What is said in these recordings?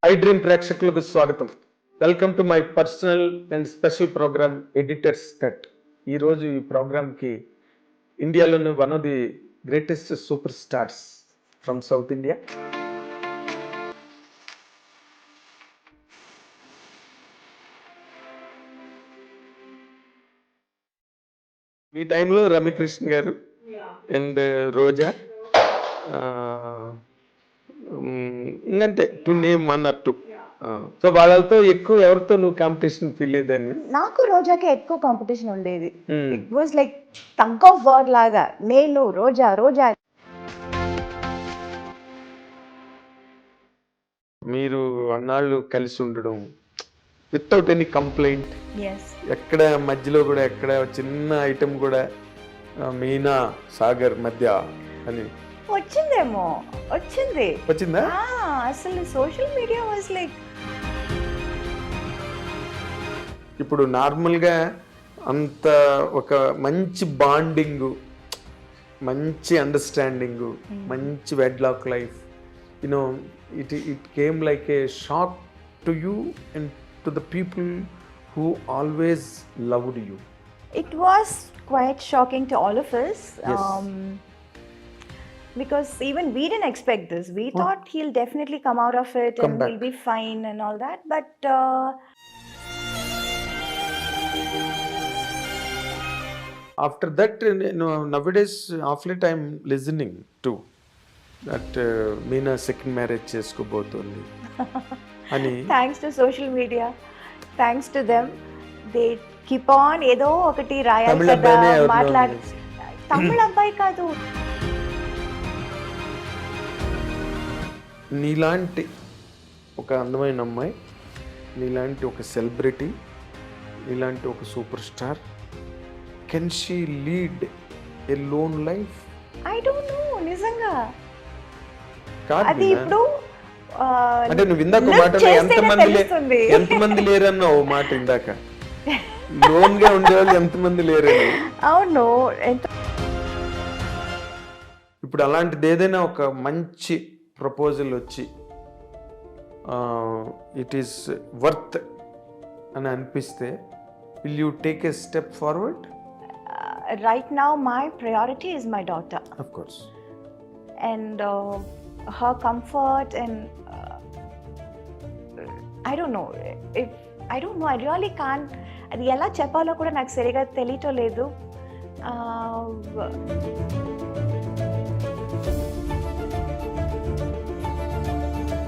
I dream ప్రేక్షకులకు స్వాగతం. Welcome to my personal and special programme editor's cut. ఈరోజు ఈ ప్రోగ్రామ్కి ఇండియాలోని one of the greatest super stars from south India, ఈ టైంలో రమ్యకృష్ణ గారు అండ్ రోజా, ఇంకంతే to name one or two. So వాళ్ళతో ఎక్కువ ఎవరితో నువ్వు కాంపిటీషన్ ఫీల్ అయ్యేదాన్ని? నాకు రోజాకే ఎక్కువ కాంపిటీషన్ ఉండేది. It was like tug of war లాగా, నేను రోజా రోజా. మీరు అన్నాళ్ళు కలిసి ఉండడం వితౌట్ ఎనీ కంప్లైంట్, ఎక్కడ మధ్యలో కూడా ఎక్కడ చిన్న ఐటమ్ కూడా మీనా సాగర్ మధ్య అని వచ్చిందేమో, వచ్చిందా? అసలు సోషల్ మీడియా వాజ్ లైక్, ఇప్పుడు నార్మల్గా అంత ఒక మంచి బాండింగ్, మంచి అండర్స్టాండింగ్, మంచి wedlock life, you know it came like a shock to you and to the people who always loved you. It was quite shocking to all of us. Yes. Because even we didn't expect this. We thought he'll definitely come out of it Come and back. he'll be fine and all that. But After that, nowadays, of late I'm listening to that Meena second marriage cheskobotundi ani. Thanks to social media, thanks to them, they keep on ఏదో ఒకటి రాయాలి తమిళ కదా, అబ్బాయినే ఎవరినో మాట్లాడి. తమిళ అబ్బాయి కాదు, నీలాంటి ఒక అందమైన అమ్మాయి, నీలాంటి ఒక సెలబ్రిటీ, నీలాంటి ఒక super star, can she lead a lone life? I don't no నిజంగా. కాదు అది మీనా. ఇప్పుడు అంటే నువ్వు ఇందాక look మాటలో చేస్తేనే తెలుస్తుంది. ఎంతమంది లేరన్నా ఓ మాట ఇందాక, లోన్ గా ఉండేవాళ్ళు ఎంతమంది లేరని. అవును, ఎంత ఇప్పుడు అలాంటిది ఏదైనా ఒక మంచి ప్రపోజల్ వచ్చి ఇట్ ఈస్ వర్త్ అని అనిపిస్తే, will you take a step forward? right now my priority is my daughter of course. and her comfort and I don't know if I really can't, అది ఎలా చెప్పాలో కూడా నాకు సరిగా తెలియటం లేదు.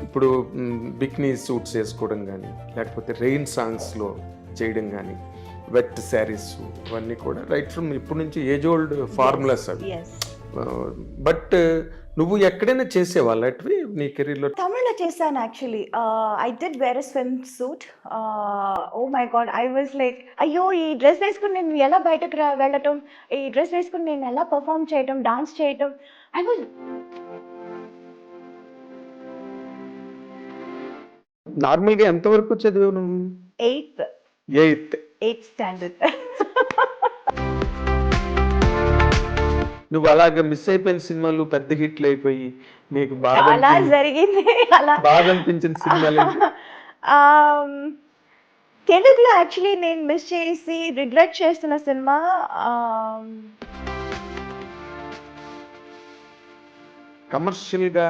ఇప్పుడు బిక్నీ సూట్స్ వేసుకోవడం కానీ, లేకపోతే రెయిన్ సాంగ్స్లో చేయడం కానీ, వెట్ శారీస్, ఇవన్నీ కూడా రైట్ ఫ్రమ్ ఇప్పటి నుంచి ఏజ్ ఓల్డ్ ఫార్ములాస్ అవి. yes బట్ నువ్వు ఎక్కడైనా చేసేవాళ్ళు అటువి నీ కెరీర్లో? తమిళ్లో చేశాను actually. I did wear swim suit. Oh my God, I was like, అయ్యో ఈ డ్రెస్ వేసుకుని నేను ఎలా బయటకు వెళ్ళటం, ఈ డ్రెస్ వేసుకుని నేను ఎలా పర్ఫామ్ చేయటం, డాన్స్ చేయటం. ఐ వాజ్ నార్మల్గా ఎంతవరకు చదివావు నువ్వు? Eighth eighth standard. నువ్వు అలాగ మిస్ అయిపోయిన సినిమాలు పెద్ద హిట్లు అయిపోయి నీకు అలా జరిగింది. అలా బాగా అనిపించిన సినిమాలు ఏంటి? తెలుగులో యాక్చువల్లీ నేను మిస్ చేసి రిగ్రెట్ చేస్తున్న సినిమా కమర్షియల్ గా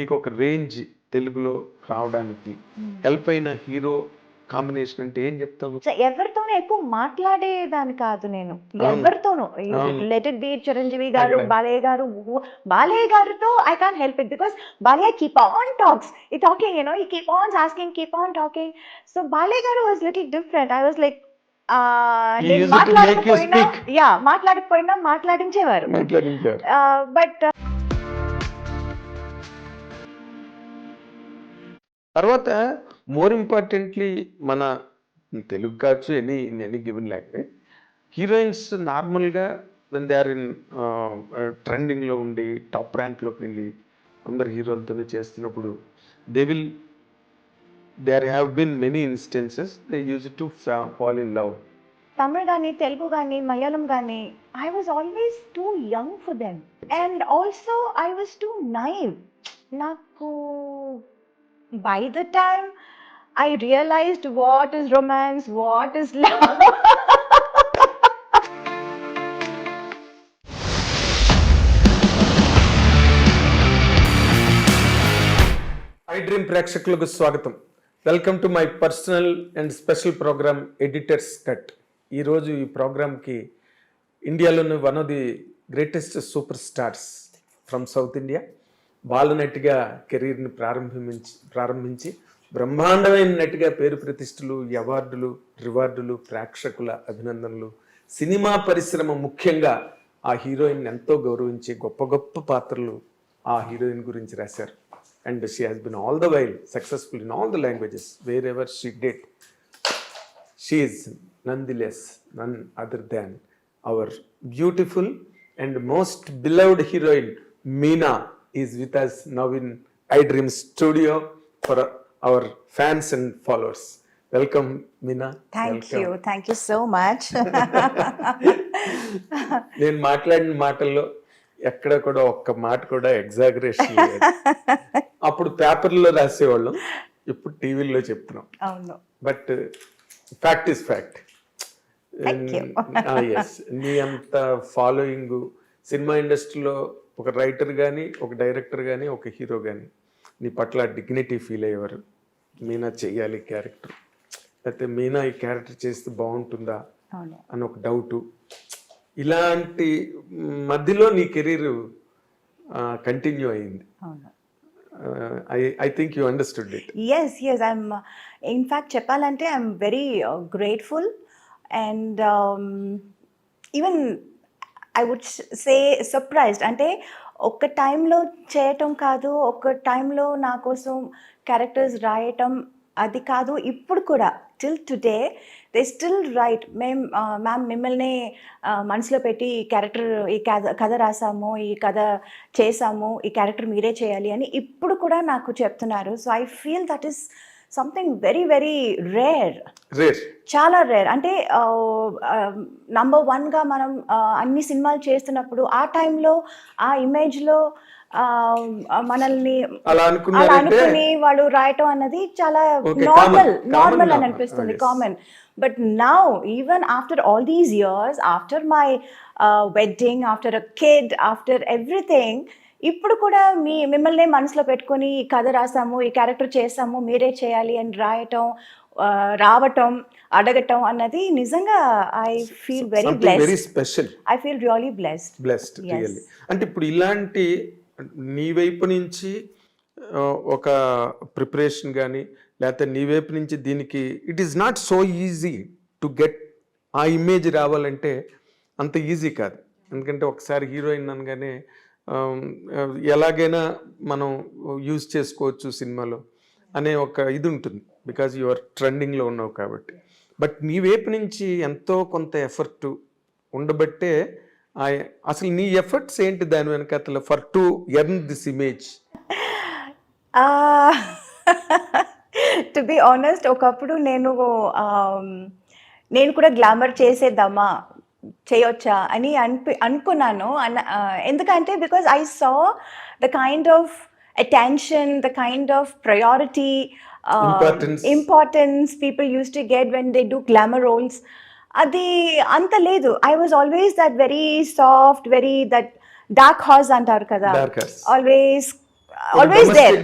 నీకు ఒక రేంజ్ తెలుగులో రావడానికి హెల్ప్ అయిన హీరో కాంబినేషన్ అంటే ఏం చెప్తావు? ఎవరితోనూ ఎక్కువ మాట్లాడేదాన్ని కాదు నేను, ఎవరితోనూ. లెట్ ఇట్ బి చిరంజీవి గారు, బాలయ్య గారితో I can't help it because Balayya keep on talks, ఈ talking, he keep on asking, keep on talking. So Balayya గారు was little different. I was like, మాట్లాడకపోయినా మాట్లాడించేవారు. బట్ తర్వాత మోర్ ఇంపార్టెంట్లీ మన తెలుగు కావచ్చు, ఎనీ గివెన్ లాంగ్వేజ్ హీరోయిన్స్ నార్మల్గా when they are in ట్రెండింగ్లో ఉండి top ర్యాంక్లోకి వెళ్ళి అందరు హీరోలతోనే చేస్తున్నప్పుడు there have been many instances they used to fall in love. Tamil కానీ, తెలుగు కానీ, మలయాళం కానీ, I was always too young for them. And also I was too naive. నాకు By the time I realized what is romance, what is love. I dream ప్రేక్షకులకు స్వాగతం. Welcome to my personal and special programme editor's cut. ఈరోజు ఈ ప్రోగ్రామ్కి ఇండియాలోని one of the greatest super stars from south India బాలనటిగా కెరీర్ని ప్రారంభించి బ్రహ్మాండమైన నటిగా పేరు ప్రతిష్టలు, అవార్డులు, రివార్డులు, ప్రేక్షకుల అభినందనలు, సినిమా పరిశ్రమ ముఖ్యంగా ఆ హీరోయిన్ ఎంతో గౌరవించే గొప్ప గొప్ప పాత్రలు ఆ హీరోయిన్ గురించి రాశారు. And she has been all the while successful in all the languages wherever she did. She is nonetheless none other than our beautiful and most beloved heroine Meena is with us now in iDream studio for our fans and followers. Welcome Meena. Thank you so much. నేను మాట్లాడిన మాటల్లో ఎక్కడ కూడా ఒక్క మాట కూడా exaggeration లేదు. అప్పుడు పేపర్లో రాసేవాళ్ళం, ఇప్పుడు టీవీలో చెప్తున్నాం. అవును, but fact is fact. Yes, నీ అంత ఫాలోయింగ్ సినిమా ఇండస్ట్రీలో ఒక రైటర్ కానీ, ఒక డైరెక్టర్ కానీ, ఒక హీరో కానీ నీ పట్ల డిగ్నిటీ ఫీల్ అయ్యేవారు. మీనా చెయ్యాలి క్యారెక్టర్, లేకపోతే మీనా ఈ క్యారెక్టర్ చేస్తే బాగుంటుందా అని ఒక డౌటు. ఇలాంటి మధ్యలో నీ కెరీర్ కంటిన్యూ అయింది. I think you understood it. Yes, I'm in fact చెప్పాలంటే I'm very grateful and even I would say surprised. అంటే ఒక టైంలో చేయటం కాదు, ఒక టైంలో నా కోసం క్యారెక్టర్స్ రాయటం అది కాదు, ఇప్పుడు కూడా till today they still right. Ma'am మిమ్మల్ని మనసులో పెట్టి ఈ క్యారెక్టర్, ఈ కథ రాసాము, ఈ కథ చేసాము, ఈ క్యారెక్టర్ మీరే చేయాలి అని ఇప్పుడు కూడా నాకు చెప్తున్నారు. So I feel that is something very very rare, చాలా రేర్. అంటే నంబర్ వన్గా మనం అన్ని సినిమాలు చేస్తున్నప్పుడు ఆ టైంలో ఆ ఇమేజ్లో మనల్ని అలా అనుకుని వాళ్ళు రాయటం అన్నది చాలా నార్మల్ అని అనిపిస్తుంది, common. But now even after all these years, after my wedding, after a kid, after everything, ఇప్పుడు కూడా మిమ్మల్ని మనసులో పెట్టుకొని ఈ కథ రాసాము, ఈ క్యారెక్టర్ చేసాము, మీరే చేయాలి అని రాయటం, రావటం, అడగటం అన్నది నిజంగా I feel very special. I feel really blessed. అంటే ఇప్పుడు ఇలాంటి నీ వైపు నుంచి ఒక ప్రిపరేషన్ కానీ, లేకపోతే నీ వైపు నుంచి దీనికి it is not so easy to get ఆ ఇమేజ్ రావాలంటే అంత ఈజీ కాదు. ఎందుకంటే ఒకసారి హీరోయిన్ అనగానే ఎలాగైనా మనం యూజ్ చేసుకోవచ్చు సినిమాలో అనే ఒక ఇది ఉంటుంది, బికాజ్ యు ఆర్ ట్రెండింగ్లో ఉన్నావు కాబట్టి. బట్ నీ వైపు నుంచి ఎంతో కొంత ఎఫర్ట్ ఉండబట్టే అసలు నీ ఎఫర్ట్స్ ఏంటి దాని వెనకాల for to earn this image? To be honest, ఒకప్పుడు నేను కూడా గ్లామర్ చేసేద్దామా, చేయొచ్చా అని అనుకున్నాను. ఎందుకంటే because I saw the kind of attention, the kind of priority, importance people used to get when they do glamour roles. అది అంత లేదు. I was always that very soft, very that dark horse అంటారు కదా, always there.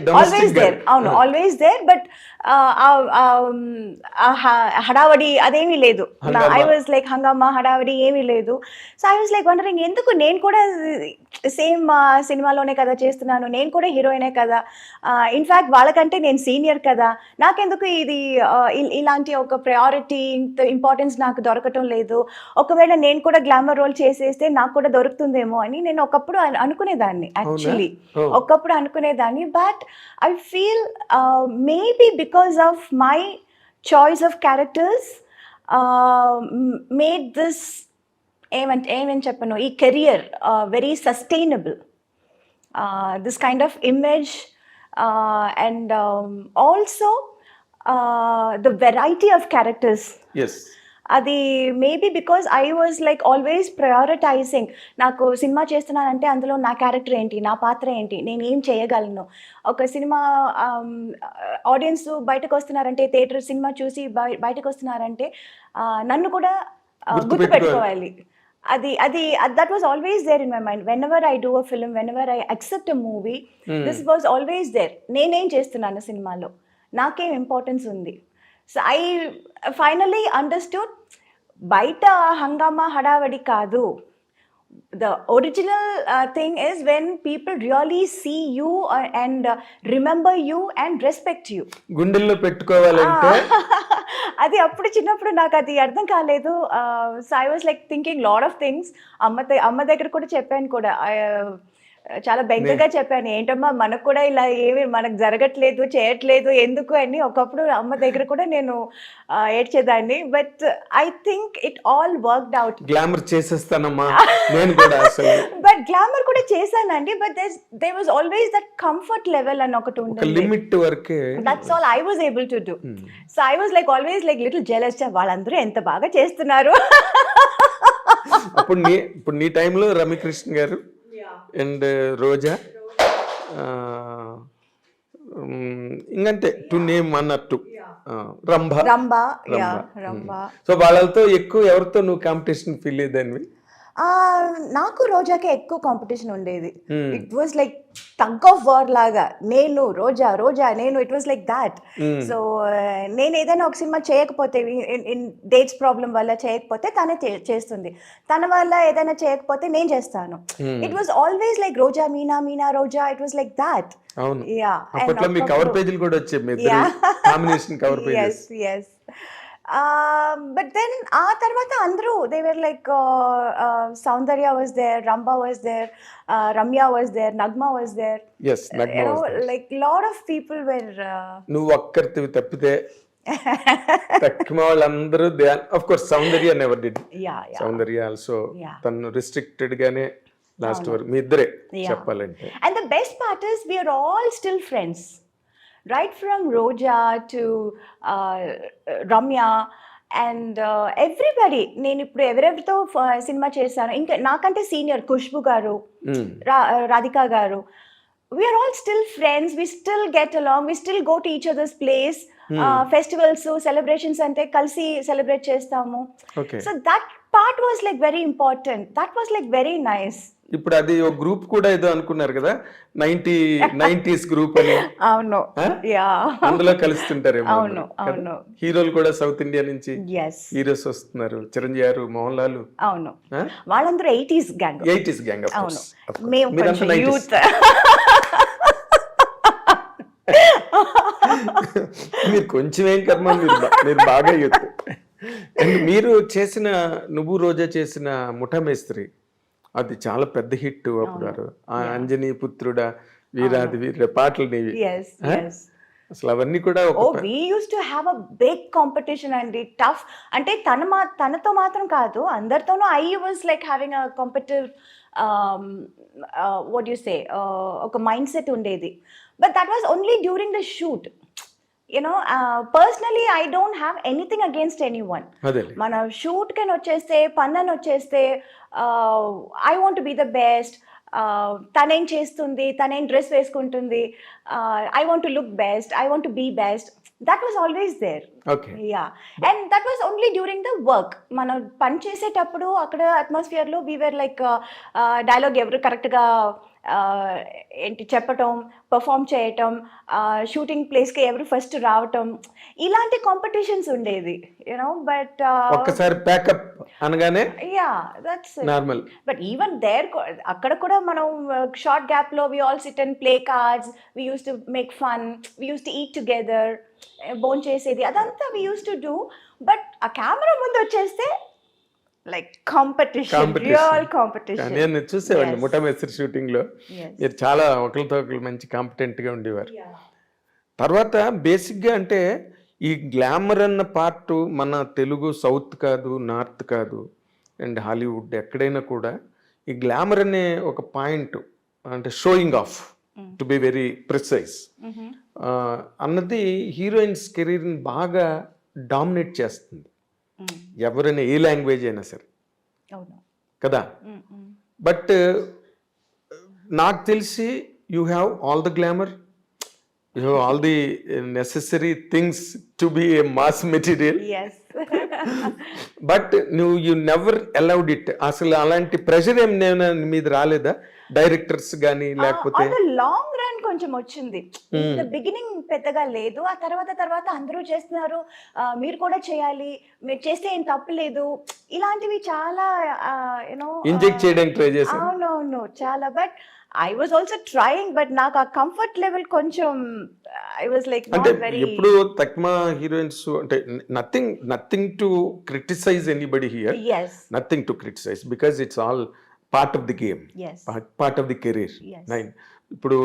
అవును, always there. But హడావడి అదేమీ లేదు. I was like హంగామా, హడావడి ఏమీ లేదు. So I was like wondering, ఎందుకు నేను కూడా సేమ్ సినిమాలోనే కదా చేస్తున్నాను, నేను కూడా హీరోయినే కదా, ఇన్ఫ్యాక్ట్ వాళ్ళకంటే నేను సీనియర్ కదా, నాకెందుకు ఇది ఇలాంటి ఒక ప్రయారిటీ, ఇంపార్టెన్స్ నాకు దొరకటం లేదు, ఒకవేళ నేను కూడా గ్లామర్ రోల్ చేసేస్తే నాకు కూడా దొరుకుతుందేమో అని నేను ఒకప్పుడు అనుకునేదాన్ని. యాక్చువల్లీ ఒకప్పుడు అనుకునేదాన్ని. But I feel maybe because of my choice of characters made this ఏమని చెప్పను, ఈ career very sustainable. This kind of image and also the variety of characters. అది maybe because I was like always prioritising. నాకు cinema చేస్తున్నానంటే అందులో నా character ఏంటి, నా పాత్ర ఏంటి, నేను ఏం చేయగలను. ఒక సినిమా ఆడియన్స్ బయటకు వస్తున్నారంటే, థియేటర్ సినిమా చూసి బయటకు వస్తున్నారంటే నన్ను కూడా గుర్తుపెట్టుకోవాలి. అది అది that was always there in my mind. Whenever I do a film, whenever I accept a movie, this was always there. నేనేం చేస్తున్నాను సినిమాలో, నాకేం ఇంపార్టెన్స్ ఉంది. సో ఐ ఫైనలీ అండర్స్టూడ్, బయట హంగామా హడావడి కాదు. The original thing is when people really see you and remember you and respect you. గుండెల్లో పెట్టుకోవాలంటే అది అప్పుడు చిన్నప్పుడు నాకు అది అర్థం కాలేదు. So I was like thinking lot of things. అమ్మ దగ్గర కూడా చెప్పాను కూడా, చాలా బెంగగా చెప్పాను, ఏంటమ్మా మనకు కూడా ఇలా ఏమి మనకు జరగట్లేదు, చేయట్లేదు ఎందుకు అని. ఒకప్పుడు అమ్మ దగ్గర కూడా నేను ఏడ్చేదాన్ని. But I think it all worked out. Glamour చేసేస్తానమ్మా నేను కూడా అసలు. బట్ గ్లామర్ కూడా చేశానండి. But there was always that comfort level అని ఒకటి ఉంటుంది, లిమిట్ వరకే. That's all I was able to do. So I was like always like little jealous, వాళ్ళందరూ ఎంత బాగా చేస్తున్నారు. ఇప్పుడు నీ టైంలో రమ్యకృష్ణ గారు అండ్ రోజా, ఇంకంతే to name one or two, Rambha. So వాళ్ళతో ఎక్కువ ఎవరితో నువ్వు కాంపిటీషన్ ఫీల్ అయ్యేదానివి? నాకు రోజాకే ఎక్కువ కాంపిటీషన్ ఉండేది. It was like tug of war లాగా, నేను రోజా నేను, it was like that. So నేను ఏదైనా ఒక సినిమా చేయకపోతే, ఇన్ డేట్స్ ప్రాబ్లం వల్ల చేయకపోతే తనే చేస్తుంది, తన వల్ల ఏదైనా చేయకపోతే నేను చేస్తాను. It was always like Roja Meena Roja, it was like that. అవును, అప్పట్లో మీ కవర్ పేజీలు కూడా వచ్చాయి, మీ combination cover pages. yes. But then ఆ తర్వాత అందరూ they were like Saundarya was there, Ramba was there, Ramya was there, Nagma was there. Yes, Nagma was there. Like lot of people were నువ్వు ఒక్కరివి తప్పితే తక్కువ వాళ్ళందరూ, of course Saundarya never did. Yeah. Saundarya also తను restricted గానే last వరకు మీ ఇద్దరే చెప్పాలంటే. And the best part is we are all still friends. Right from Roja to Ramya and everybody. నేను ఇప్పుడు ఎవరెవరితో సినిమా చేశాను, ఇంకా నాకంటే సీనియర్ ఖుష్బు గారు, రాధికా గారు, we are all still friends, we still get along, we still go to each other's place. Festivals, celebrations ante kalsi celebrate chestamu. So that part was like very important, that was like very nice. ఇప్పుడు అది ఒక group కూడా ఏదో అనుకున్నారు కదా, 90s group అని. అవును, అందులో కలుస్తుంటారు. అవును. హీరోలు కూడా సౌత్ ఇండియా నుంచి హీరోస్ వస్తున్నారు, చిరంజీవి గారు, మోహన్ లాల్. అవును, వాళ్ళందరూ 80s గ్యాంగ్. అవును, మేము కొంచెం యూత్. మీరు కొంచెం ఏం కర్మ, మీరు బాగా యూత్. అండ్ మీరు చేసిన, నువ్వు రోజా చేసిన ముఠా మేస్త్రి, అది చాలా పెద్ద హిట్ అప్పుడు. అంజనీ పుత్రుడా, వీరాది వీర పాటలు నీవి అసలు, అవన్నీ కూడా. we used to have a big competition and tough. అంటే తనతో మాత్రం కాదు, అందరితోనూ I was like having a competitive what do you say, ఒక మైండ్ సెట్ ఉండేది. But that was only during the shoot. You know, personally I don't have anything against anyone. మన shoot can వచ్చేస్తే, పన్నన్ వచ్చేస్తే, I want to be the best. తనేం చేస్తుంది, తనేం dress వేసుకుంటుంది, I want to look best, I want to be best. That was always there. And that was only during the work. మనం పని చేసేటప్పుడు అక్కడ అట్మాస్ఫియర్ లో we were like డైలాగ్ ఎవరు కరెక్ట్గా ఏంటి చెప్పటం, పర్ఫామ్ చేయటం, షూటింగ్ ప్లేస్కి ఎవరు ఫస్ట్ రావటం, ఇలాంటి కాంపిటీషన్స్ ఉండేది, యూనో. బట్ ఒక్కసారి ప్యాకప్ అనగానే that's normal. But even there అక్కడ కూడా మనం షార్ట్ గ్యాప్ లో we all sit and play cards, we use to make fun, we use to eat together, బోన్ చేసేది, అదంతా we use to do. But ఆ కెమెరా ముందు వచ్చేస్తే లైక్ కాంపిటీషన్, రియల్ కాంపిటీషన్. నేను చూసేవాడిని ముఠా మేస్త్రి షూటింగ్ లో, మీరు చాలా ఒకరితో ఒకరు మంచి కాంపిటెంట్ గా ఉండేవారు. తర్వాత బేసిక్ గా అంటే ఈ గ్లామర్ అన్న పార్ట్ మన తెలుగు సౌత్ కాదు, నార్త్ కాదు, అండ్ హాలీవుడ్ ఎక్కడైనా కూడా ఈ గ్లామర్ అనే ఒక పాయింట్, అంటే showing off, to be very precise అన్నది హీరోయిన్స్ కెరీర్ని బాగా డామినేట్ చేస్తుంది. ఎవరైనా ఏ లాంగ్వేజ్ అయినా సరే అవును. కదా. బట్ నాకు తెలిసి you have all the glamour, you have all the necessary things to be A mass material. Yes. But you never allowed it. అసలు అలాంటి ప్రెషర్ ఏం నేను మీద రాలేదా డైరెక్టర్స్ కానీ లేకపోతే? ఆన్ ద లాంగ్ రన్ కొంచెం వచ్చింది. ఇన్ ద బిగినింగ్ పెద్దగా లేదు. ఆ తర్వాత అందరూ చేస్తున్నారు, మీరు కూడా చేయాలి, మీరు చేస్తే ఏం తప్పు లేదు, ఇలాంటివి చాలా యూనో ఇంజెక్ట్ చేయడానికి ట్రై చేశాను. అవునవును చాలా. But I was also trying, but నాకు ఆ కంఫర్ట్ లెవెల్ కొంచెం ఐ వాజ్ లైక్ అంటే నాట్ వెరీ. ఎప్పుడు తక్మా హీరోయిన్స్ అంటే nothing to criticise anybody here, yes nothing to criticise because it's all part of the game, yes part of the career. yes ఇప్పుడు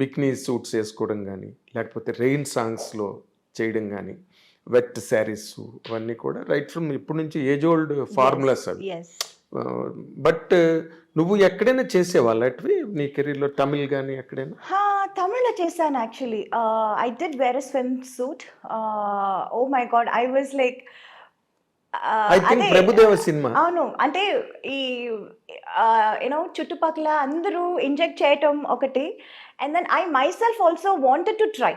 bikini suits వేసుకోవడం కానీ లేకపోతే rain సాంగ్స్లో చేయడం కానీ వెట్ శారీస్ అవన్నీ కూడా రైట్ ఫ్రమ్ ఇప్పటి నుంచి ఏజ్ ఓల్డ్ ఫార్ములాస్ అవి. yes బట్ నువ్వు ఎక్కడైనా చేసేవాళ్ళు అటువి నీ కెరీర్లో, తమిళ్ కానీ ఎక్కడైనా? తమిళ్లో చేశాను actually. I did wear a swim suit. Oh my God, I was like I think Prabhudeva cinema. అవును, అంటే ఈ యూనో చుట్టుపక్కల అందరూ ఇంజెక్ట్ చేయటం ఒకటి, and then I myself also wanted to try,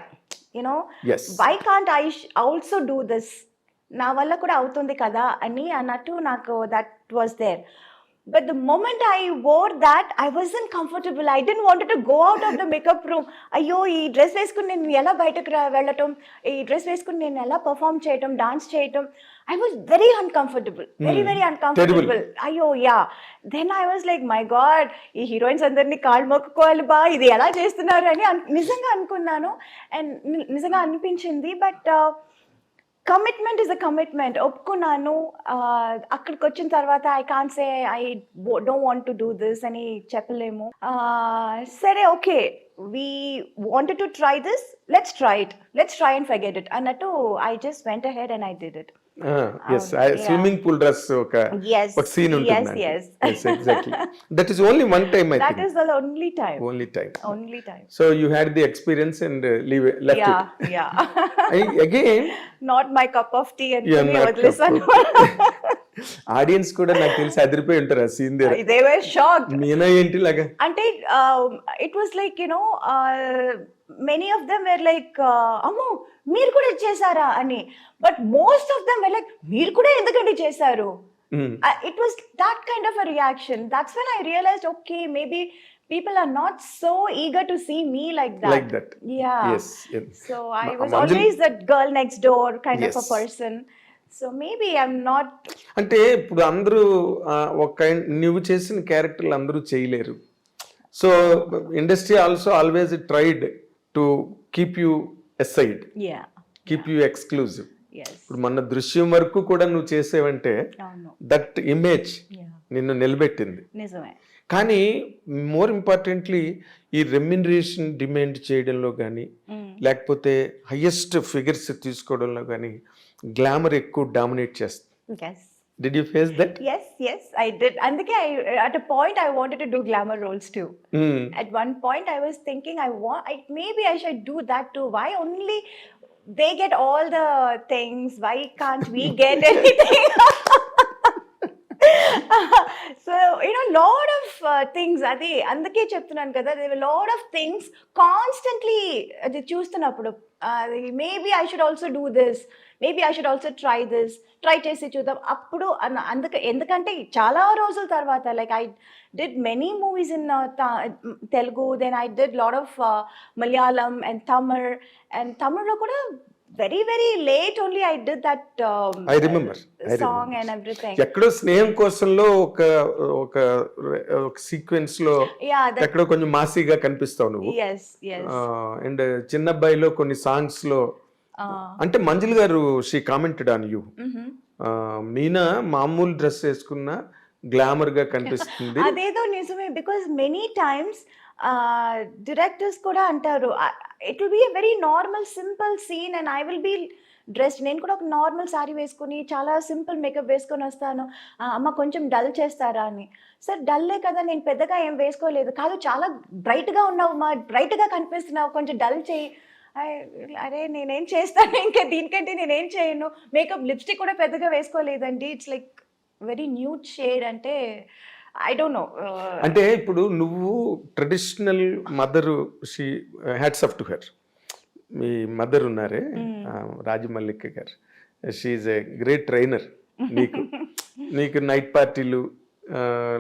you know Yes. Why can't I also do this, నా వల్ల కూడా అవుతుంది కదా అని అన్నట్టు నాకు that was there. But the moment I wore that, I wasn't comfortable. I didn't want to go out of the makeup room. అయ్యో ఈ డ్రెస్ వేసుకుని నేను ఎలా బయటకు వెళ్ళటం, ఈ డ్రెస్ వేసుకుని నేను ఎలా పర్ఫామ్ చేయటం, డాన్స్ చేయటం, I was very uncomfortable, very uncomfortable. అయ్యో yeah. Then I was like my God, ఈ హీరోయిన్స్ అందరినీ కాళ్ళు మొక్కుకోవాలి బా, ఇది ఎలా చేస్తున్నారు అని నిజంగా అనుకున్నాను, అండ్ నిజంగా అనిపించింది. But commitment is a commitment, ఒప్పుకున్నాను. అక్కడికి వచ్చిన తర్వాత I can say I don't want to do this అని చెప్పలేము. సరే okay, we wanted to try this, let's try and forget it అన్నట్టు I just went ahead and I did it. Swimming pool dress ఒక Yes, scene yes, ఉంటుంది. yes. Exactly. That is only one time I That think. is the only time. Only time. Only time. So you had the experience and left Yeah, it. yeah. Again, Not my cup of tea and you're to me not would listen. Audience కూడా నాకు తెలిసి అదిరిపోయి ఉంటారు ఆ scene దగ్గర. They were shocked. Meena ఏంటి లాగా? అంటే it was like you know many of them were like అమ్మో మీరు కూడా చేశారా అని, but most of them were like మీరు కూడా ఎందుకంటే చేశారు. It was that kind of a reaction. That's when I realized, okay, maybe people are not so eager to see me like that. Like that. Yeah. Yes. Yes. So I was Manjul- always that girl next door kind of a Yes. person. So maybe I'm not. అంటే ఇప్పుడు అందరూ ఒక నువ్వు చేసిన క్యారెక్టర్లు అందరూ చేయలేరు. So industry also always tried to keep you aside, Yeah. Keep you exclusive. Yes. ఇప్పుడు మన దృశ్యం వరకు కూడా నువ్వు చేసేవంటే అవును. That image Yeah. నిన్ను నిలబెట్టింది. నిజమే. కానీ మోర్ ఇంపార్టెంట్లీ ఈ రెమ్యునరేషన్ డిమాండ్ చేయడంలో కానీ లేకపోతే హయ్యెస్ట్ ఫిగర్స్ తీసుకోవడంలో కానీ గ్లామర్ ఎక్కువ డామినేట్ చేస్తుంది. Yes. Did you face that? Yes, I did. అందుకే at a point I wanted to do glamour roles too. At one point I was thinking maybe I should do that too. Why only they get all the things? Why can't we get anything? So lot of things, అది అందుకే చెప్తున్నాను కదా, there were lot of things constantly అది చూస్తున్నప్పుడు maybe I should also do this, maybe I should also try this, try చేసి చూద్దాం అప్పుడు ఎందుకంటే చాలా రోజుల తర్వాత like I did many movies in Telugu, then I did lot of Malayalam and Tamil lo kuda very late only I did that I remember song and everything. ఎక్కడో స్నేహం కోసంలో ఒక సీక్వెన్స్ లో ఎక్కడో కొంచెం మాసీగా కనిపిస్తావు నువ్వు. yes అండ్ చిన్నబ్బాయిలో కొన్ని songs లో అంటే మంజుల్ గారు she commented on you, Meena మామూలు డ్రెస్ వేసుకున్న గ్లామర్ గా కనిపిస్తుంది. అదేదో నిజమే, బికాస్ మెనీ టైమ్స్ డైరెక్టర్స్ కూడా అంటారు it will be a very normal simple scene and I will be dressed, నేను కూడా ఒక నార్మల్ శారీ వేసుకుని చాలా సింపుల్ మేకప్ వేసుకొని వస్తాను, అమ్మ కొంచెం డల్ చేస్తారా అని. సార్ డల్లే కదా, నేను పెద్దగా ఏం వేసుకోలేదు. కాదు చాలా బ్రైట్గా ఉన్నావు, మా బ్రైట్గా కనిపిస్తున్నావు, కొంచెం డల్ చేయి అరే నేనేం చేస్తాను ఇంకా దీనికంటే నేనేం చేయను. మేకప్ లిప్స్టిక్ కూడా పెద్దగా వేసుకోలేదండి. It's like very nude shade అంటే ఐ డోంట్ నో. అంటే ఇప్పుడు నువ్వు traditional mother, she hats off to her. మీ మదర్ ఉన్నారే రాజమల్లిక గారు, షీఈ్ ఏ గ్రేట్ ట్రైనర్ నీకు. నీకు నైట్ పార్టీలు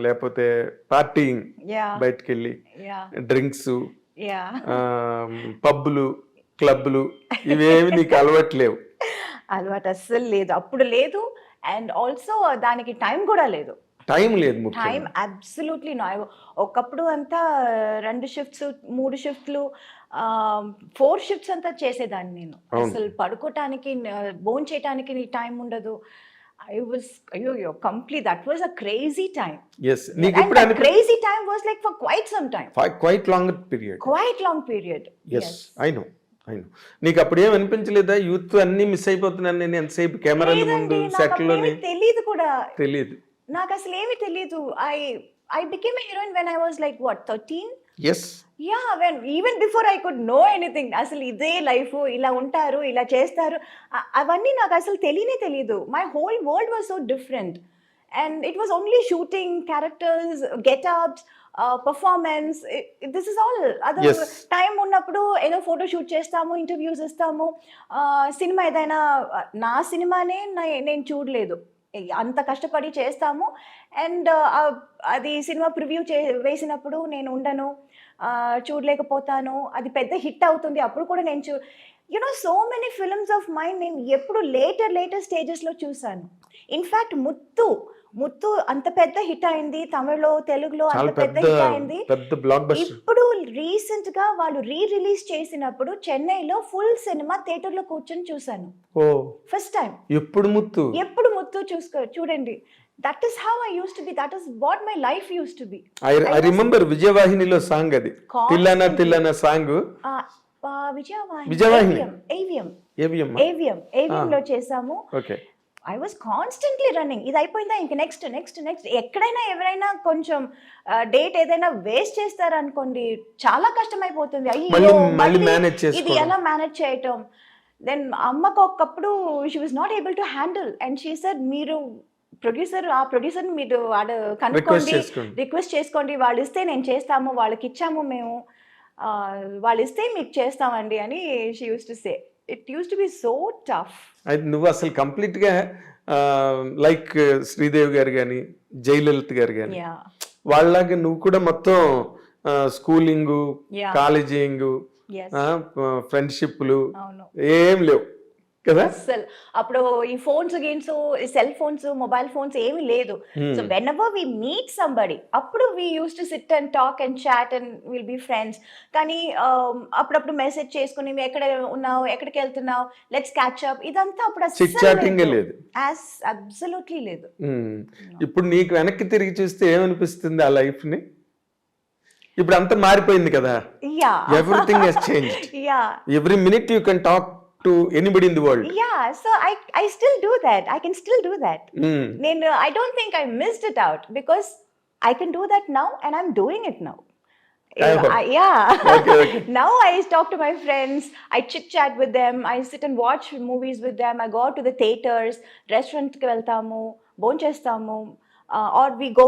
లేకపోతే పార్టీయింగ్, బయటకు వెళ్ళి డ్రింక్స్, పబ్బులు, క్లబ్లు ఇవేమి నీకు అలవాట్లేవు. అలవాటు అస్సలు లేదు, అప్పుడు లేదు. అండ్ ఆల్సో దానికి టైం కూడా లేదు. టైం లేదు, టైం అబ్సల్యూట్లీ నో. ఒకప్పుడు అంతా 2 షిఫ్ట్స్ 3 షిఫ్ట్లు 4 షిఫ్ట్స్ అంతా చేసేదాన్ని నేను. అసలు పడుకోవటానికి భోజనం చేయటానికి టైం ఉండదు. I was complete. That was a crazy time. Yes. And that crazy time was like for quite some time. Quite long period. Quite long period. Yes. I know. నీకు అప్పుడు ఏం అనిపించలేదా యూత్ అన్ని మిస్ అయిపోతున్నాను నేను ఎంతసేపు కెమెరాల ముందు సెట్లోని? తెలియదు కూడా, తెలియదు నాకు అసలు ఏమీ తెలియదు. I became a heroine when I was like what 13. Yes. Yeah, when even before I could know anything. అసలు ఇదే లైఫ్, ఇలా ఉంటారు, ఇలా చేస్తారు, అవన్నీ నాకు అసలు తెలియదు. My whole world was so different. And it was only shooting, characters, getups, performance. This is all. Other time ఉన్నప్పుడు ఏదో ఫోటో షూట్ చేస్తాము, ఇంటర్వ్యూస్ ఇస్తాము. సినిమా ఏదైనా, నా సినిమానే నేను చూడలేదు, అంత కష్టపడి చేస్తాము. అండ్ అది సినిమా ప్రివ్యూ వేసినప్పుడు నేను ఉండను, చూడలేకపోతాను. అది పెద్ద హిట్ అవుతుంది, అప్పుడు కూడా నేను so many films of mind నేను ఎప్పుడు లేటర్ స్టేజెస్లో చూసాను. ఇన్ఫ్యాక్ట్ ముత్తు అంత పెద్ద హిట్ అయింది, తమిళ్లో తెలుగులో అంత పెద్ద హిట్ అయింది. ఇప్పుడు రీసెంట్ గా వాళ్ళు రిలీజ్ చేసినప్పుడు చెన్నైలో ఫుల్ సినిమా థియేటర్ లో కూర్చొని చూసాను ఫస్ట్ టైం. ఎప్పుడు ముత్తు చూడండి. That is how I use to be. That is what my life use to be. I remember విజయవాహినిలో సాంగ్, అది తిల్లన సాంగ్. విజయవాహిని ఏవిఎం లో చేసాము. I was constantly running. ఇది అయిపోయిందా ఇంక నెక్స్ట్. ఎక్కడైనా ఎవరైనా కొంచెం డేట్ ఏదైనా వేస్ట్ చేస్తారనుకోండి, చాలా కష్టమైపోతుంది. అయ్యో ఇది ఎలా మేనేజ్ చేయటం. దెన్ అమ్మకు ఒకప్పుడు she was not able to handle and she said, మీరు ప్రొడ్యూసర్ని మీరు కనుక్కోండి, రిక్వెస్ట్ చేసుకోండి, వాళ్ళు ఇస్తే నేను చేస్తాము, వాళ్ళకి ఇచ్చాము మేము, వాళ్ళు ఇస్తే మీకు చేస్తామండి అని she use to say. It used to be so tough. నువ్వు అసలు కంప్లీట్ గా లైక్ శ్రీదేవి గారు కానీ, జయలలిత గారు కానీ, వాళ్ళలాగా నువ్వు కూడా మొత్తం స్కూలింగ్, కాలేజింగ్, ఫ్రెండ్షిప్లు ఏం లేవు కదా అసలు. అప్పుడు ఈ phones games, cell phones, mobile phones ఏమీ లేదు. So whenever we meet somebody, అప్పుడు we use to sit and talk and chat and will be friends. కానీ అప్పుడప్పుడు మెసేజ్ చేసుకుని ఎక్కడ ఉన్నావు, ఎక్కడికి వెళ్తున్నావు, లెట్స్ క్యాచ్ అప్, ఇదంతా అప్పుడు అబ్సల్యూట్లీ లేదు. ఇప్పుడు నీకు వెనక్కి తిరిగి చూస్తే ఏమనిపిస్తుంది ఆ లైఫ్ ని? ఇప్పుడు అంతా మారిపోయింది కదా. Everything has changed. Every minute you can talk to anybody in the world. Yeah, so I still do that. I can still do that. I don't think I missed it out because I can do that now and I'm doing it now. Okay. Now I talk to my friends, I chit chat with them, I sit and watch movies with them, I go out to the theaters, restaurant ki veltamu, bonchestamu, or we go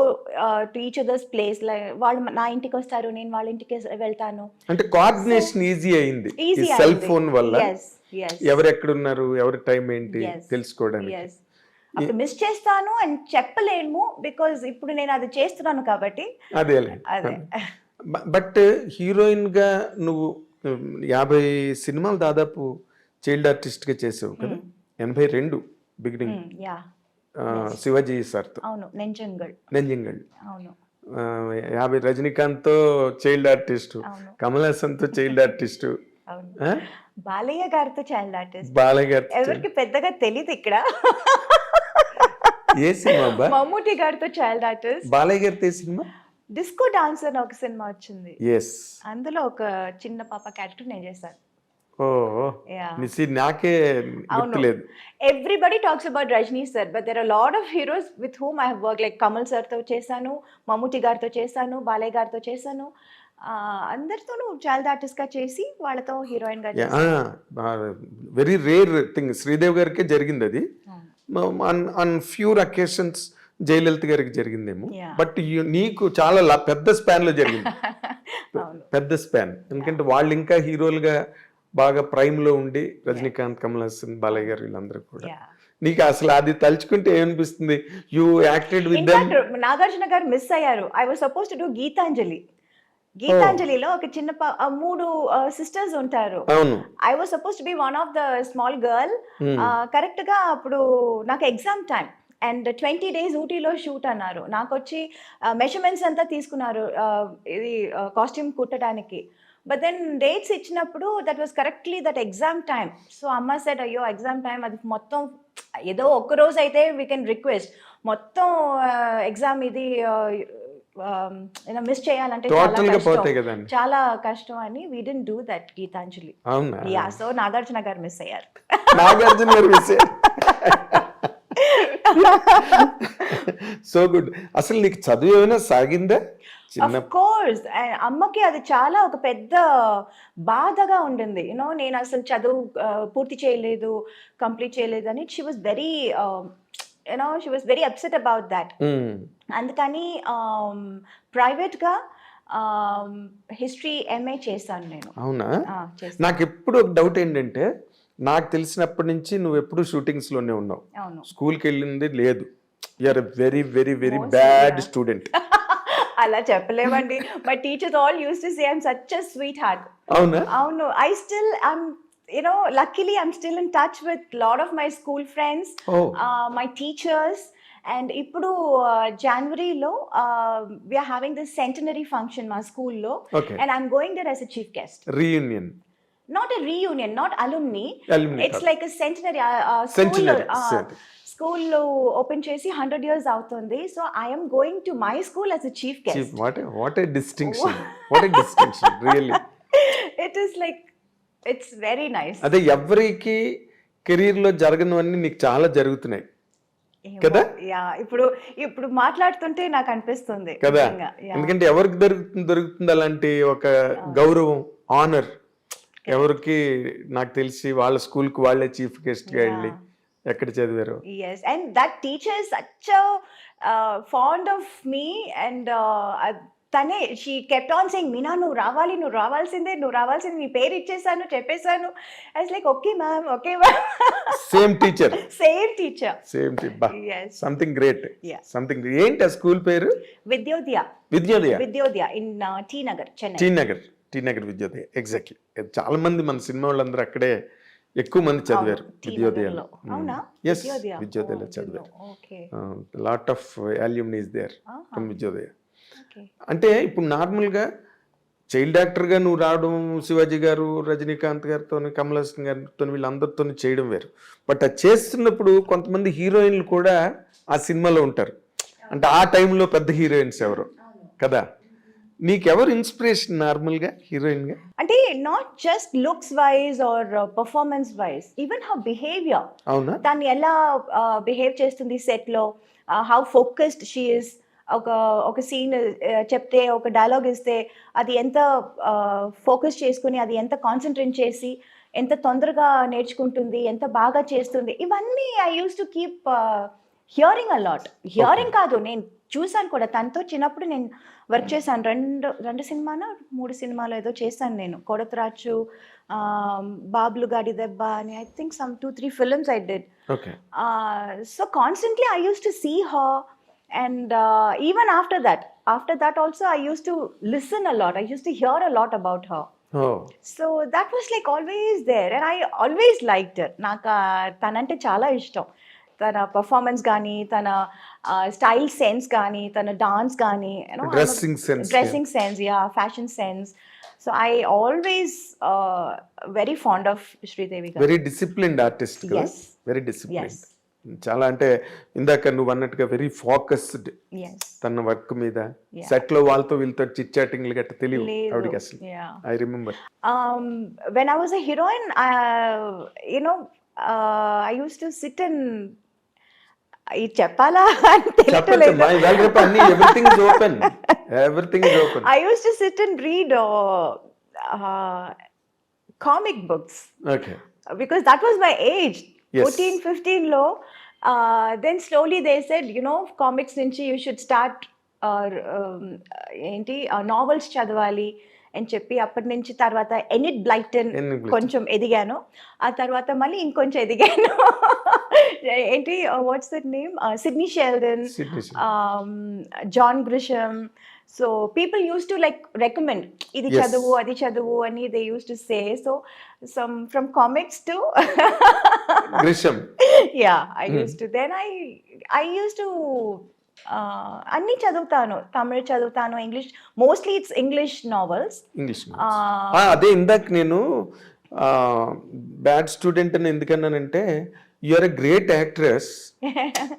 to each other's place. Like వాళ్ళు నా ఇంటికి వస్తారు, నేను వాళ్ళ ఇంటికి వెళ్తాను. అంటే coordination easy అయింది ఈ సెల్ ఫోన్ వల్ల. ఎవరు ఎక్కడ ఉన్నారు, ఎవరి టైం ఏంటి తెలుసుకోవడానికి. అప్పుడు మిస్ చేస్తాను అని చెప్పలేము బికాజ్ ఇప్పుడు నేను అది చేస్తున్నాను కాబట్టి. అదే బట్ హీరోయిన్ గా నువ్వు 50 సినిమాలు దాదాపు చైల్డ్ ఆర్టిస్ట్ గా చేసావు కదా. 82 బిగినింగ్ శివాజీ సార్తో. అవును, నెంజంగల్. 50 రజనీకాంత్ తో చైల్డ్ ఆర్టిస్ట్, కమల్ హాసన్ తో చైల్డ్ ఆర్టిస్ట్, బాలయ్య గారితో చైల్డ్ ఆర్టిస్ట్. బాలయ్య గారు ఎవరికి పెద్దగా తెలియదు ఇక్కడ. ఏ సినిమా? మమ్ముటి గారితో చైల్డ్ ఆర్టిస్ట్. బాలయ్య గారితో సినిమా డిస్కో డాన్సర్ అని ఒక సినిమా వచ్చింది. అందులో ఒక చిన్న పాప క్యారెక్టర్ నేను చేశాను. నాకే గుర్తులేదు. Everybody talks about Rajni sir, but there are a lot of heroes with whom I have worked. Like Kamal sir తో చేశాను, మమ్ముటి గారితో చేశాను, బాలయ్య గారితో చేశాను. అందరితోనూ చైల్డ్ ఆర్టిస్ట్ గా చేసి వాళ్ళతో హీరోయిన్ గా వెరీ రేర్ థింగ్. శ్రీదేవి గారికే జరిగింది అది. ఆన్ ఫ్యూర్ అకేషన్స్ జయలలిత గారికి జరిగిందేమో. బట్ నీకు చాలా పెద్ద స్పాన్ లో జరిగింది. పెద్ద స్పాన్. ఎందుకంటే వాళ్ళు ఇంకా హీరోలుగా బాగా ప్రైమ్ లో ఉండి రజనీకాంత్, కమల్ హాసన్, బాలయ్య గారు వీళ్ళందరూ కూడా. నీకు అసలు అది తలుచుకుంటే ఏమనిపిస్తుంది? You acted with them. Nagarjuna garu miss అయ్యారు. I was suppose to do Gitanjali. గీతాంజలిలో ఒక చిన్న 3 సిస్టర్స్ ఉంటారు. I was suppose to be one of the small girl. Correct గా అప్పుడు నాకు ఎగ్జామ్ టైం అండ్ 20 days ఊటీలో షూట్ అన్నారు. నాకు వచ్చి మెజర్మెంట్స్ అంతా తీసుకున్నారు ఇది కాస్ట్యూమ్ కుట్టడానికి. బట్ దెన్ డేట్స్ ఇచ్చినప్పుడు that was correctly that exam time. So అమ్మ సెడ్ అయ్యో ఎగ్జామ్ టైం, అది మొత్తం ఏదో ఒక్క రోజు అయితే వీ కెన్ రిక్వెస్ట్, మొత్తం ఎగ్జామ్ ఇది మిస్ చేయాలంటే చాలా కష్టం అని we didn't do that Gitanjali. Yeah, so Nagarjuna garu miss అయ్యారు. నాగార్జున గారు మిస్ అయ్యారు. So good. అసలు నీకు చదువు ఏమైనా సాగిందా? Of course. అమ్మకి అది చాలా ఒక పెద్ద బాధగా ఉండింది. యూనో నేను అసలు చదువు పూర్తి చేయలేదు, కంప్లీట్ చేయలేదు అని. She was very she was very upset about that. అందుకని ప్రైవేట్ గా హిస్టరీ ఎంఏ చేశాను నేను. అవునా? నాకు ఎప్పుడు ఒక డౌట్ ఏంటంటే, నాకు తెలిసినప్పటి నుంచి నువ్వు ఎప్పుడు షూటింగ్స్ లోనే ఉన్నావు, స్కూల్కి వెళ్ళింది లేదు. You're a very very very bad student. అలా చెప్పలేమండి. My teachers all used to say I'm such a sweetheart. అవునా? అవును. I still luckily I'm still in touch with lot of my school friends, my teachers. And ఇప్పుడు జనవరిలో we are having this centenary function మా స్కూల్లో, and I'm going there as a chief guest. Reunion? Not a reunion, not alumni. It's like a centenary. School open చేసి 100 years అవుతుంది. So I am going to my school as a chief guest. What a distinction. What a distinction, really. It is like, it's very nice. అదే ఎవరికి career లో జరగనివన్నీ నీకు చాలా జరుగుతున్నాయి కదా? ఇప్పుడు మాట్లాడుతుంటే నాకు అనిపిస్తుంది కదా. ఎందుకంటే ఎవరికి దొరుకుతుంది అలాంటి ఒక గౌరవం, ఆనర్? ఎవరికి? నాకు తెలిసి వాళ్ళ స్కూల్ కి వాళ్ళే చీఫ్ గెస్ట్ గా వెళ్ళి ఎక్కడ చదివారు. yes, and that teacher is such a fond of me, and తనే she kept on saying, Meena నువ్వు రావాల్సిందే, నీ పేరు ఇచ్చేసాను, చెప్పేశాను. I was like, okay ma'am. Same teacher. Yes, something great. Something. ఏంటి ఆ స్కూల్ పేరు? Vidyodaya in T Nagar, Chennai. T Nagar Vidyodaya. Exactly. చాలా మంది మన సినిమా వాళ్ళందరూ అక్కడే ఎక్కువ మంది చదివారు, విద్యోదయలో. ఎస్, విద్యోదయలో చదివారు. Lot of alumnis there from Vidyodaya. అంటే ఇప్పుడు నార్మల్గా చైల్డ్ యాక్టర్గా నువ్వు రావడం, శివాజీ గారు, రజనీకాంత్ గారితో, కమల్ హాసన్ గారితో, వీళ్ళందరితో చేయడం వేరు. బట్ అది చేస్తున్నప్పుడు కొంతమంది హీరోయిన్లు కూడా ఆ సినిమాలో ఉంటారు. అంటే ఆ టైంలో పెద్ద హీరోయిన్స్ ఎవరు కదా? నీకెవరు ఇన్స్పిరేషన్ నార్మల్గా హీరోయిన్ గా? అంటే not just looks wise or performance wise, even her behaviour. అవునా? దాన్ని ఎలా బిహేవ్ చేస్తుంది సెట్ లో, హౌ ఫోకస్డ్ షీ ఇస్. ఒక సీన్ చెప్తే, ఒక డైలాగ్ ఇస్తే అది ఎంత ఫోకస్ చేసుకుని, అది ఎంత కాన్సన్ట్రేట్ చేసి, ఎంత తొందరగా నేర్చుకుంటుంది, ఎంత బాగా చేస్తుంది. ఇవన్నీ I use to keep hearing a lot. Hearing కాదు, నేను చూసాను కూడా. తనతో చిన్నప్పుడు నేను వర్క్ చేశాను. రెండు సినిమాలో 3 సినిమాలు ఏదో చేశాను నేను. కొడతరాచు, బాబులు గాడి దెబ్బ అని, I think some 2-3 films I did. So constantly I used to see her, and even after that also I used to listen a lot. I used to hear a lot about her. So that was like always there, and I always liked her. నాకు తనంటే చాలా ఇష్టం. తన performance కానీ, తన style sense కానీ, తన dance కానీ, dressing sense, fashion sense. So I always very fond of Sridevi garu. Very disciplined artist. Very disciplined. చాలా, అంటే ఇందాక నువ్వు అన్నట్టుగా వెరీ ఫోకస్డ్ తన వర్క్ మీద. సెట్ లో వాళ్ళతో వీళ్ళతో చిట్ చాటింగ్ గట్ట తెలియదు ఆవిడకి అసలు. I remember when I was a heroine, I used to sit and చెప్పాలా? Everything is open. Everything is open. I used to sit and read uh, comic books okay. because that was my age. Yes. 14, 15 లో. Then slowly they said, comics నుంచి you should start ఏంటి novels చదవాలి అని చెప్పి అప్పటి నుంచి తర్వాత ఎనిట్ బ్లైటన్ Enid Blyton. కొంచెం ఎదిగాను. ఆ తర్వాత మళ్ళీ ఇంకొంచెం ఎదిగాను. ఏంటి what's that name, Sidney Sheldon, John Grisham. So people use to like recommend ఇది Yes. చదువు అది చదువు అని they use to say. So some from comics to Grisham. yeah, I used to. Then I used to అన్ని చదువుతాను, తమిళ్ చదువుతాను, English, mostly it's English novels. English. అదే ఇందాక నేను బ్యాడ్ స్టూడెంట్ అని ఎందుకన్నానంటే you are a great actress,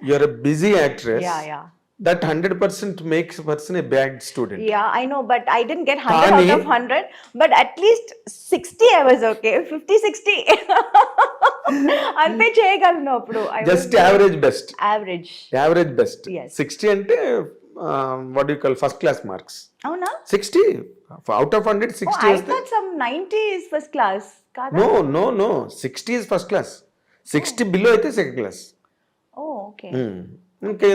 you are a busy actress. Yeah. That 100% makes a person a bad student. Yeah, I know, but I didn't get 100 out of 100, but at least 60 I was okay. 50, 60. అంతే చేయగలను అప్పుడు. Just average best. Average. Average best. Yes. 60 అంటే what do you call first class marks. అవునా? 60 out of 100 60 I is thought some 90 is first class. కాదా? No. 60 is first class. 60 below అయితే second class. Oh, okay. ఇంకా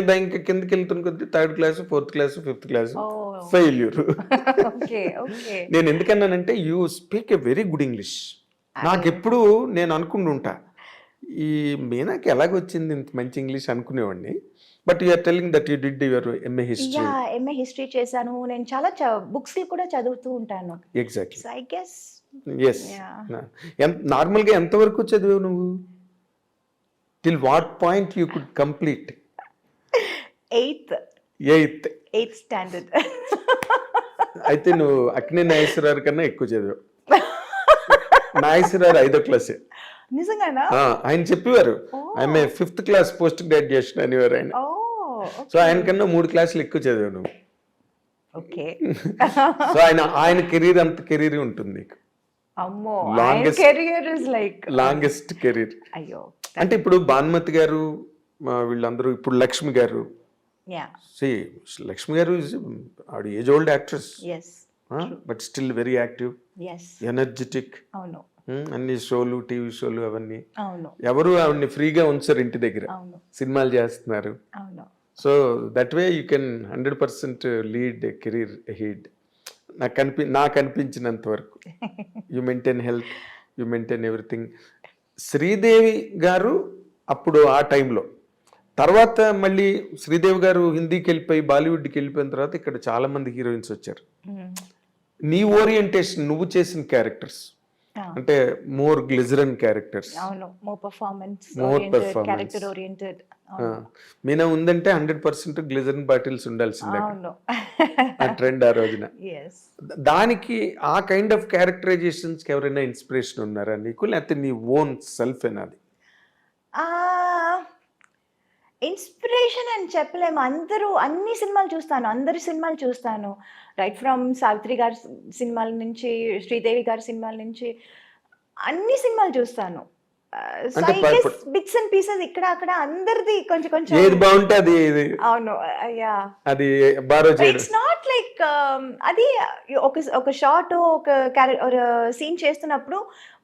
కిందకి వెళ్తున్న కొద్ది third class, fourth class, fifth class Oh. Failure. Okay. నేను ఎందుకన్నానంటే you speak a very good English. నాకు ఎప్పుడు నేను అనుకుంటుంటా ఈ మీనాకి ఎలాగొచ్చింది ఇంత మంచి ఇంగ్లీష్ అనుకునేవాడిని. But you're telling that you did your MA history. Yeah, MA history చేశాను నేను. చాలా బుక్స్ కూడా చదువుతూ ఉంటాను. Exactly. So I guess yes. నార్మల్గా ఎంతవరకు చదివావు నువ్వు? Till what point you could complete? 8th standard. అయితే నువ్వు అక్కినే నాగేశ్వరరావు కన్నా ఎక్కువ చదివావు. నాగేశ్వరరావు 5వ క్లాసే. నిజంగానా? ఆయన చెప్పేవారు ఆమె 5th క్లాస్ పోస్ట్ గ్రాడ్యుయేషన్ అనేవారు ఆయన. సో ఆయన కన్నా 3 క్లాసులు ఎక్కువ చదివావు నువ్వు. ఓకే. సో ఆయన కెరీర్ అంత కెరీర్ ఉంటుంది నీకు. అమ్మో, Longest- career is like longest career. అయ్యో. అంటే ఇప్పుడు భానుమతి గారు వీళ్ళందరూ, ఇప్పుడు లక్ష్మి గారు. యా. లక్ష్మి గారు ఆవిడ age old actress, yes. But still very active, yes. Energetic. అవును. అన్ని షోలు, టీవీ షోలు అవన్నీ. అవును. ఎవరు ఆవిడని ఫ్రీగా ఉంచారు ఇంటి దగ్గర. అవును. సినిమాలు చేస్తున్నారు. అవును. So that way you can 100% lead career heed. నాకు అనిపించినంత వరకు you maintain health, you maintain everything. Sridevi గారు అప్పుడు ఆ టైంలో, తర్వాత మళ్ళీ శ్రీదేవి గారు హిందీకి వెళ్ళిపోయి బాలీవుడ్కి వెళ్ళిపోయిన తర్వాత ఇక్కడ చాలా మంది హీరోయిన్స్ వచ్చారు. నీ ఓరియంటేషన్, నువ్వు చేసిన క్యారెక్టర్స్ అంటే మోర్ గ్లిజరన్ క్యారెక్టర్స్. అవును. More performance More oriented, performance. Character oriented. Meena ఉందంటే 100% గ్లిజరన్ బాటిల్స్ ఉండాల్సిందే. అవును. ఆ ట్రెండ్ ఆ రోజున. ఎస్. దానికి ఆ కైండ్ ఆఫ్ క్యారెక్టరైజేషన్స్ కి ఎవరైనా ఇన్స్పిరేషన్ ఉన్నారా నీకు, లేకపోతే నీ ఓన్ సెల్ఫ్ ఏనాది? ఇన్స్పిరేషన్ అని చెప్పలేము. అన్ని సినిమాలు చూస్తాను, అందరి సినిమాలు చూస్తాను. రైట్ ఫ్రమ్ సావిత్రి గారి సినిమాల నుంచి, శ్రీదేవి గారి సినిమాల నుంచి అన్ని సినిమాలు చూస్తాను. బిట్స్ అండ్ పీసెస్ ఇక్కడ అక్కడ అందరిది కొంచెం కొంచెం. ఏది బాగుంటే అది. అవును. యా. అది బారో చేయడం. ఇట్స్ నాట్ లైక్ అది ఒక షార్ట్, ఒక సీన్ చేస్తున్నప్పుడు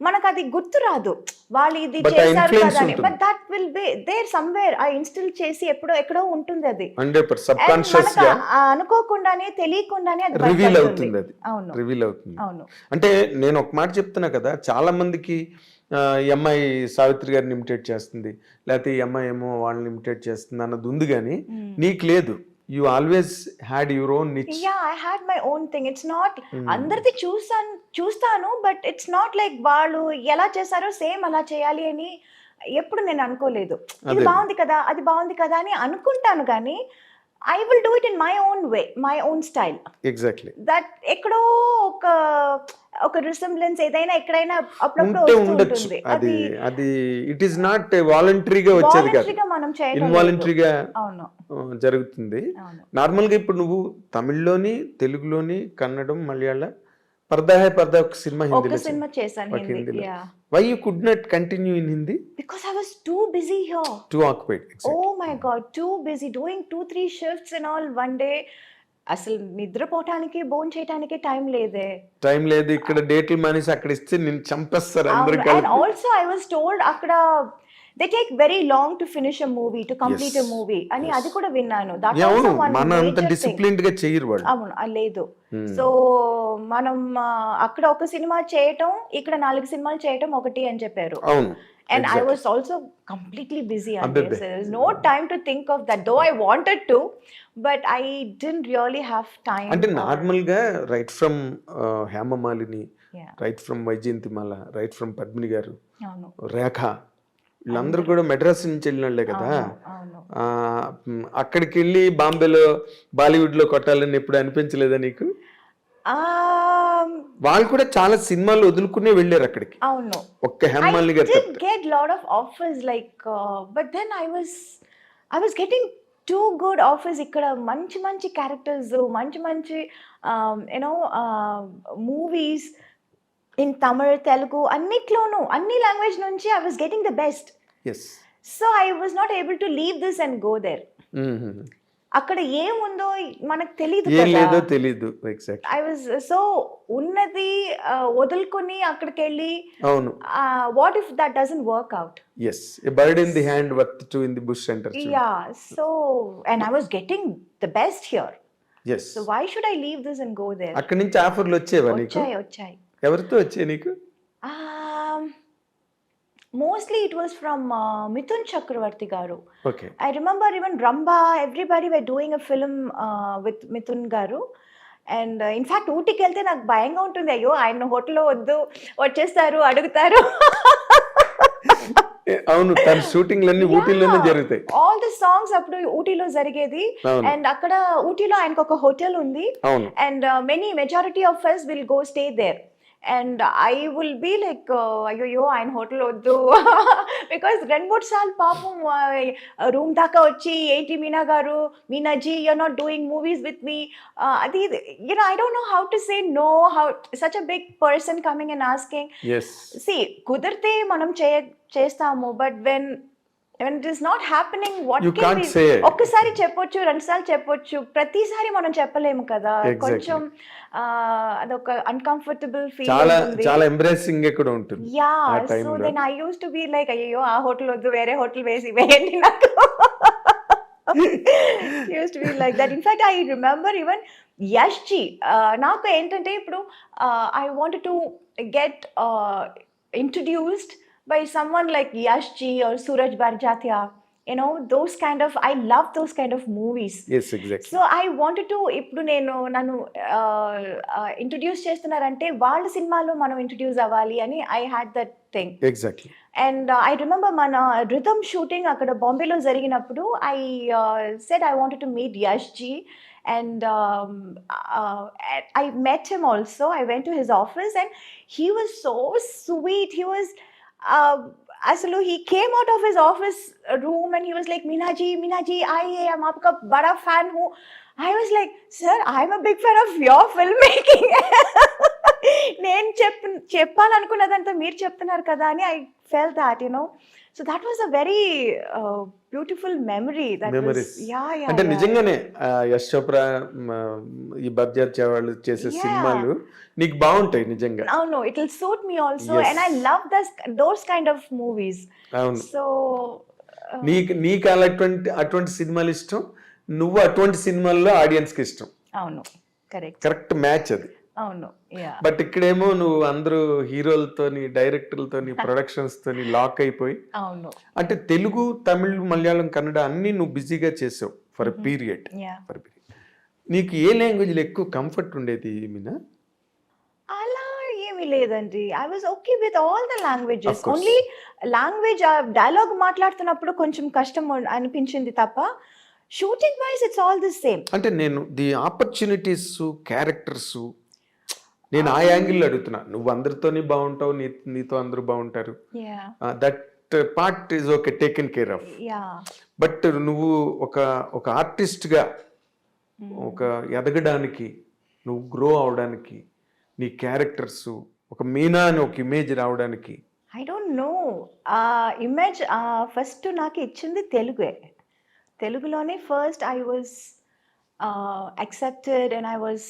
మనకు అది గుర్తు రాదు, వాళ్ళు ఇది But ఆ చేశారు influence కదా అని. ఉంటుంది. But that will be there somewhere. ఆ ఇన్స్టిల్ చేసి ఎక్కడో ఉంటుంది అది. 100% సబ్ And కాన్షియస్ మనకు గా అనుకోకుండానే, తెలియకుండానే అది రివీల్ బయటపడుతుంది. అవుతుంది. అది అవును. రివీల్ అవుతుంది. అవును. అంటే నేను ఒక మాట చెప్తున్నా కదా, చాలా మందికి ఈ అమ్మాయి సావిత్రి గారిని ఇమిటేట్ చేస్తుంది, లేకపోతే ఈ అమ్మాయి ఏమో వాళ్ళని ఇమిటేట్ చేస్తుంది అన్నది ఉంది, కానీ నీకు లేదు. You always had your own niche. Yeah, I had my own thing. It's not అందరిది చూస్తాను, బట్ ఇట్స్ నాట్ లైక్ వాళ్ళు ఎలా చేశారో సేమ్ అలా చేయాలి అని ఎప్పుడు నేను అనుకోలేదు. ఇది బాగుంది కదా, అది బాగుంది కదా అని అనుకుంటాను, కానీ I will do it in my own way, my own style. Exactly. That ఎక్కడో ఒక రిసెంబ్లెన్స్ ఏదైనా ఎక్కడైనా అప్పుడప్పుడు ఉంటే వస్తూ ఉండొచ్చు. ఉంటుంది. అది ఇట్ ఈస్ నాట్ వాలంటరీగా వచ్చేది కాదు, వాలంటరీగా మనం చేయడం లేదు. ఇన్వాలంటరీగా అవును. జరుగుతుంది. అవును. నార్మల్గా ఇప్పుడు నువ్వు తమిళ్లోని, తెలుగులోని, కన్నడం, మలయాళ, పర్దా హై పర్దా ఒక సినిమా ఒక హిందీలో సినిమా చేశాను ఒక హిందీ. హిందీలో. Yeah. Why you could not continue in Hindi? Because I was too busy here. Too occupied. Oh my God, too busy doing 2-3 shifts and all one day. అసలు నిద్రపోవటానికి భోజనం చేయటానికి టైం లేదే. టైం లేదు, ఇక్కడ డేట్లు మానేసి అక్కడ ఇస్తే నిన్ను చంపేస్తారు అందరు అండ్ కలిపి. ఆల్సో ఐ వాజ్ టోల్డ్ అక్కడ they take very long to finish a movie, to complete a movie అని అది కూడా విన్నాను. దట్ అవును, ఆల్సో వన్ మన అంత మేజర్ థింగ్. డిసిప్లిన్డ్ గా చేయరు వాళ్ళు. అవును లేదు. సో మనం అక్కడ ఒక సినిమా చేయటం, ఇక్కడ 4 సినిమాలు చేయటం ఒకటి అని చెప్పారు. అవును. And I was also completely busy on this. There was no time to think of that, though I wanted to, but I didn't really have time. అంటే నార్మల్ గా right from Hema Malini, Yeah. Right from Vyjayanthimala, right from Padmini garu, అవును రేఖ, వీళ్ళందరూ కూడా మెడ్రాస్ నుంచి వెళ్ళిన వాళ్ళే కదా. అవును. అక్కడికి వెళ్ళి బాంబేలో బాలీవుడ్ లో కొట్టాలని ఎప్పుడు అనిపించలేదా నీకు? వాళ్ళు కూడా చాలా సినిమాలు వదులుకునే వెళ్ళారు అక్కడికి. అవును. ఒక్క హేమమాలిని గారు I did get lot of offers like but then I was getting too good offers. ఇక్కడ మంచి మంచి క్యారెక్టర్స్, మంచి మంచి మూవీస్ ఇన్ తమిళ్, తెలుగు అన్నిట్లోనూ అన్ని లాంగ్వేజ్ నుంచి I was getting the best. Yes. So I was not able to leave this and go there. అక్కడ ఏముందో మనకు తెలియదు ఏం కదా. లేదో తెలీదు. ఎగ్జాక్ట్లీ. ఐ వాజ్ సో ఉన్నది వదులుకొని అక్కడికి వెళ్ళి, అవును, what if that doesn't work out. Yes, a bird in the hand worth two in the bush అంటారు. Yeah, so and I was getting the best here. Yes. So why should I leave this and go there? అక్కడి నుంచి ఆఫర్లు వచ్చేవా నీకు? వచ్చాయి. ఎవరితో వచ్చాయి నీకు? Mostly it was from Mithun Chakravarti garu. Okay. I remember even Ramba, everybody were doing a film with Mithun garu. And in fact ఊటీకి వెళ్తే నాకు భయంగా ఉంటుంది, అయ్యో ఆయన హోటల్లో వద్దు, వచ్చేస్తారు, అడుగుతారు. అవును, తన షూటింగ్ లన్నీ ఊటీలోనే జరుగుతాయి. ఆల్ ది సాంగ్స్ అప్పుడు ఊటీలో జరిగేది. అండ్ అక్కడ ఊటీలో ఆయనకు ఒక హోటల్ ఉంది. And majority of us will go stay there. And I will be like, అయ్యో ఆయన హోటల్ వద్దు, బికాస్ 2-3 సార్లు పాపం రూమ్ దాకా వచ్చి, ఏంటి Meena garu, Meenaji, you are not doing movies with me, అది I don't know how to say no, how such a big person coming and asking. See కుదిరితే మనం చేస్తాము, but when it is not happening, what you can can't we say. ఒక్కసారి చెప్పొచ్చు, 2 సార్లు చెప్పొచ్చు, ప్రతిసారి మనం చెప్పలేము కదా. కొంచెం అదొక అన్కంఫర్టబుల్ ఫీల్ ఉంటుంది. చాలా ఎంబ్రేసింగ్ కూడా ఉంటుంది. Yeah, so then I used to be like, అయ్యో ఆ హోటల్ వద్దు, వేరే హోటల్ వేసి వేయండి నాకు. used to be like that. In fact, I remember even Yash ji, నాకు ఏంటంటే ఇప్పుడు I wanted to get introduced by someone like Yash ji or Suraj Barjatia, those kind of, I love those kind of movies. Yes, exactly. So I wanted to, ఇప్పుడు నన్ను introduce చేస్తున్నారంటే వాళ్ళ సినిమాలో మనం introduce అవ్వాలి అని I had that thing. Exactly. And I remember మన rhythm shooting అక్కడ బాంబేలో జరిగినప్పుడు I said I wanted to meet Yash ji. And I met him also. I went to his office and he was so sweet. He was అసలు he came out of his office room and he was like, Meenaji, I am aapka bada fan hu. I was like, sir, I'm a big fan of your filmmaking. నేను చెప్పాలనుకున్నదంతా మీరు చెప్తున్నారు కదా అని I felt that, so that was a very beautiful memory. That Memories. was, yeah. అంటే నిజంగానే యశ్ చోప్రా, ఈ బర్జాత్ వాళ్ళు చేసే సినిమాలు నీకు బాగుంటాయి నిజంగా. అవును, it will suit me also. Yes. And I love those kind of movies. అవును. So నీకు అటువంటి సినిమాలు ఇష్టం, నువ్వు అటువంటి సినిమాల్లో ఆడియన్స్ కి ఇష్టం. అవును, కరెక్ట్ మ్యాచ్ అది. అవును, యా. బట్ ఇక్కడేమో నువ్వు అందరూ హీరోలతోని, డైరెక్టర్లతోని, ప్రొడక్షన్స్ తోని లాక్ అయిపోయి, అవును, అంటే తెలుగు, తమిళ్, మలయాళం, కన్నడ అన్ని నువ్వు బిజీగా చేసావు ఫర్ పీరియడ్. నీకు ఏ లాంగ్వేజ్ లో ఎక్కువ కంఫర్ట్ ఉండేది మీనా? అలా ఏమీ లేదండి. I was okay with all the languages. Of course. Only language dialogue మాట్లాడుతున్నప్పుడు కొంచెం కష్టం అనిపించింది తప్ప, shooting wise it's all the same. అంటే నేను ది ఆపర్చునిటీస్, క్యారెక్టర్స్, నేను ఆ యాంగిల్ అడుగుతున్నా. నువ్వు అందరితోని బాగుంటావు, నీతో అందరూ బాగుంటారు, that part is okay, taken care of. But నువ్వు ఒక ఆర్టిస్ట్ గా ఒక ఎదగడానికి, నువ్వు గ్రో అవడానికి, నీ క్యారెక్టర్స్ ఒక మీనా అని ఒక ఇమేజ్ రావడానికి, I don't no, image first నాకు ఇచ్చింది తెలుగులోనే. First I was accepted, and I was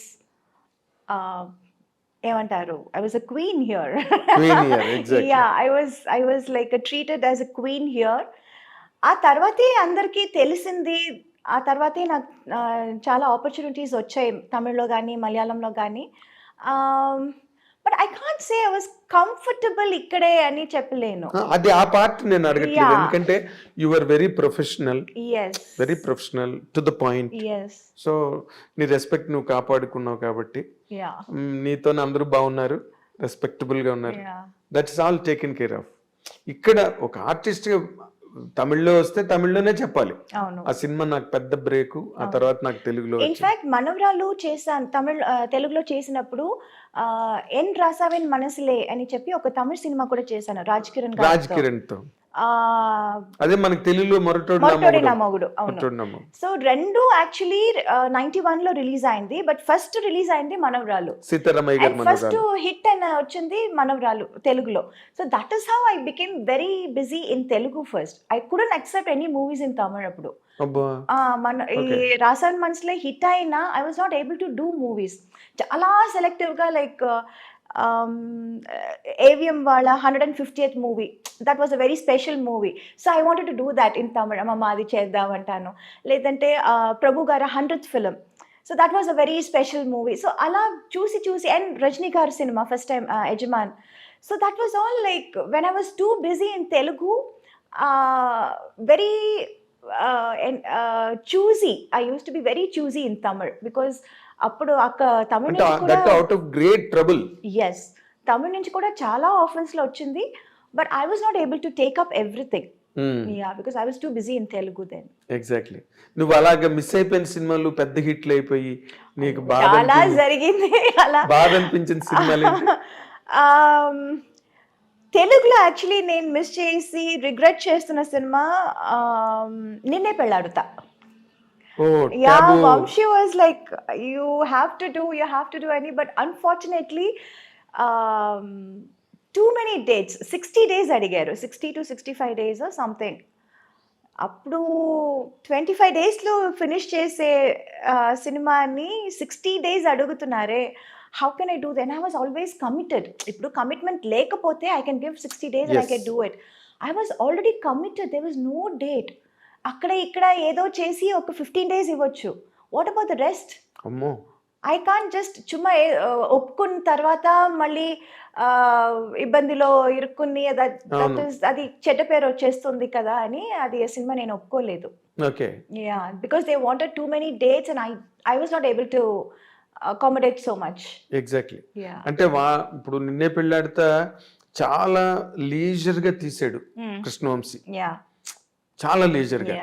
ఏమంటారు, I was a queen here. Queen here, exactly. Yeah, I was like treated as a queen here. ఆ తర్వాతే అందరికీ తెలిసింది. ఆ తర్వాతే నాకు చాలా ఆపర్చునిటీస్ వచ్చాయి తమిళ్లో కానీ మలయాళంలో కానీ. But I can't say I was comfortable ఇక్కడే అని చెప్పలేను. అది ఆ పార్ట్ నేను అడగట్లేదు, Yeah. ఎందుకంటే you are very professional, yes very professional to the point. Yes so నీ రెస్పెక్ట్ నువ్వు కాపాడుకున్నావు కాబట్టి యా నీతో అందరూ బాగున్నారు, రెస్పెక్టబుల్ గా ఉన్నారు. Yeah that's all taken care of. ఇక్కడ ఒక ఆర్టిస్ట్ గా తమిళ్లో వస్తే తమిళ్లోనే చెప్పాలి, అవును. ఆ సినిమా నాకు పెద్ద బ్రేక్, ఆ తర్వాత నాకు తెలుగులో వచ్చింది. ఇన్ఫాక్ట్ మనవరాలు చేశాను తెలుగులో చేసినప్పుడు ఎన్ రాసావెన్ మనసులే అని చెప్పి ఒక తమిళ సినిమా కూడా చేశాను రాజ్ కిరణ్ రాజ్ కిరణ్ తో. అదే మనకి తెలుగులో మొరటోడు నా మొగుడు. అవును. సో రెండు యాక్చువల్లీ 91 లో రిలీజ్ అయింది, బట్ ఫస్ట్ రిలీజ్ అయింది మనవరాలు. సీతారామయ్య గారి ఫస్ట్ మనవరాలు. హిట్ అని వచ్చింది మనవరాలు తెలుగులో. So that is how I became very busy in Telugu first. I couldn't accept any movies in Tamil అప్పుడు. అబ్బా. మన ఈ రాసాన్ మనసులే హిట్ అయినా I was not able to do movies. చాలా సెలెక్టివ్ గా, లైక్ ఏవిఎం వాళ్ళ 150th movie, that was a very special movie. So I wanted to do that in Tamil. అమ్మ అది చేద్దామంటాను. లేదంటే ప్రభు గారి 100th film. So that was a very special movie. So అలా చూసి and Rajini గారి సినిమా first time Yajaman. So that was all like when I was too busy in Telugu, very choosy. I used to be very choosy in Tamil because అప్పుడు తమిళ నుంచి కూడా out of great trouble. Yes, Tamil నుంచి కూడా చాలా ఆఫర్స్ లో వచ్చింది, but I was not able to take up everything. Yeah, because I was too busy in Telugu then. Exactly. నువ్వు అలాగా మిస్ అయిపోయిన సినిమాలు పెద్ద హిట్లు అయిపోయి నీకు చాలా జరిగింది అలా. బాధ అనిపించిన సినిమాలు తెలుగులో యాక్చువల్లీ నేను మిస్ చేసి రిగ్రెట్ చేస్తున్న సినిమా నిన్నే Pelladatha. Yeah, Vamshi was like, you have to do any, but unfortunately, too many dates, 60 days అడిగారు, 60 to 65 days or something. అప్పుడు 25 daysలో ఫినిష్ చేసే సినిమాని 60 days అడుగుతున్నారే. How can I do that? And I was always committed. ఇప్పుడు commitment లేకపోతే I can give 60 days and I can do it. I was already committed. There was no date. అక్కడ ఇక్కడ ఏదో చేసి ఒక 15 days ఇవ్వచ్చు. What about the rest? అమ్మో, I can't just చుమ్మా ఒప్పుకున్న తర్వాత మళ్ళీ ఇబ్బందిలో ఇరుక్కుని అది చెడ్డ పేరు వచ్చేస్తుంది కదా అని అది సినిమా నేను ఒప్పుకోలేదు. Okay. Yeah, because they wanted too many dates and I was not able to accommodate so much. Exactly. అంటే ఇప్పుడు నిన్నే పెళ్ళాడితే చాలా లీజర్ గా తీసాడు కృష్ణవంశీ. యా, చాలా లీజర్ గా.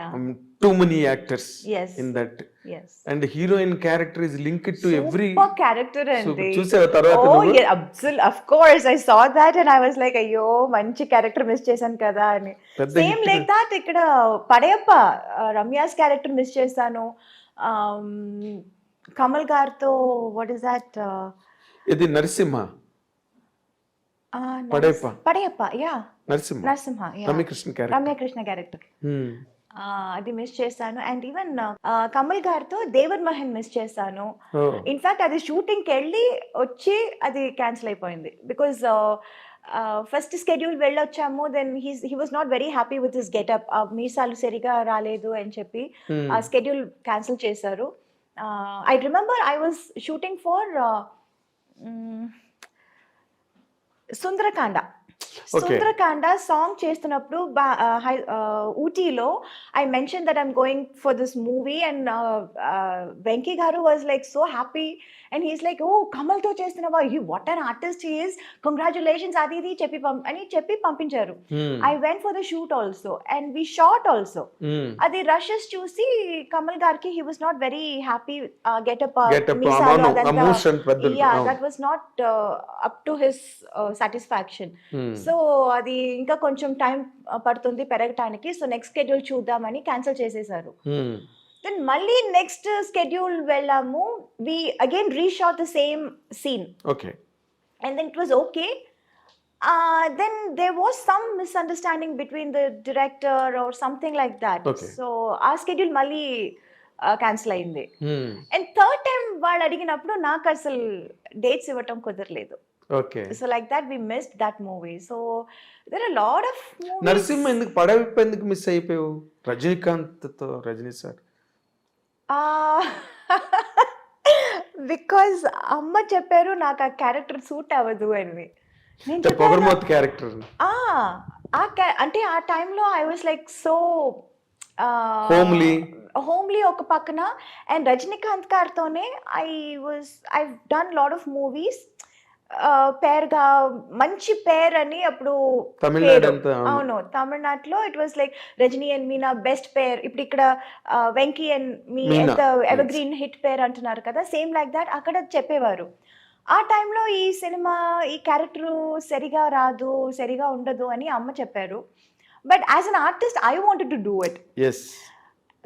Too many actors in that, and heroine character is linked to every character. అండి చూసావా తర్వాత? Of course I saw that and I was like, అయ్యో మంచి క్యారెక్టర్ మిస్ చేశాను కదా అని. సేమ్ లైక్ దట్ ఇక్కడ పడయప్ప రమ్యాస్ క్యారెక్టర్ మిస్ చేశాను. కమల్ గారితో వాట్ ఇస్ దట్, ఇది నరసింహ పడయప్ప. యా, నరసింహ రమ్యకృష్ణ క్యారెక్టర్ అది మిస్ చేశాను. అండ్ ఈవెన్ కమల్ గారితో దేవర్ మహన్ మిస్ చేశాను. ఇన్ఫాక్ట్ అది షూటింగ్కి వెళ్ళి వచ్చి అది క్యాన్సిల్ అయిపోయింది బికాజ్ ఫస్ట్ స్కెడ్యూల్ వెళ్ళొచ్చాము. Then he was not very happy with his getup. మీసాలు సరిగా రాలేదు అని చెప్పి ఆ స్కెడ్యూల్ క్యాన్సిల్ చేశారు. I remember I was shooting for Sundarakanda song చేస్తున్నప్పుడు ఊటీలో I mention that I'm going for this movie and Venky garu was like so happy and he's like, oh కమల్తో చేస్తున్నావా, what an artist he is, congratulations అది ఇది చెప్పి పంపించారు. I went for the shoot also and we shot also. అది rushes చూసి కమల్ గారికి he was not very happy. Getup that was not up to his satisfaction. So అది ఇంకా కొంచెం టైం పడుతుంది పెరగటానికి, సో నెక్స్ట్ స్కెడ్యూల్ చూద్దామని క్యాన్సిల్ చేసేసారు. దెన్ మళ్ళీ నెక్స్ట్ స్కెడ్యూల్ వెళ్ళాము. We again reshot the same scene. Okay. And then it was okay. Then there was some misunderstanding between the director or something like that. So our schedule మళ్ళీ cancel అయింది. Hmm. And third time వాళ్ళు అడిగినప్పుడు నాకు అసలు dates ఇవ్వటం కుదరలేదు. Okay. So like that we missed that movie. So there are lot of Narasimha ఎందుకు పడవిప్పు ఎందుకు మిస్ అయిపోయావు? రజనీకాంత్తో, రజనీ సార్. బికాజ్ అమ్మ చెప్పారు నాకు ఆ క్యారెక్టర్ సూట్ అవ్వదు అని. నేను చెప్పాను పొగరమోత్ క్యారెక్టర్. అంటే ఆ టైంలో I was like so homely ఒక పక్కన. అండ్ రజనీకాంత్ గారితోనే I done lot of movies పేరుగా మంచి పేర్ అని అప్పుడు తమిళనాడు పేరు. అంతా, అవును. అవును, తమిళనాడులో it was like Rajini and Meena best pair. ఇప్పుడు ఇక్కడ వెంకీ అండ్ మీ మీనా, ఎంత yes. Evergreen hit pair అంటున్నారు కదా, సేమ్ లైక్ దాట్ అక్కడ చెప్పేవారు. ఆ టైంలో ఈ సినిమా ఈ క్యారెక్టర్ సరిగా రాదు, సరిగా ఉండదు అని అమ్మ చెప్పారు. But as an artist I wanted to do it. Yes,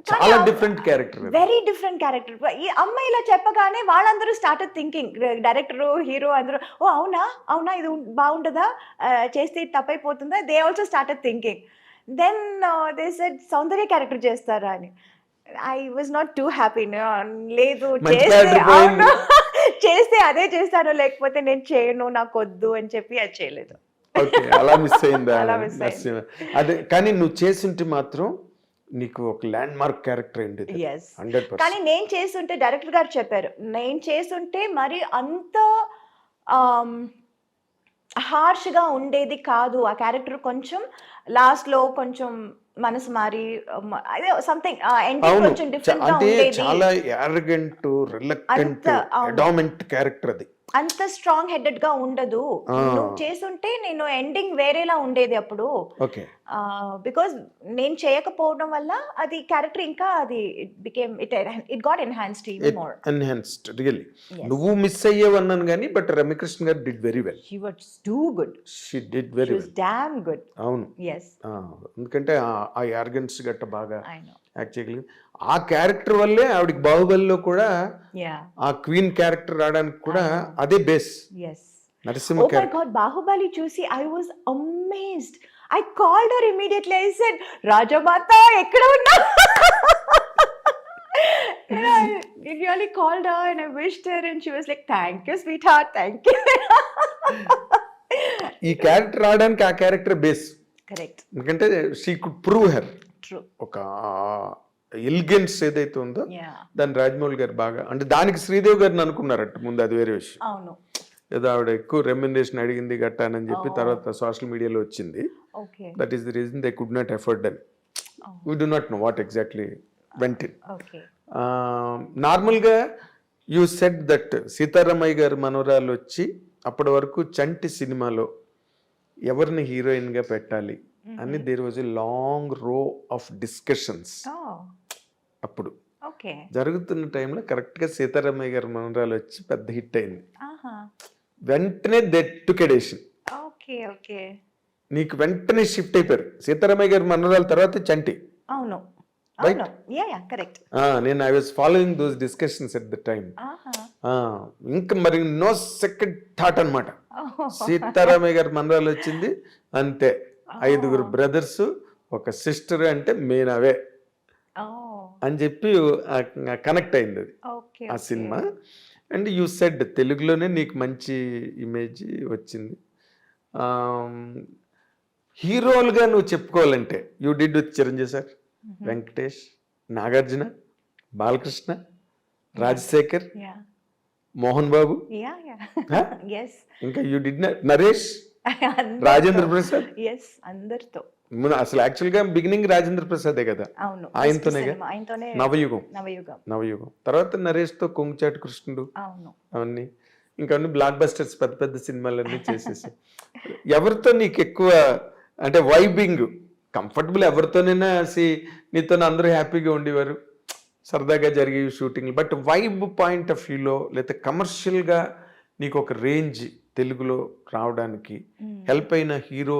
చాలా different character. Very different character. ఈ అమ్మ ఇలా చెప్పగానే వాళ్ళందరూ స్టార్టెడ్ థింకింగ్, డైరెక్టర్, హీరో అందరూ, ఓ అవునా అవునా ఇది బాగుంటుందా, చేస్తే ఇది తప్పైపోతుందా, they also started thinking. Then they said Soundarya character చేస్తారా అని. I was not too happy. లేదు, మంచి చేస్తే character పోయింది. అవును చేస్తే అదే చేస్తాను, లేకపోతే నేను చేయను, నాకు వద్దు అని చెప్పి అది చేయలేదు. ఓకే, అలా మిస్ అయిందా? అలా miss అయింది. నరసింహ. అదే, కానీ నువ్వు చేస్తుంటే మాత్రం నీకు ఒక ల్యాండ్ మార్క్ క్యారెక్టర్ అయింది. Yes. 100%. కానీ నేను చేస్తుంటే డైరెక్టర్ గారు చెప్పారు, నేను చేస్తుంటే మరి అంత హార్ష్గా ఉండేది కాదు. ఆ క్యారెక్టర్ కొంచెం లాస్ట్లో కొంచెం మనసు మారి అదే సంథింగ్ ఎండింగ్ అవును, కొంచెం డిఫరెంట్ గా అంటే ఉండేది. చాలా యారగెంట్, రిలక్టెంట్, అంత, అవును. అడామెంట్ క్యారెక్టర్ అది. అంత స్ట్రాంగ్ హెడెడ్ గా ఉండదు. ఆ. నువ్వు చేస్తుంటే నేను ఎండింగ్ వేరేలా ఉండేది అప్పుడు. ఓకే. బికాజ్ నేను చేయకపోవడం వల్ల అది క్యారెక్టర్ ఇంకా అది it got enhanced even more. Enhanced really. Yes. నువ్వు మిస్ అయ్యేవన్నాను కానీ బట్ రమ్యకృష్ణ గారు did very well. She was too good. She did She very was well. damn good. అవును. Yes, ఎందుకంటే ఆ యార్గన్స్ గట్ట బాగా I know. యాక్ట్ చేయగలిగింది. ఆ క్యారెక్టర్ వల్లే ఆవిడకి బాహుబలిలో కూడా Yeah, ఆ క్వీన్ క్యారెక్టర్ రావడానికి కూడా I know. అదే base. yes. Narasimha Oh my character. God, Bahubali చూసి I was amazed. I called her immediately. I said, Rajamata, ఎక్కడ ఉన్నా? And I really called her and I wished her and she was like, thank you, sweetheart, thank you. ఈ character రావడానికి ఆ character base. Correct. ఎందుకంటే she could prove her. True. ఒక elegance ఏదైతే ఉందో Yeah. దాన్ని రాజమౌళి గారు బాగా, అంటే దానికి శ్రీదేవి గారిని అనుకున్నారట ముందు, అది వేరే విషయం. అవును. ఏదో ఆవిడ ఎక్కువ రెమ్యునరేషన్ అడిగింది గట్టానని చెప్పి Oh. తర్వాత సోషల్ మీడియాలో వచ్చింది. Okay. That is the reason they could not afford అని. Oh. We do not know what exactly went in. Okay. నార్మల్గా యూ సెడ్ దట్ సీతారామయ్య గారు మనవరాలు వచ్చి అప్పటి వరకు చంటి సినిమాలో ఎవరిని హీరోయిన్గా పెట్టాలి అని దేర్ వాజ్ ఎ లాంగ్ రో ఆఫ్ డిస్కషన్స్. Oh. అప్పుడు Okay. జరుగుతున్న టైంలో కరెక్ట్గా సీతారామయ్య గారి మనవరాలు వచ్చి పెద్ద హిట్ అయింది. Aha. వెంటనే దెట్టుకెడేషన్ Okay. Okay. నీకు వెంటనే షిఫ్ట్ అయిపోయారు. సీతారామయ్య గారి మనవరాల తర్వాత చంటి. అవును. Right? అవును. Yeah, correct. నేను I was following those discussions at the time. Aha. ఇంకా మరి నో సెకండ్ థాట్ అనమాట. Oh. సీతారామయ్య గారి మనరాలు వచ్చింది అంతే. Oh. 5 బ్రదర్స్, ఒక సిస్టర్, అంటే మేనవే Oh. అని చెప్పి కనెక్ట్ అయింది అది Okay. ఆ Okay. Cinema. And you said తెలుగులోనే నీకు మంచి ఇమేజ్ వచ్చింది. హీరోలుగా నువ్వు చెప్పుకోవాలంటే you did with Chiranjeevi sir, Mhm. Venkatesh, Nagarjuna, Balakrishna, Rajasekhar, Yeah. Mohan Babu, Yeah. Yeah. Huh? Yes. ఇంకా యూ డిడ్ నరేష్, అందరితో. రాజేంద్ర ప్రసాద్. Yes, అందరితో. అసలు యాక్చువల్గా బిగినింగ్ రాజేంద్ర ప్రసాదే కదా, అవును. ఆయనతోనేగా? ఆయనతోనే నవయుగం. నవయుగం. తర్వాత నరేష్తో కొంగుచాటు కృష్ణుడు, అవును. అవన్నీ ఇంకా అన్ని బ్లాక్ బస్టర్స్, పెద్ద పెద్ద సినిమాలన్నీ చేసేసి. ఎవరితో నీకు ఎక్కువ అంటే వైబింగ్ కంఫర్టబుల్? ఎవరితోనైనా నీతో అందరూ హ్యాపీగా ఉండేవారు, సరదాగా జరిగే shooting. But vibe point of వ్యూలో లేదా కమర్షియల్గా నీకు ఒక రేంజ్ తెలుగులో రావడానికి హెల్ప్ అయిన హీరో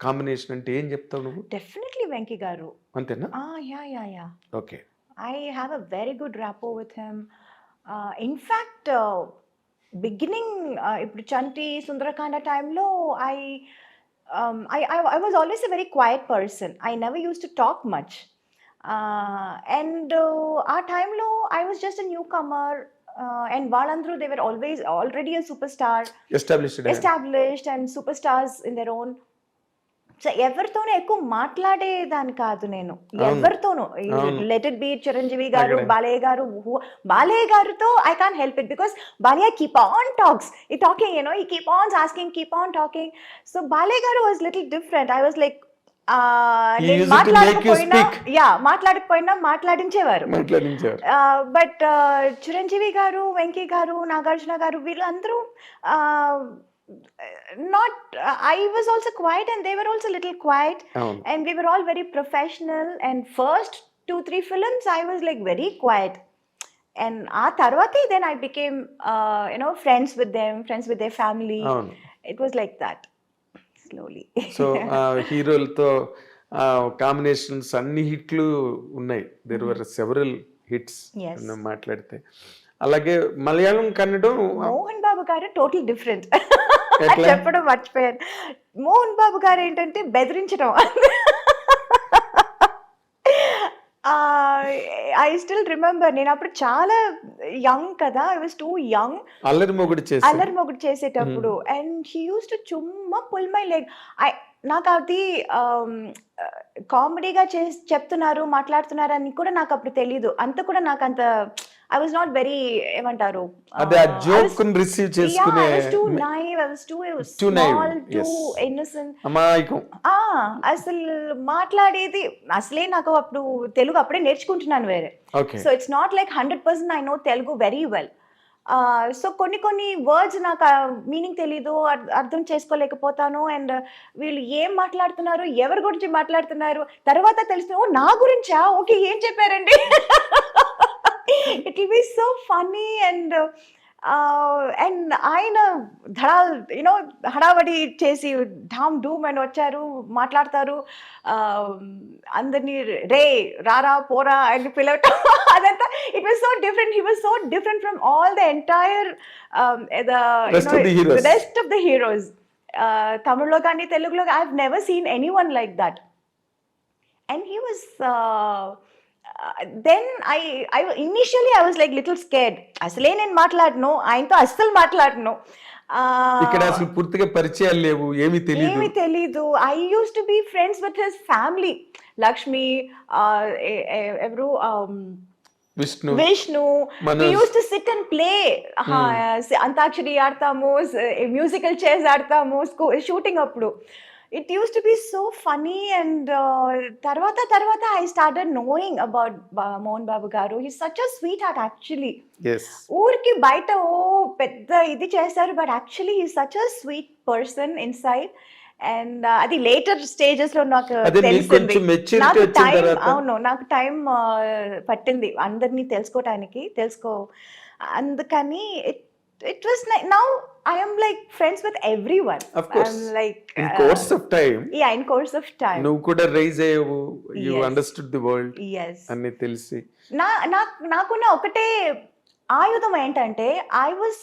కాంబినేషన్ అంటే ఏం చెప్తావు నువ్వు? డెఫినెట్లీ వెంకీ గారు. అంతేనా? Yeah. Okay. I have a very good rapport with him. In fact, beginning ఇప్పుడు చంటి సుందరకాండ టైంలో I was always a very quiet person. I never used to talk much. And ఆ టైంలో I was just a newcomer and వాళ్ళందరూ they were always already a super star established and super stars in their own. So ఎవరితోనూ ఎక్కువ మాట్లాడేదాన్ని కాదు నేను, ఎవరితోనూ. Let it be Chiranjeevi గారు, బాలయ్య గారు. బాలయ్య గారితో I can't help it because Balayya keep on talks ఈ టాకింగ్, యూ నో, ఈ keep on asking, keep on talking. So Balayya గారు was little different. I was like మాట్లాడకపోయినా మాట్లాడించేవారు. బట్ చిరంజీవి గారు, వెంకీ గారు, నాగార్జున గారు, వీళ్ళందరూ not I was also quiet and they were also little quiet. And we were all very professional, and first 2-3 films I was like very quiet, and aa tarvati then I became you know, friends with them, friends with their family. It was like that slowly. So హీరోలతో combinations అన్ని హిట్లు ఉన్నాయి. There were several hits మాట్లాడితే. అలాగే మలయాళం, కన్నడం, మోహన్ బాబు గారు total different. చెప్పడం మర్చిపోయాను. మోహన్ బాబు గారు ఏంటంటే బెదిరించడం. ఐ స్టిల్ రిమెంబర్, నేను అప్పుడు చాలా యంగ్ కదా, ఐ వాజ్ టూ యంగ్. అల్లరి మొగుడు చేసేటప్పుడు అండ్ హీ యూస్ టు చుమ్మా పుల్ మై లెగ్. నాకు అది కామెడీగా చెప్తున్నారు, మాట్లాడుతున్నారు అని కూడా నాకు అప్పుడు తెలీదు. అంత కూడా నాకు అంత I was not very, ఏమంటారు, అదే ఆ జోక్ ని రిసీవ్ చేసుకునే. I was too naive, I was too small, too innocent. అమాయకం. అసలు మాట్లాడేది అసలే నాకు అప్పుడు తెలుగు అప్పుడే నేర్చుకుంటున్నాను వేరే. So it's not like 100% I know Telugu very well. So కొన్ని వర్డ్స్ నాకు మీనింగ్ తెలీదు, అర్థం చేసుకోలేకపోతాను. అండ్ వీళ్ళు ఏం మాట్లాడుతున్నారు, ఎవరి గురించి మాట్లాడుతున్నారు తర్వాత తెలుస్తుంది, ఓ నా గురించా, ఓకే ఏం చెప్పారండి. It will be so funny and ఆయన ధడాల్, యూనో, హడావడి చేసి ఢామ్ డూమ్ అని వచ్చారు, మాట్లాడతారు, అందరినీ రే రారా పోరా అని పిలవటం, అదంతా. It was so different. He was so different from all the entire rest of the heroes. తమిళ్లో కానీ తెలుగులో I have never seen anyone like that. And he was then I initially I was like little scared. అసలే నేను మాట్లాడను, ఆయనతో అస్సలు మాట్లాడను. ఇక్కడ అసలు పూర్తిగా పరిచయాలు లేవు, ఏమీ తెలీదు. I used to be friends with his family. Lakshmi, ఎవరు, Vishnu. We used to sit and play. Antakshari ఆడతాము, మ్యూజికల్ చైర్స్ ఆడతాము షూటింగ్ అప్పుడు. It used to be so funny, and tarvata I started knowing about Mohan Babu garu. He's such a sweetheart actually. Yes. Urki baita pedda idi chesaru, but actually he's such a sweet person inside. And adi later stages lo naku telisindi. Naku time pattindi andarni telusko andukani it was like, now I am like friends with everyone. Of course. I'm like in course of time. Yeah, in course of time. Nu kuda raise ayyavu, you understood the world. Yes. Anni telisi. Nakuna okate ayudam entante, I was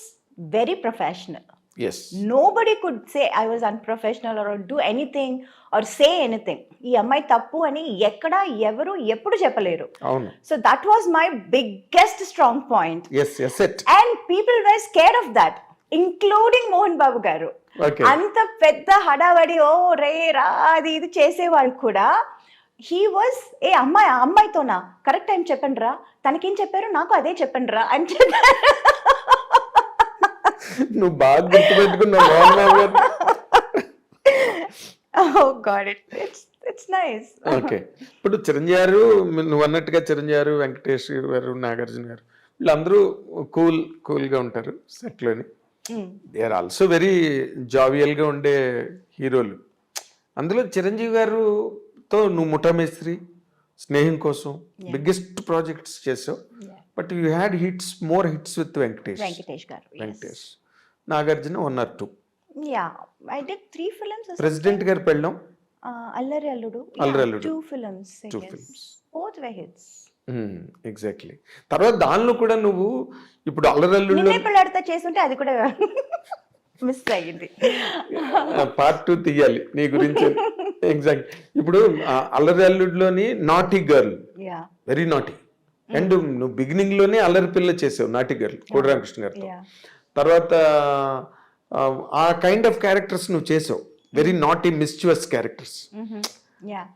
very professional. Yes. Nobody could say I was unprofessional or do anything or say anything. ఈ అమ్మాయి తప్పు అని ఎక్కడ ఎవరు ఎప్పుడు చెప్పలేరు. So that was my biggest strong point. Yes, it. And people were scared of that, including Mohan Babu garu. అంత పెద్ద హడావడి ఓ రే రా అది ఇది చేసేవాళ్ళు కూడా he was ఏ అమ్మాయితోనా కరెక్ట్ టైం చెప్పండి రా, తనకేం చెప్పారు నాకు అదే చెప్పండి రా అని చెప్పారు. నువ్వు బాగా గుర్తుపెట్టుకున్నావు. Oh God, it's nice. Okay, ఇప్పుడు చిరంజీవి గారు, నువ్వు అన్నట్టుగా చిరంజీవి గారు, వెంకటేష్ గారు, నాగార్జున గారు, వీళ్ళందరూ కూల్గా ఉంటారు సెట్లోని. దే ఆర్ ఆల్సో వెరీ జావియల్గా ఉండే హీరోలు. అందులో చిరంజీవి గారుతో నువ్వు ముఠామేస్త్రి, స్నేహం కోసం బిగ్గెస్ట్ ప్రాజెక్ట్స్ చేసావు. But you had more hits with Venkatesh garu. Nagarjuna 1 or 2. Yeah, I did 3 films. President garu Pellam, Allari Alludu. 2 films. Both were hits. Exactly. తర్వాత దానిలో కూడా నువ్వు ఇప్పుడు అల్లరి అల్లుడు పెళ్ళాడుతా చేస్తుంటే అది కూడా మిస్ అయ్యింది. Part 2 తీయాలి నీ గురించి. ఎగ్జాక్ట్. ఇప్పుడు అల్లరి అల్లుడులోని naughty girl, very naughty. And నువ్వు బిగినింగ్ లోనే అల్లరి పిల్ల చేసావు నాటి గర్ల్ కోడి రామకృష్ణ గారితో. Yeah. తర్వాత ఆ కైండ్ ఆఫ్ క్యారెక్టర్స్ నువ్వు చేసావు, very naughty mischievous characters. Yeah.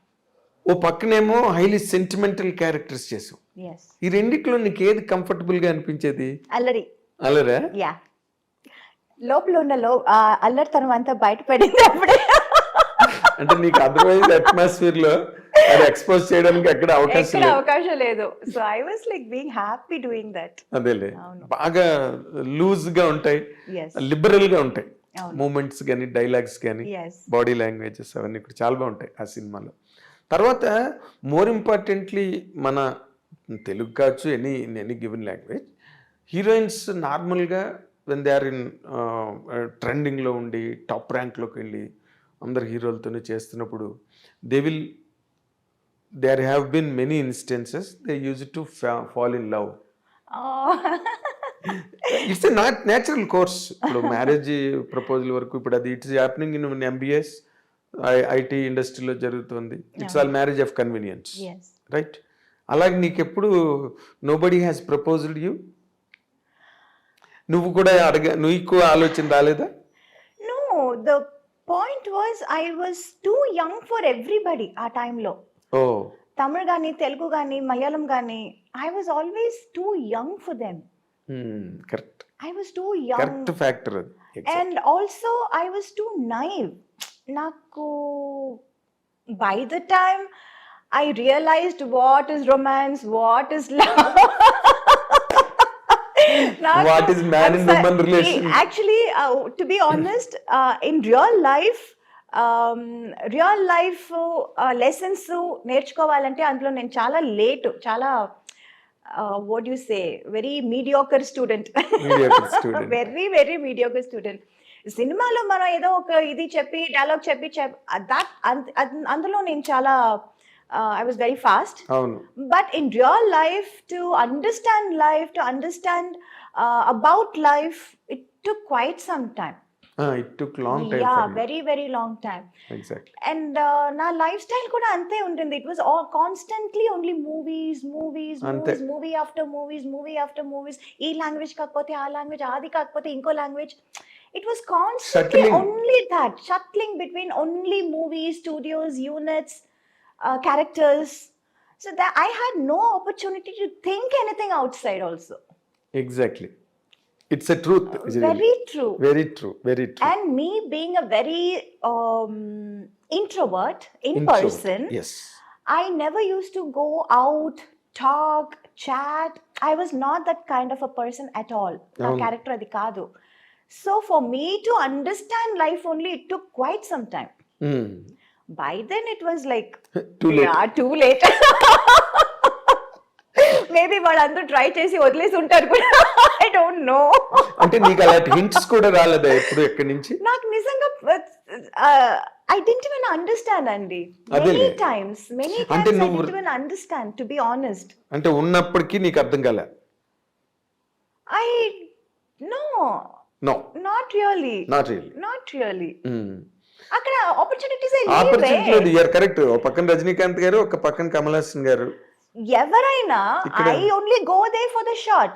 ఓ పక్కనేమో హైలీ సెంటిమెంటల్ క్యారెక్టర్స్ చేసావు. Yes. ఈ రెండిట్లో నీకు ఏది కంఫర్టబుల్ గా అనిపించేది? అల్లరి. అల్లరా? యా, లోపల ఉన్న అల్లరితనం అంతా బయటపడింది అప్పుడే. అంటే నీకు అదర్వైజ్ అట్మాస్ఫియర్ లో అది ఎక్స్పోజ్ చేయడానికి ఎక్కడ అవకాశం లేదు. So I was like being happy doing that. అదేలే, బాగా లూజ్ గా ఉంటాయి, లిబరల్ గా ఉంటాయి మూమెంట్స్ కానీ డైలాగ్స్ కానీ బాడీ లాంగ్వేజెస్ అవన్నీ కూడా చాలా బాగుంటాయి ఆ సినిమాలో. తర్వాత మోర్ ఇంపార్టెంట్లీ మన తెలుగు కావచ్చు, ఎనీ గివెన్ లాంగ్వేజ్, హీరోయిన్స్ నార్మల్గా వెన్ దే ఆర్ ఇన్ ట్రెండింగ్లో ఉండి టాప్ ర్యాంక్లోకి వెళ్ళి అందరు హీరోలతోనే చేస్తున్నప్పుడు there have been many instances they used to fall in love. It's a natural course. ఇప్పుడు మ్యారేజ్ ప్రపోజల్ వరకు ఇప్పుడు అది it's happening in MBS IT ఇండస్ట్రీలో జరుగుతుంది. It's all marriage of convenience, right? అలాగే నీకెప్పుడు నోబడీ హ్యాస్ ప్రపోజ్డ్ యూ? నువ్వు కూడా నీకు ఆలోచన రాలేదా? No, the point was I was too young for everybody ఆ టైంలో. తమిళ్ కానీ తెలుగు కానీ మలయాళం కానీ I was always too young for them. Correct. I was too young. Correct factor. Exactly. And also I was too naive. నాకు by the time I realized what is romance, what is love. What is man and woman relation? Actually, to be honest, in real life lessons నేర్చుకోవాలంటే అందులో నేను చాలా late, చాలా what do you say, very mediocre student. very very mediocre student. సినిమాలో మనం ఏదో ఒక ఇది చెప్పి డైలాగ్ చెప్పి అందులో నేను చాలా I was very fast. But in real life, to understand about life, it took quite some time. It took long time. Yeah, very very long time. Exactly. And na lifestyle kuda ante untindi. It was all constantly only movies, movie after movies. Ee language kakapothe aa language, adi kakapothe inko language. It was constantly only that, shuttling between only movies, studios, units, characters. So that I had no opportunity to think anything outside also. Exactly. It's a truth. Very true. Very true. Very true. And me being a very introvert in person, yes, I never used to go out, talk, chat. I was not that kind of a person at all. My character adi kaadu. So for me to understand life only, it took quite some time. By then it was like too late. Yeah, too late. Maybe వాళ్ళందరూ try చేసి వదిలేసి ఉంటారు కూడా. I don't know. అంటే నీకు అలాంటి hints కూడా రాలేదా ఎప్పుడు ఎక్కడి నుంచి? నాకు నిజంగా ఐ డిడ్ంట్ ఈవెన్ అండర్స్టాండ్ అండి. Many times I didn't even understand, to be honest. అంటే ఉన్నప్పటికీ నీకు అర్థం కాలే? I know not really. అక్కడ ఆపర్చునిటీస్ లేదు. You are correct. ఒక పక్కన రజనీకాంత్ గారు, ఒక పక్కన కమల్ హాసన్ గారు. ఎవరైనా I only go there for the shot.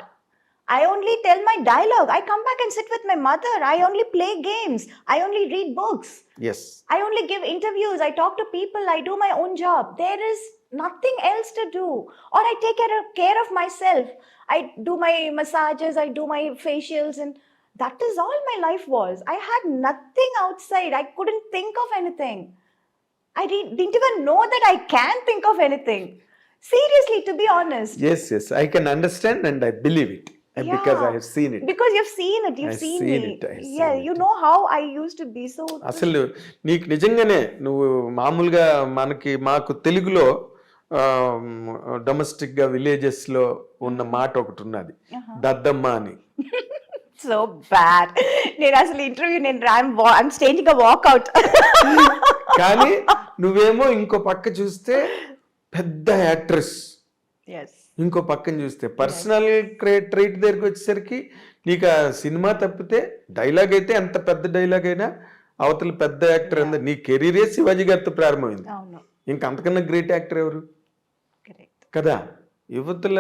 I only tell my dialogue. I come back and sit with my mother. I only play games. I only read books. Yes. I only give interviews. I talk to people. I do my own job. There is nothing else to do. Or I take care of myself. I do my massages. I do my facials, and that is all my life was. I had nothing outside. I couldn't think of anything. I didn't even know that I can think of anything. Seriously, to be honest. Yes, I can understand and I believe it. Because I have seen it. Because you've seen it. You've seen me. Yeah, you know how I used to be so. అసలు నీకు నిజంగానే నువ్వు మామూలుగా మాకు తెలుగులో domestic గా villages లో ఉన్న మాట ఒకటి ఉన్నది, దద్దమ్మ అని. So bad. నేను అసలు interview I'm staging a walkout. కానీ నువ్వేమో ఇంకో పక్క చూస్తే పెద్ద యాక్ట్రెస్, ఇంకో పక్కన చూస్తే పర్సనల్ ట్రైట్ దగ్గరికి వచ్చేసరికి నీకు ఆ సినిమా తప్పితే డైలాగ్ అయితే ఎంత పెద్ద డైలాగ్ అయినా అవతల పెద్ద యాక్టర్ అంద. నీ కెరీరే శివాజీ గారితో ప్రారంభమైంది. ఇంకా అంతకన్నా గ్రేట్ యాక్టర్ ఎవరు కదా? యువతల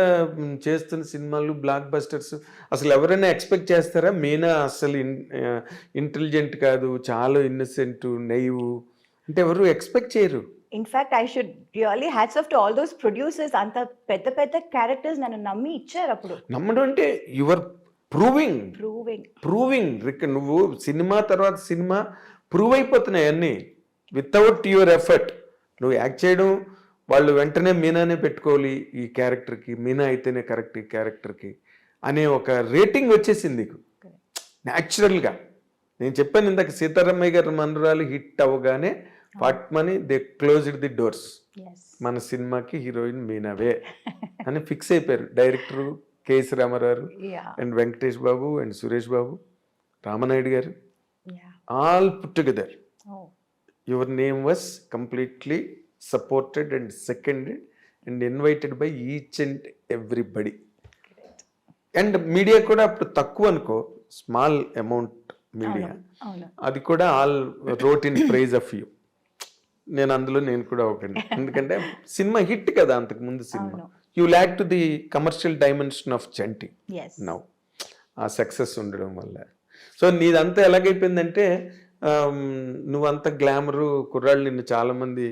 చేస్తున్న సినిమాలు బ్లాక్ బస్టర్స్ అసలు ఎవరైనా ఎక్స్పెక్ట్ చేస్తారా? మీనా అసలు ఇంటెలిజెంట్ కాదు, చాలా ఇన్నసెంట్, నైవ్ అంటే ఎవరు ఎక్స్పెక్ట్ చేయరు. In fact I should really hats off to all those producers. అంత పెద్ద పెద్ద క్యారెక్టర్స్ నన్ను నమ్మి ఇచ్చారు అప్పుడు. నమ్మడం అంటే యువర్ ప్రూవింగ్ నువ్వు సినిమా తర్వాత సినిమా ప్రూవ్ అయిపోతున్నాయి అన్నీ వితౌట్ యువర్ ఎఫర్ట్. నువ్వు యాక్ట్ చేయడం, వాళ్ళు వెంటనే మీనానే పెట్టుకోవాలి ఈ క్యారెక్టర్కి, మీనా అయితేనే కరెక్ట్ ఈ క్యారెక్టర్కి అనే ఒక రేటింగ్ వచ్చేసింది నీకు న్యాచురల్గా. నేను చెప్పాను ఇందాక, సీతారామయ్య గారి మనరాలు హిట్ అవ్వగానే పట్మని దే క్లోజ్డ్ ది డోర్స్. మన సినిమాకి హీరోయిన్ మీనావే అని ఫిక్స్ అయిపోయారు director KS Ramarao and Venkatesh Babu and Suresh Babu, Ramanaidu garu, all put together. Your name was completely supported and seconded and invited by each and everybody. And media కూడా అప్పుడు తక్కువ అనుకో, స్మాల్ అమౌంట్ మీడియా, అది కూడా all wrote in praise of you. నేను కూడా ఒకటి, ఎందుకంటే సినిమా హిట్ కదా అంతకు ముందు cinema. You lakh to the commercial dimension of Chanti now, ఆ సక్సెస్ ఉండడం వల్ల. సో నీదంతా ఎలాగైపోయిందంటే నువ్వంత గ్లామరు, కుర్రాళ్ళు నిన్ను చాలా మంది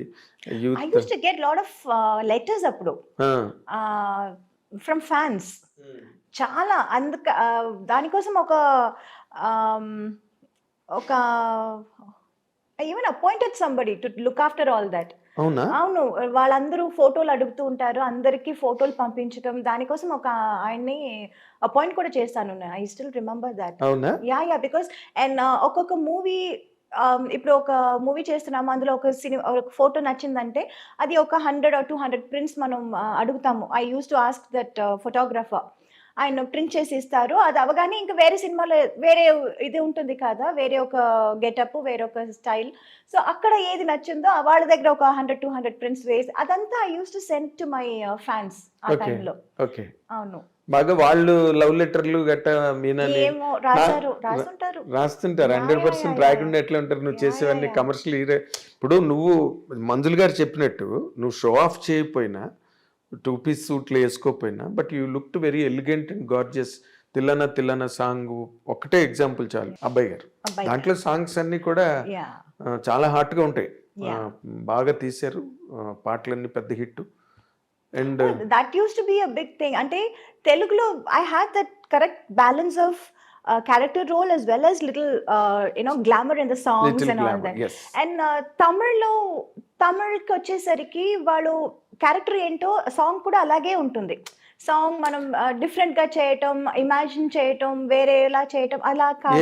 youth. I used to get lot of letters అప్పుడు from fans. చాలా దానికోసం ఒక even appointed somebody to look after all that. అవును, వాళ్ళందరూ ఫోటోలు అడుగుతూ ఉంటారు, అందరికి ఫోటోలు పంపించడం, దానికోసం ఒక ఆయన్ని అపాయింట్ కూడా చేస్తాను. I still remember that. Yeah because and ఒక్కొక్క మూవీ, ఇప్పుడు ఒక మూవీ చేస్తున్నాము, అందులో ఒక ఫోటో నచ్చిందంటే అది ఒక 100 or 200 ప్రింట్స్ మనం అడుగుతాము. I use to ask that photographer, ఆయన ప్రింట్ చేసి ఇస్తారు. అది అవగానే ఇంకా వేరే సినిమాలో వేరే ఇది ఉంటుంది కదా, వేరే ఒక గెటప్, వేరే ఒక స్టైల్. సో అక్కడ ఏది నచ్చిందో వాళ్ళ దగ్గర ఒక 100-200 ప్రింట్స్ వేసి అదంతా I use to send to my fans ఆ టైంలో. అవును, బాగా వాళ్ళు లవ్ లెటర్లు గట్టా మీనాని రాస్తుంటారు 100% రాయకుండా ఎట్లా ఉంటారు? నువ్వు చేసేవన్నీ కమర్షియల్ హీరో. ఇప్పుడు నువ్వు మంజుల్ గారు చెప్పినట్టు నువ్వు షో ఆఫ్ చేయకపోయినా, 2-piece సూట్లు వేసుకోకపోయినా, but you looked very elegant and gorgeous. Thillana song ఒకటే ఎగ్జాంపుల్ చాలు, అబ్బాయి గారు. దాంట్లో సాంగ్స్ అన్ని కూడా చాలా హాట్గా ఉంటాయి, బాగా తీశారు, పాటలన్నీ పెద్ద hit. And that used to be a big thing. Ante Telugulo I had that correct balance of character role as well as little glamour in the songs little and glamour, all that. yes. And Tamil ki vachesariki vaadu character ento song kuda alage untundi. Song మనం different గా చేయటం, imagine చేయటం, వేరేలా చేయటం అలా కాదు.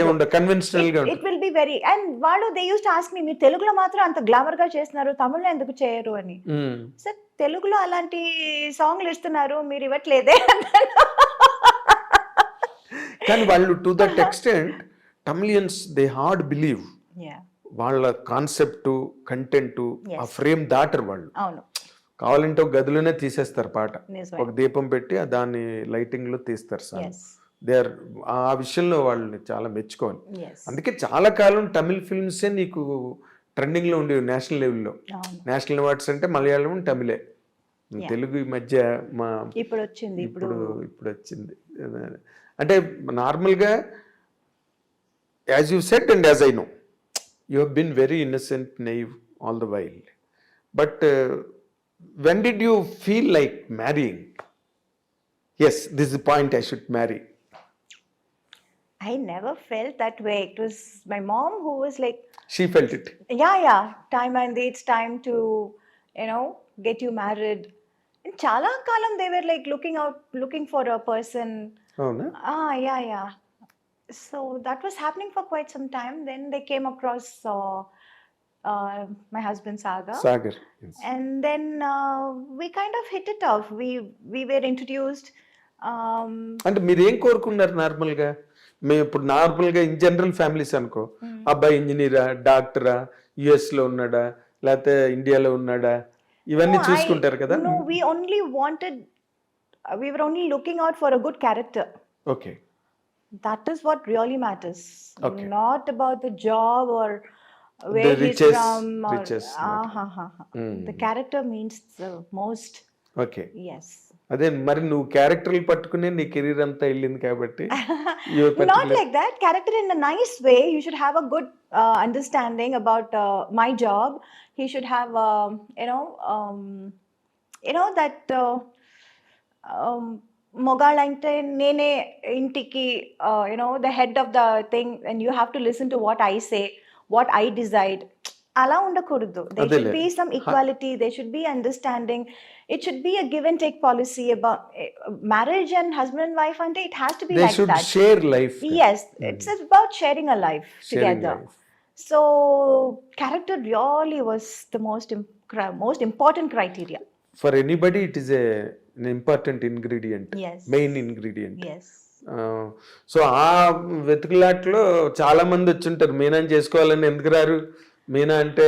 It will be very. And వాళ్ళు they use to ask me, మీరు తెలుగులో మాత్రం అంత గ్లామర్ గా చేస్తున్నారు, తమిళ్లో ఎందుకు చేయరు అని. సార్ తెలుగులో అలాంటి సాంగ్లు ఇస్తున్నారు, మీరు ఇవ్వట్లేదే. కానీ వాళ్ళు to that extent Tamilians they hard believe, వాళ్ళ కాన్సెప్ట్, కంటెంట్, ఆ ఫ్రేమ్ దాటరు వాళ్ళు. అవును, కావాలంటే ఒక గదిలోనే తీసేస్తారు పాట, ఒక దీపం పెట్టి దాన్ని లైటింగ్ లో తీస్తారు సార్. దే ఆర్ ఆ విషయంలో వాళ్ళని చాలా మెచ్చుకోవాలి. అందుకే చాలా కాలం తమిళ్ ఫిల్మ్సే నీకు ట్రెండింగ్ లో ఉండేవి నేషనల్ లెవెల్లో. నేషనల్ అవార్డ్స్ అంటే మలయాళం, తమిళే. తెలుగు ఈ మధ్య ఇప్పుడు వచ్చింది. అంటే నార్మల్గా as you said and as I know, you have been very innocent, naive all the while. But when did you feel like marrying? Yes, this is the point, I should marry. I never felt that way. It was my mom who was like, she felt it. Yeah, time and it's time to get you married. And chala kalam they were like looking for a person. Oh no. Yeah. So that was happening for quite some time. Then they came across my husband Sagar, yes. And then we kind of hit it off. We were introduced. అంటే మీరు ఏం కోరుకున్నారు నార్మల్గా? మేము ఇప్పుడు నార్మల్గా in general families అనుకో, అబ్బాయి ఇంజనీరా, డాక్టరా, యుఎస్ లో ఉన్నాడా, లేకపోతే ఇండియాలో ఉన్నాడా, ఇవన్నీ చూసుకుంటారు కదా. No, we were only looking out for a good character. Okay. That is what really matters. Okay. Not about the job or where the he's from. Riches. The character means the most. Okay. Yes. అదే మరి నువ్వు క్యారెక్టర్లు పట్టుకునే నీ career అంతా వెళ్ళింది కాబట్టి Not like that. Character in a nice way. You should have a good understanding about my job. He should have, that మొగాళ్ళంటే నేనే ఇంటికి the head of the thing and you have to listen to what I say what I decide అలా ఉండకూడదు. There should be some equality, there should be understanding, it should be a give and take policy. About marriage and husband and wife అంటే it has to be like that. Share life. Yes, it's about sharing a life together. So character really was the most important criteria. For anybody it is an important ingredient. Yes. Main ingredient. Yes. So ఆ వెతుకులాట్లో చాలా మంది వచ్చుంటారు మీనాని చేసుకోవాలని. ఎందుకు రారు? మీనా అంటే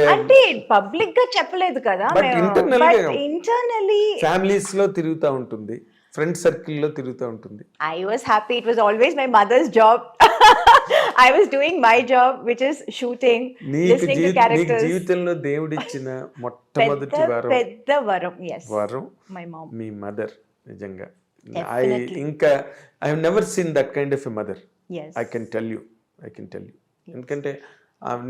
public గా చెప్పలేదు కదా, ఇంటర్నల్లీ ఫ్యామిలీస్ లో తిరుగుతూ ఉంటుంది, ఫ్రెండ్ సర్కిల్ లో తిరుగుతూ ఉంటుంది. I was happy. It was always my mother's job. I was doing my job, which is shooting, listening to characters. జీవితంలో దేవుడిచ్చిన మొట్టమొదటి పెద్ద వరం. Yes. వరం My mom. Me mother. నిజంగా Definitely. I have never seen that kind of a mother. Yes. I can tell you. ఎందుకంటే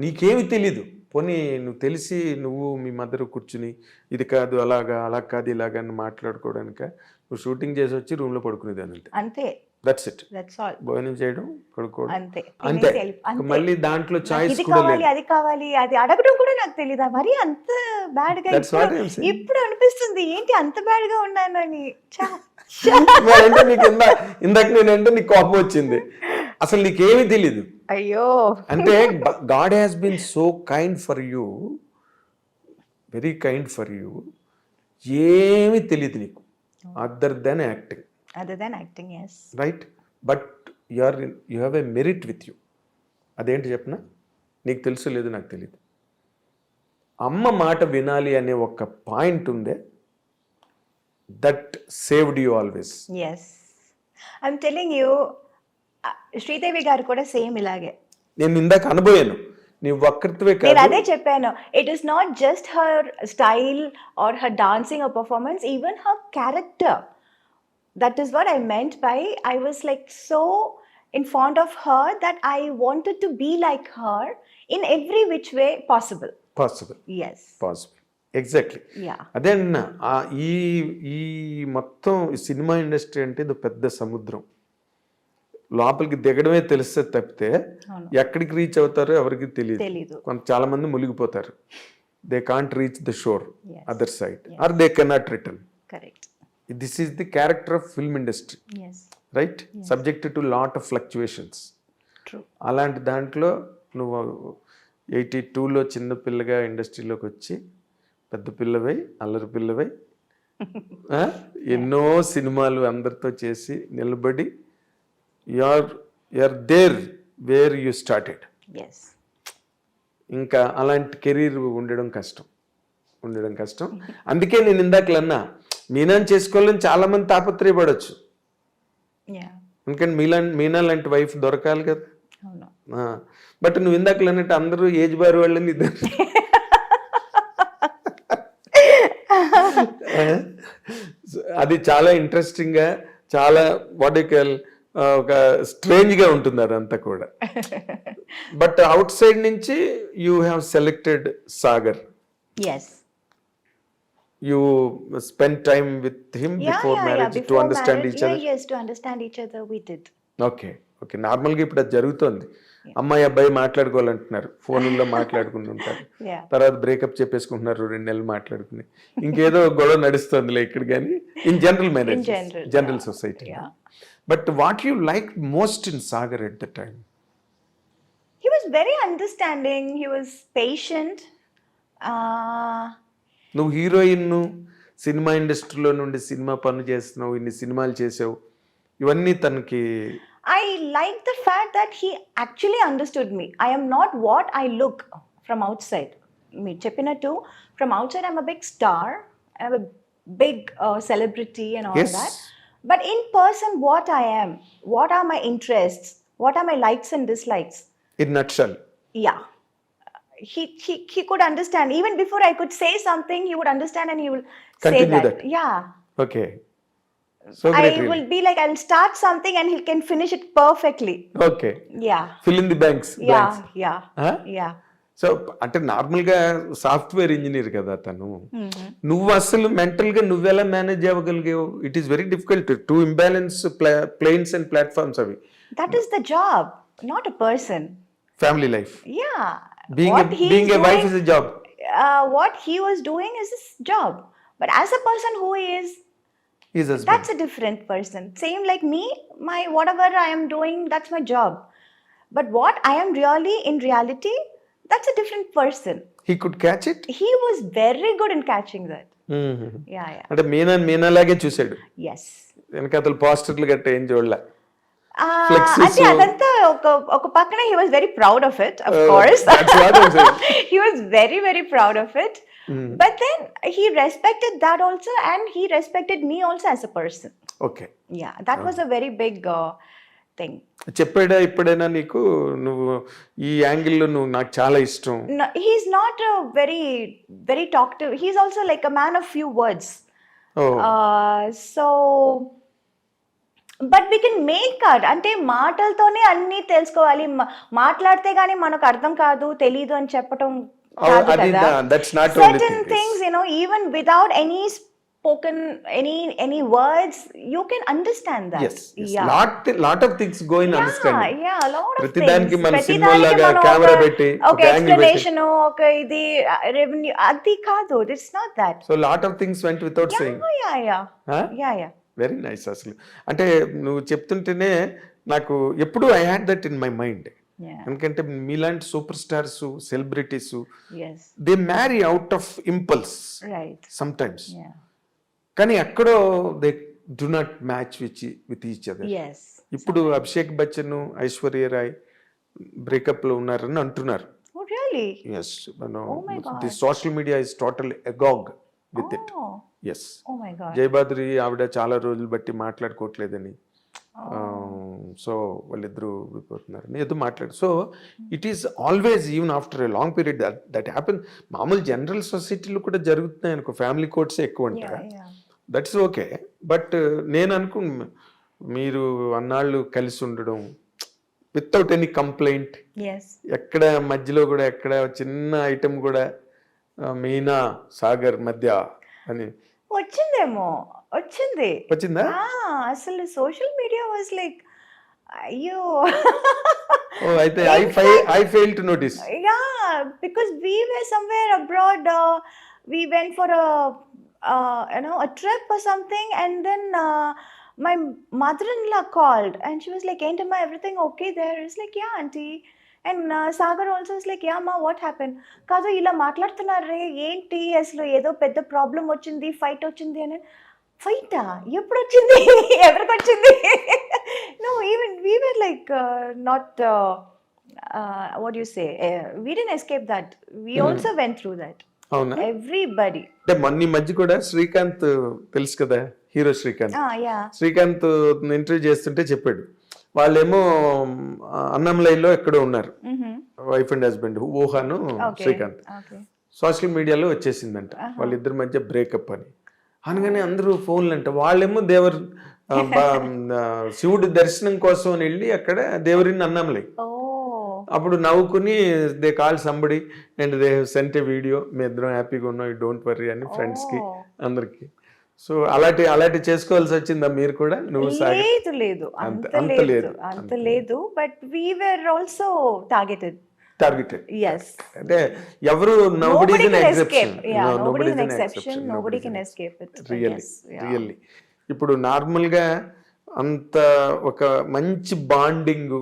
నీకేమి తెలీదు, పోనీ నువ్వు తెలిసి నువ్వు మీ మదర్ కూర్చుని ఇది కాదు అలా కాదు ఇలాగా అని మాట్లాడుకోవడానిక నువ్వు షూటింగ్ చేసి వచ్చి రూమ్ లో పడుకునేదాన్ని అంతే. That's it. భోజనం చేయడం, పడుకోవడం, అంతే. మళ్ళీ దాంట్లో చాయిస్ కూడా లేదు. అది కావాలి అది అడగడం కూడా నాకు తెలీదా మరి అంత బ్యాడ్ గా. ఇప్పుడు అనిపిస్తుంది ఏంటి అంత బ్యాడ్ గా ఉన్నానని. అంటే నీకు ఇందాక నేనంటే నీకు కోపం వచ్చింది, అసలు నీకేమీ తెలీదు. అయ్యో. అంటే God has been so kind for you, very kind for you. ఏమీ తెలియదు నీకు other than acting. Yes. Right? But you have a merit with you. అదేంటి చెప్పనా? నీకు తెలుసు లేదు, నాకు తెలియదు. అమ్మ మాట వినాలి అనే ఒక పాయింట్ ఉందే, that saved you always. Yes. I'm telling you, Sridevi గారు కూడా సేమ్ ఇలాగే. నేను ఇందాక అనుభవాను, నీ వక్రత్వే కాదు. నేను అదే చెప్పాను, it is not just her style or her dancing are performance, even her character. That is what I meant by I was like so in fond of her that I wanted to be like her in every which way possible. Yes. Possible. Exactly. Yeah. అదే అన్న, ఈ మొత్తం cinema industry అంటే ఇది పెద్ద సముద్రం. లోపలికి దిగడమే తెలిస్తే తప్పితే ఎక్కడికి రీచ్ అవుతారో ఎవరికి తెలియదు. చాలా మంది మునిగిపోతారు. They can't reach the shore other side or they cannot return. Correct. This is the character of film industry. Yes. Right? Yes. Subjected to lot of fluctuations. True. అలాంటి దాంట్లో నువ్వు 82లో చిన్న పిల్లగా ఇండస్ట్రీలోకి వచ్చి పెద్ద పిల్లవై అల్లరి పిల్లవై ఎన్నో సినిమాలు అందరితో చేసి నిలబడి you're there where you started. Yes. ఇంకా అలాంటి కెరీర్ ఉండడం కష్టం. అందుకే నేను ఇందాకలన్నా మీనాని చేసుకోవాలని చాలా మంది తాపత్రయపడవచ్చు. ఎందుకంటే మీనా లాంటి వైఫ్ దొరకాలి కదా. బట్ నువ్వు ఇందాక అన్నట్టు అందరూ ఏజ్ బార్ వాళ్ళని అది చాలా ఇంట్రెస్టింగ్ గా, చాలా వాటికల్ ఒక స్ట్రేంజ్ గా ఉంటుంది అదంతా కూడా. బట్ అవుట్ సైడ్ నుంచి you have selected Sagar. Yes. You spent time with him before marriage to understand each other? Yes, to understand each other we did. Okay. నార్మల్గా ఇప్పుడు అది జరుగుతోంది. అమ్మాయి అబ్బాయి మాట్లాడుకోవాలంటున్నారు, ఫోన్లో మాట్లాడుకుంటుంటారు, తర్వాత బ్రేకప్ చెప్పేసుకుంటున్నారు, 2 నెలలు మాట్లాడుకుని ఇంకేదో గొడవ నడుస్తుంది ఇక్కడ. కానీ in general marriage, general society. But what you like most in Sagar at the time? He was very understanding, he was patient. నువ్వు హీరోయిన్, సినిమా ఇండస్ట్రీలో నుండి సినిమా పనులు చేస్తున్నావు, ఇన్ని సినిమాలు చేసావు, ఇవన్నీ తనకి. I like the fact that he actually understood me. I am not what I look from outside. Me cheppinattu, from outside I'm a big star, I'm a big celebrity and all that. But in person, what I am, what are my interests, what are my likes and dislikes. In nutshell. Yeah. He could understand. Even before I could say something, he would understand and he will continue say that. Yeah. Okay. So great, I really. will be like, I'll start something and he can finish it perfectly. Okay. Yeah. Fill in the blanks. Yeah. Huh? Yeah. So అంటే నార్మల్గా software engineer కదా తను. నువ్వు అసలు మెంటల్గా నువ్వెలా manage అవ్వగలిగావు? It is very difficult to imbalance planes and platforms అవి. That is the job, not a person. Family life. Yeah. Being a wife is a job. What he was doing is his job. But as a person who is, His husband. that's a different person. Same like me, my whatever I am doing, that's my job. But what I am really in reality, that's a different person. He could catch it. He was very good in catching that. Yeah. అంటే మీనాలాగే చూశాడు. Yes. వెనకాతలు పోస్టర్లు గట్ట ఏం చూడలే. అంటే అదంతా ఒక పక్కన he was very proud of it, of course. That's what I'm saying. He was very, very proud of it. But then he respected that also, and he respected me also as a person. Okay. Yeah, that was a very big thing. చెప్పాడా ఇప్పుడైనా నీకు నువ్వు ఈ యాంగిల్లో నువ్వు నాకు చాలా ఇష్టం? No, he's not a very, very talkative. He's also like a man of few words. Oh. So but we can make at అంటే మాటలతోనే అన్నీ తెలుసుకోవాలి. మాట్లాడితే గానీ మనకు అర్థం కాదు, తెలీదు అని చెప్పటం కాదు కదా. Certain things, you know, even without any spoken any words, you can understand that. Yes. Lot of things go in understanding. Yeah, a lot of things. ప్రతిదానికి మన సినిమాలాగా కెమెరా పెట్టి ఒక ఎక్స్ప్లనేషన్, ఒక ఇది రెవెన్యూ అది కాదు. It's not that. So lot of things went without saying. Yeah. Very nice. అసలు అంటే నువ్వు చెప్తుంటేనే నాకు ఎప్పుడు I had that in my mind. ఎందుకంటే మీలాంటి super stars, celebrities, they marry out of impulse sometimes, కానీ ఎక్కడో they do not match with each other. ఇప్పుడు అభిషేక్ బచ్చన్, ఐశ్వర్య రాయ్ బ్రేకప్ లో ఉన్నారని అంటున్నారు. Yes, the social media is total agog with it. Yes, జయబాద్రి ఆవిడ చాలా రోజులు బట్టి మాట్లాడుకోవట్లేదని, సో వాళ్ళిద్దరూ విడిపోతున్నారని ఏదో మాట్లాడు. So it is always even after a long period that happen. మామూలు జనరల్ సొసైటీలో కూడా జరుగుతున్నాయి అనుకో, ఫ్యామిలీ కోర్ట్సే ఎక్కువ ఉంటాయి, దట్స్ ఓకే. బట్ నేను అనుకున్నా మీరు అన్నాళ్ళు కలిసి ఉండడం వితౌట్ ఎనీ కంప్లైంట్, ఎక్కడ మధ్యలో కూడా ఎక్కడ చిన్న ఐటమ్ కూడా మీనా సాగర్ మధ్య అని వచ్చిందా? అసలు సోషల్ మీడియా వాజ్ లైక్ అయ్యో. అయితే I failed to notice. Yeah, because we were somewhere abroad. We went for a trip or something, and then my mother-in-law called and she was like, "Ain't everything okay there?" It's like, "Yeah, auntie." And Sagar also is like, "Yeah ma, what happened?" కాదు ఇలా మాట్లాడుతున్నారే ఏంటి, అసలు ఏదో పెద్ద problem వచ్చింది, fight వచ్చింది అని. ఫైటా? ఎప్పుడు వచ్చింది, ఎవరికి వచ్చింది? No, even we were like not what do you say, we didn't escape that. We also went through that. అవునా? Everybody. అంటే మొన్న మధ్య కూడా శ్రీకాంత్ తెలుసు కదా, హీరో శ్రీకాంత్. శ్రీకాంత్ ఇంటర్వ్యూ చేస్తుంటే చెప్పాడు, వాళ్ళేమో అన్నంలైలో ఎక్కడో ఉన్నారు, వైఫ్ అండ్ హస్బెండ్, ఊహాను శ్రీకాంత్. సోషల్ మీడియాలో వచ్చేసిందంట వాళ్ళిద్దరి మధ్య బ్రేకప్ అని. అనగానే అందరూ ఫోన్లు అంట, వాళ్ళేమో శివుడి దర్శనం కోసం అని వెళ్ళి అక్కడ దేవరిని అన్నంలై. అప్పుడు నవ్వుకుని they call somebody and they sent a video, మీ ఇద్దరం హ్యాపీగా ఉన్నాం, యూ డోంట్ వర్రీ అని ఫ్రెండ్స్కి అందరికి. సో అలాంటి చేసుకోవాల్సి వచ్చిందా మీరు కూడా? నువ్వు లేదు అంత లేదు, but we were also targeted. Yes. అంటే ఎవరు nobody is an exception. Nobody is an exception. Nobody can escape it. Really. ఇప్పుడు నార్మల్గా అంత ఒక మంచి బాండింగ్,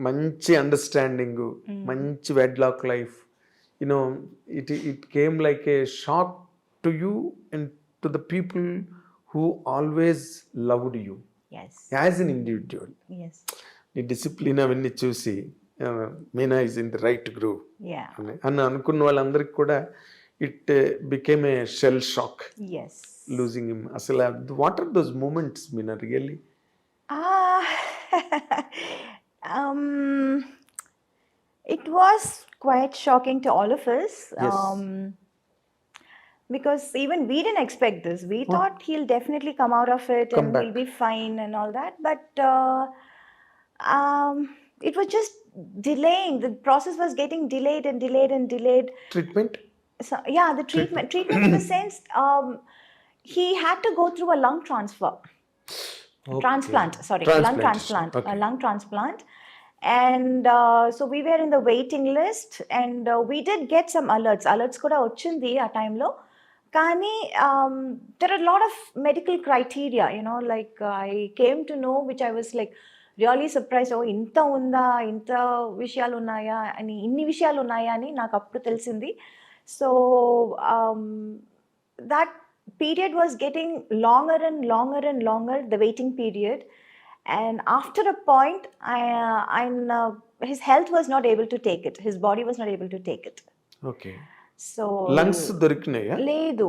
మంచి అండర్స్టాండింగ్, మంచి wedlock life, you know it came like a shock to you and to the people who always loved you as an individual. నీ discipline అవన్నీ చూసి Meena is in the right groove అని అనుకున్న వాళ్ళందరికీ కూడా it became a shell shock losing him. అసలు what are those moments Meena really? It was quite shocking to all of us. because even we didn't expect this. We thought he'll definitely come out of it Come and back. he'll be fine and all that. But it was just delaying. The process was getting delayed and delayed and delayed. Treatment? So yeah, the treatment in the sense, he had to go through a lung transfer. Okay. Transplant, sorry, lung transplant, Okay. a lung transplant. And so we were in the waiting list, and we did get some alerts kuda ochindi ఆ టైంలో. కానీ there are a lot of medical criteria, like I came to know, which I was like really surprised. ఓ ఇంత ఉందా, ఇంత విషయాలు ఉన్నాయా అని, ఇన్ని విషయాలు ఉన్నాయా అని నాకు అప్పుడు తెలిసింది. So that period was getting longer and longer and longer, the waiting period. And after a point, his health was not able to take it. His body was not able to take it. Okay. So lungs దొరికినాయా? లేదు,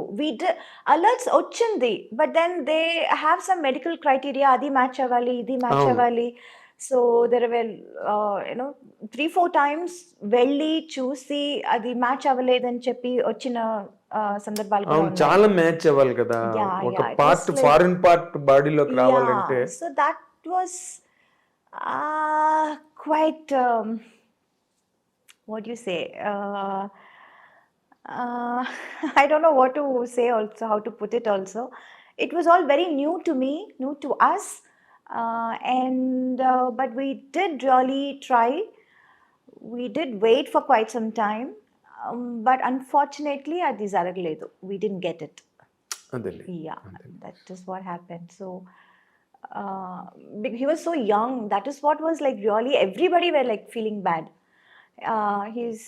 alerts వచ్చింది, but then they have some medical criteria, అది match అవ్వాలి, ఇది match అవ్వాలి. So there well 3-4 times వెళ్ళి చూసి అది మ్యాచ్ అవ్వలేదని చెప్పి వచ్చిన సందర్భాలు కూడా అవును, ఉన్నాయి. చాలా మ్యాచ్ అవ్వాలి కదా. ఒక it part was like- foreign part బాడీలోకి రావాలంటే. So that was quite what do you say? I don't know what to say also, how to put it also. It was all very new to me, new to us. But we did really try. We did wait for quite some time. But unfortunately, adi zaragaledu. We didn't get it. అదేలే. Yeah, that is what happened. So he was so young. That is what was like really, everybody were like feeling bad. He's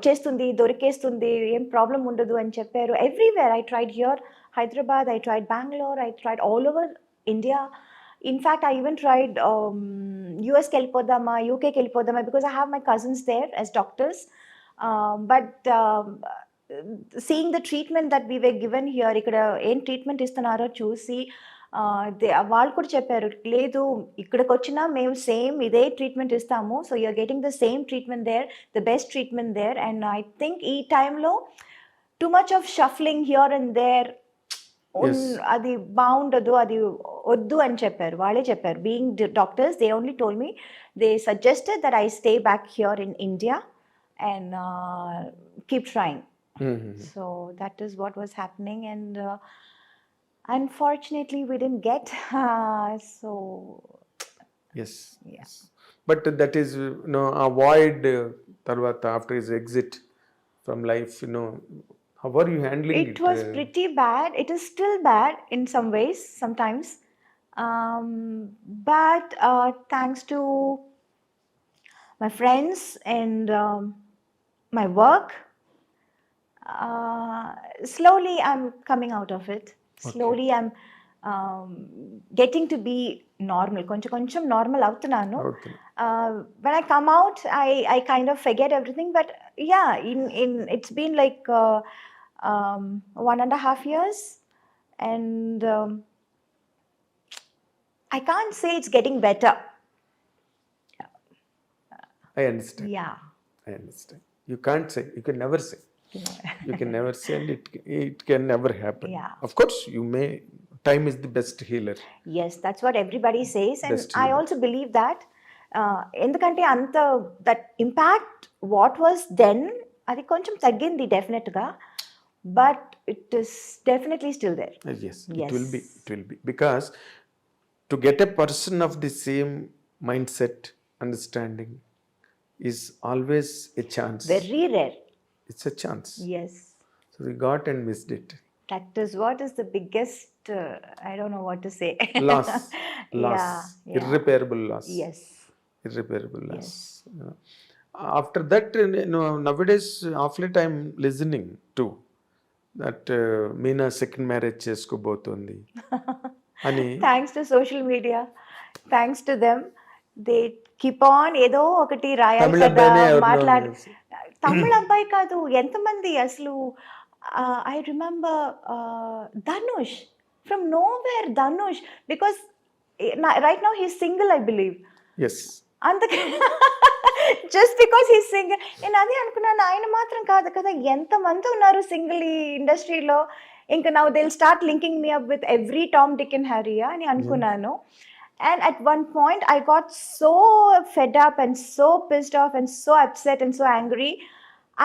చేస్తుంది, దొరికేస్తుంది, ఏం problem ఉండదు అని చెప్పారు. Everywhere I tried here, Hyderabad, I tried Bengaluru, I tried all over India. In fact I even tried యూఎస్కి వెళ్ళిపోదామా, యూకేకి వెళ్ళిపోదామా, because I have my cousins there as doctors. But seeing the treatment that we were given here, ఇక్కడ ఏం treatment ఇస్తున్నారో చూసి వాళ్ళు కూడా చెప్పారు, లేదు ఇక్కడికి వచ్చినా మేము సేమ్ ఇదే ట్రీట్మెంట్ ఇస్తాము. So you're getting the same treatment there, the best treatment there. And I think ఈ టైంలో too much of shuffling here and there, అది బాగుండదు, అది వద్దు అని చెప్పారు, వాళ్ళే చెప్పారు. Being doctors, they only told me, they suggested that I stay back here in India and keep trying. So that is what was happening. And unfortunately we didn't get so yes. But that is avoid tarvata, after his exit from life, how are you handling it? It was pretty bad. It is still bad in some ways sometimes, but thanks to my friends and my work, slowly I'm coming out of it. Slowly I'm getting to be normal. కొంచెం normal అవుతున్నాను. When I come out, I kind of forget everything. But yeah, in it's been like 1.5 years, and I can't say it's getting better. I understand. Yeah. I understand. You can't say. You can never say. You can never say, and it can never happen. Yeah. Of course, you may. Time is the best healer. Yes, that's what everybody says, and Best I healer. also believe that. ఎందుకంటే అంత that impact what was then, అది కొంచెం తగ్గింది డెఫినెట్గా, but it is definitely still there. Yes, Yes. it will be. It will be, because to get a person of the same mindset, understanding, is always a chance. Very rare. It's a chance. Yes. So we got and missed it. That is what is the biggest, I don't know what to say. Loss. Yeah. Irreparable loss. Yes. Irreparable loss. After that, nowadays, of late I'm listening to that Meena second marriage cheskobotundi ani. Thanks to social media, thanks to them, they keep on ఏదో ఒకటి రాయాలి కదా, మాట్లాడి. తమిళ అబ్బాయి కాదు, ఎంతమంది అసలు. I remember Dhanush, from nowhere Dhanush, because right now he's single, I believe. Yes. అందుకే జస్ట్ బికాస్ హీ సింగిల్. నేను అదే అనుకున్నాను, ఆయన మాత్రం కాదు కదా, ఎంతమంది ఉన్నారు సింగిల్ ఈ ఇండస్ట్రీలో. ఇంకా now they will start linking me up with every Tom Dick and Harry అని అనుకున్నాను. And at one point, I got so fed up and so pissed off and so upset and so angry.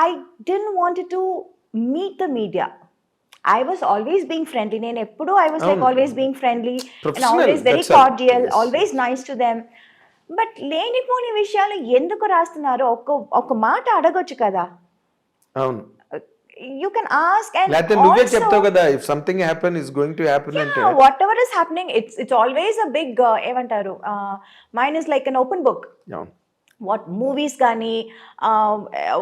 I didn't want to meet the media. I was always being friendly. నేను ఎప్పుడు I was like always being friendly and Professional, always very that's all. cordial, Yes. always nice to them. But లేనిపోని విషయాలు ఎందుకు రాస్తున్నారు? ఒక మాట అడగొచ్చు కదా. అవును, యూ కెన్ ఆస్క్. అండ్ లేకపోతే నువ్వే చెప్తావు కదా, if something happen is going to happen అంటే whatever is happening, it's always a big ఏమంటారు, mine is like an open book. అవును, వాట్ మూవీస్ కానీ,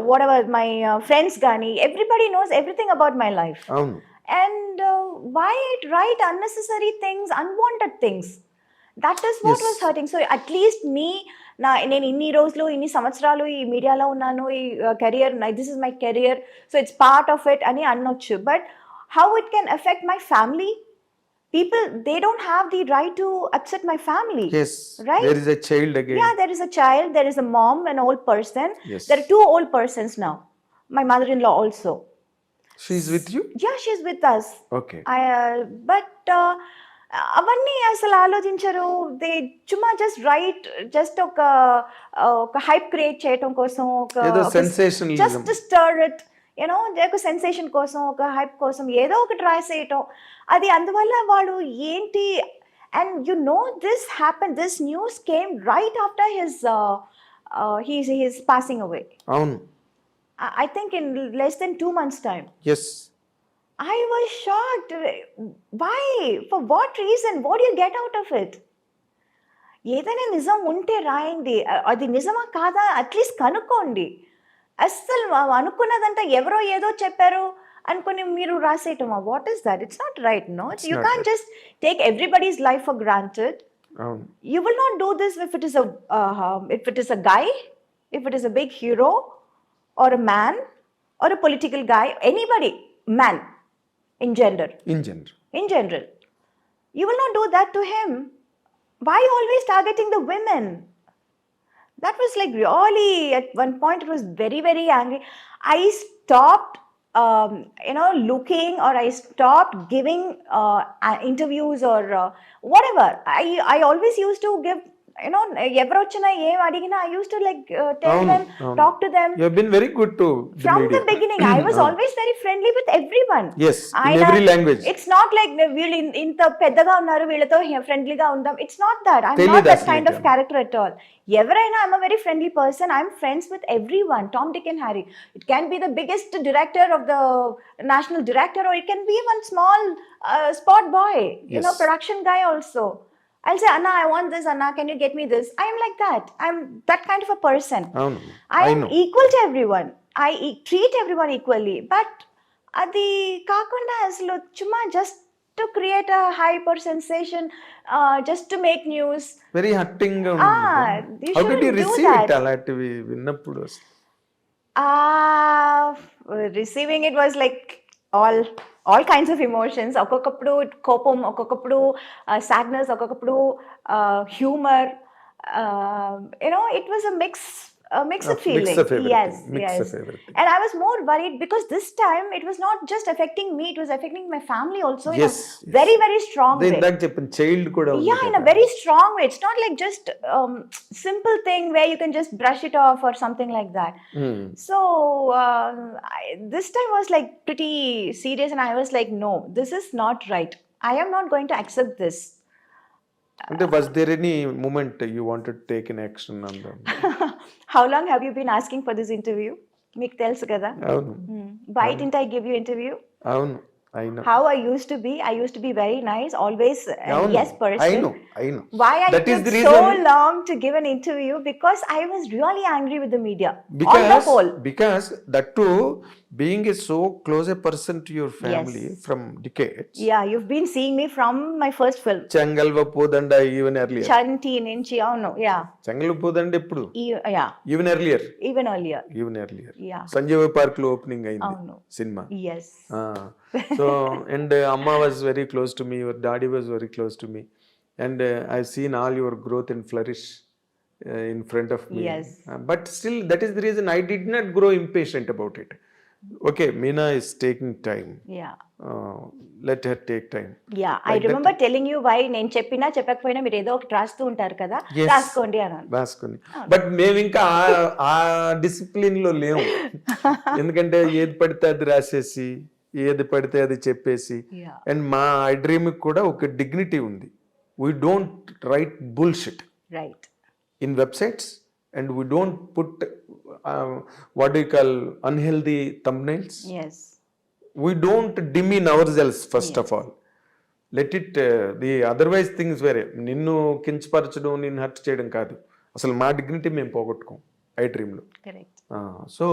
వాట్ ఎవర్ మై ఫ్రెండ్స్ కానీ, everybody knows everything about my life. అవును, and why write unnecessary things, unwanted things? That is what was hurting. So at least నేను ఇన్ని రోజులు ఇన్ని సంవత్సరాలు ఈ మీడియాలో ఉన్నాను, ఈ career, this is my career, so it's part of it అని అనొచ్చు. But how it can affect my family? People, they don't have the right to upset my family. yes, right? there is a child again. Yeah, there is a child, there is a mom, an old person. Yes. There are two old persons now. My mother-in-law also. She's with you? Yeah, she's with us. Okay. But అవన్నీ అసలు ఆలోచించరు. They చుమ్మా just right, just ఒక hype create చేయటం కోసం, just stir it, you know, ఒక sensation కోసం, ఒక హైప్ కోసం ఏదో ఒకటి రాసేయటం. అది అందువల్ల వాళ్ళు ఏంటి, and you know this happen, this news came right after his passing away. అవును, I think in less than 2 months' time. yes. I was shocked. Why? For what reason? What do you get out of it? ఏదైనా నిజం ఉంటే రాయండి, అది నిజమా కాదా at least కనుక్కోండి. అస్సలు అనుకున్నదంతా ఎవరో ఏదో చెప్పారు అనుకుని మీరు రాసేయటమా? What is that? It's not right. No, you can't just take everybody's life for granted. You will not do this if it is a guy, if it is a big hero or a man or a political guy, anybody, man. In general, you will not do that to him. Why always targeting the women? That was like really, at one point it was very, very angry. I stopped looking, or I stopped giving interviews or whatever. I always used to give, ఎవరు వచ్చినా ఏం అడిగినా I used to like tell them, talk to them. You have been very good to the from media. The beginning. I was always very friendly with everyone. Yes, in every language. It's not like వీళ్ళు ఇంత పెద్దగా ఉన్నారు వీళ్ళతో ఫ్రెండ్లీగా ఉందాం. It's not that. I'm not that kind of character at all. ఎవరైనా, I'm a very friendly person. I'm friends with everyone, Tom, Dick and Harry. It can be the biggest director of the national director, or it can be one small spot boy, production guy also. I'll say, Anna, I want this. Anna, can you get me this? I am like that. I'm that kind of a person. I am equal to everyone. I treat everyone equally. But adi kakunda aslu chuma just to create a hype or sensation, just to make news. Very hurting. How did you receive it? Alativi vinnappudu receiving it was like all kinds of emotions. ఒక్కొక్కప్పుడు కోపం, ఒక్కొక్కప్పుడు sadness, ఒక్కొక్కప్పుడు humor. It was a mixed feeling. Mix of everything. Yes. Of everything. And I was more worried because this time it was not just affecting me, it was affecting my family also. Yes. Very, very strong way. ఇందాక చెప్పిన child కూడా ఉంది. Yeah, in a very strong way. It's not like just simple thing where you can just brush it off or something like that. So this time was like pretty serious, and I was like, no, this is not right. I am not going to accept this. And was there any moment you wanted to take an action on them? How long have you been asking for this interview? Meek telusu kada. Avunu. Why didn't I give you interview? Avunu, I know. How I used to be. I used to be very nice, always yes person. I know. Why that I is took the so reason. long to give an interview? Because I was really angry with the media. On the whole. Because that too, being a so close a person to your family from decades. Yeah, you've been seeing me from my first film. Changalva Podanda even earlier. Chanti Ninchi, no, yeah. Changalva Podanda eppudu? Yeah. Even earlier. Even earlier. Yeah. Sanjeev Park lo opening ayindi. Cinema. Yes. So, and Amma was very close to me, your daddy was very close to me, and I've seen all your growth and flourish in front of me. Yes. But still, that is the reason I did not grow impatient about it. Okay, Meena is taking time. Yeah. Let her take time. Yeah I Like that. Remember telling you why నేను చెప్పినా చెప్పకపోయినా మీరు ఏదో ఒకటి రాస్తూ ఉంటారు కదా, Yes. రాసుకోండి అన్నాను. రాసుకుని బట్ మేము ఇంకా ఆ డిసిప్లిన్ లో లేము. ఎందుకంటే ఏది పడితే అది రాసేసి ఏది పడితే అది చెప్పేసి. Yeah. అండ్ మా ఐ డ్రీమ్ కూడా ఒక డిగ్నిటీ ఉంది. We don't write bullshit right. in websites, and we don't put what do you call unhealthy thumbnails. Yes. We don't demean ourselves first of all. Let it the otherwise things వేరే. నిన్ను కించపరచడం, నిన్ను hurt చేయడం కాదు. అసలు మా dignity మేము పోగొట్టుకోం ఐ డ్రీమ్లో. కరెక్ట్. సో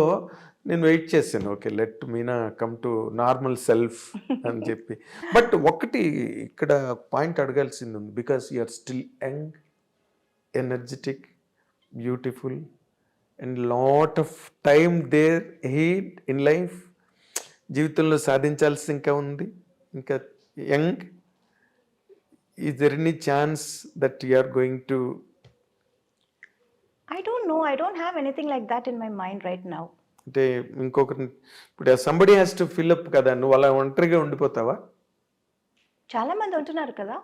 నేను వెయిట్ చేశాను, okay let Meena come to normal self అని చెప్పి. బట్ ఒకటి ఇక్కడ పాయింట్ అడగాల్సింది ఉంది, because you are still young, energetic, beautiful, and lot of time there ahead in life. జీవితంలో సాధించాల్సి ఇంకా ఉంది, ఇంకా young. Is there any chance that you are going to? I don't know, I don't have anything like that in my mind right now. అంటే ఇంకొకరిని ఇప్పుడు somebody has to fill up కదా, నువ్వు అలా ఒంటరిగా ఉండిపోతావా? చాలా మంది ఉంటున్నారు కదా.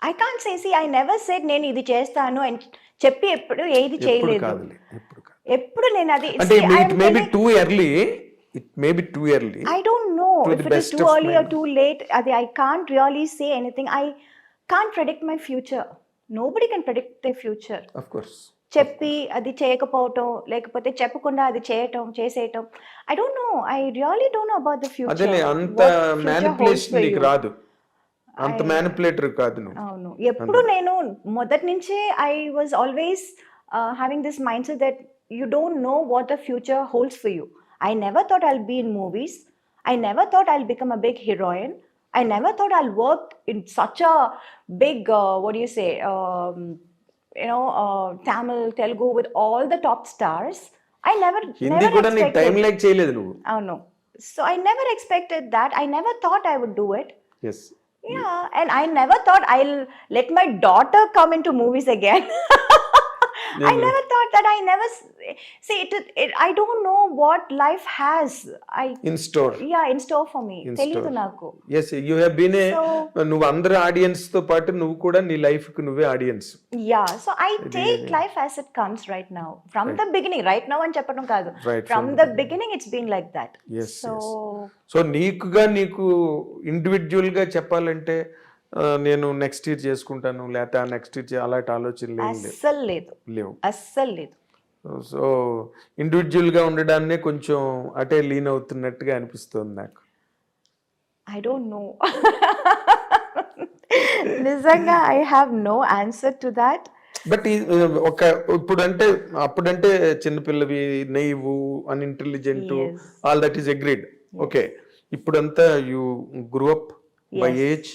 I can't say, see I never said నేను ఇది చేస్తాను అని చెప్పి ఎప్పుడు ఏది ఎప్పుడు చేయలేదు. కాదులే, ఎప్పుడు కాదు. ఎప్పుడు నేను అది అంటే it may be too early, it may be too early. I don't know To if the it is best too of early my or too late. I can't really say anything. I can't predict my future. Nobody can predict their future. Of course. చెప్పి అది చేయకపోవటం, లేకపోతే చెప్పకుండా అది చేసేయటం. I don't know. I really don't know about the future. అదేలే, అంత What future holds manipulation for నీకు you. రాదు, అంత మ్యానిపులేటర్ కాదు నువ్వు. అవును. ఎప్పుడు నేను మొదటి నుంచే I was always having this mindset that you don't know what the future holds for you. I never thought I'll be in movies. I never thought I'll become a big heroine. I never thought I'll work in such a big, what do you say, Tamil, Telugu with all the top stars. I never Hindi కూడా నీకు time expected. Like చేయలేదు నువ్వు. Oh no. So I never expected that. I never thought I would do it. Yes. Yeah, and I never thought I'll let my daughter come into movies again. I never thought that. I never see it. I don't know what life has. In store. In store for me. In తెలీదు store. నాకు. Yes, you have been a, So- నువ్వు అందరు audience తో పాటు నువ్వు కూడా నీ life కు నువ్వే audience. Yeah, so I take life as it comes right now. From the beginning, right now అని చెప్పడం కాదు. Right, From the beginning, it's been like that. Yes, So so నీకు ఇండివిజువల్ గా చెప్పాలంటే నేను నెక్స్ట్ ఇయర్ చేసుకుంటాను, లేకపోతే నెక్స్ట్ ఇయర్ అలాంటి ఆలోచనలు ఏం లేవు. అస్సలు లేదు. సో ఇండివిజువల్ గా ఉండడాన్నే కొంచెం అటే లీన్ అవుతున్నట్టుగా అనిపిస్తుంది నాకు. I don't know. నిజంగా I have no answer to that. But ఒక అప్పుడంటే చిన్నపిల్లవి, naive, unintelligent, Yes. All that is agreed. Okay, ఇప్పుడంతా you grew up by Yes. Age,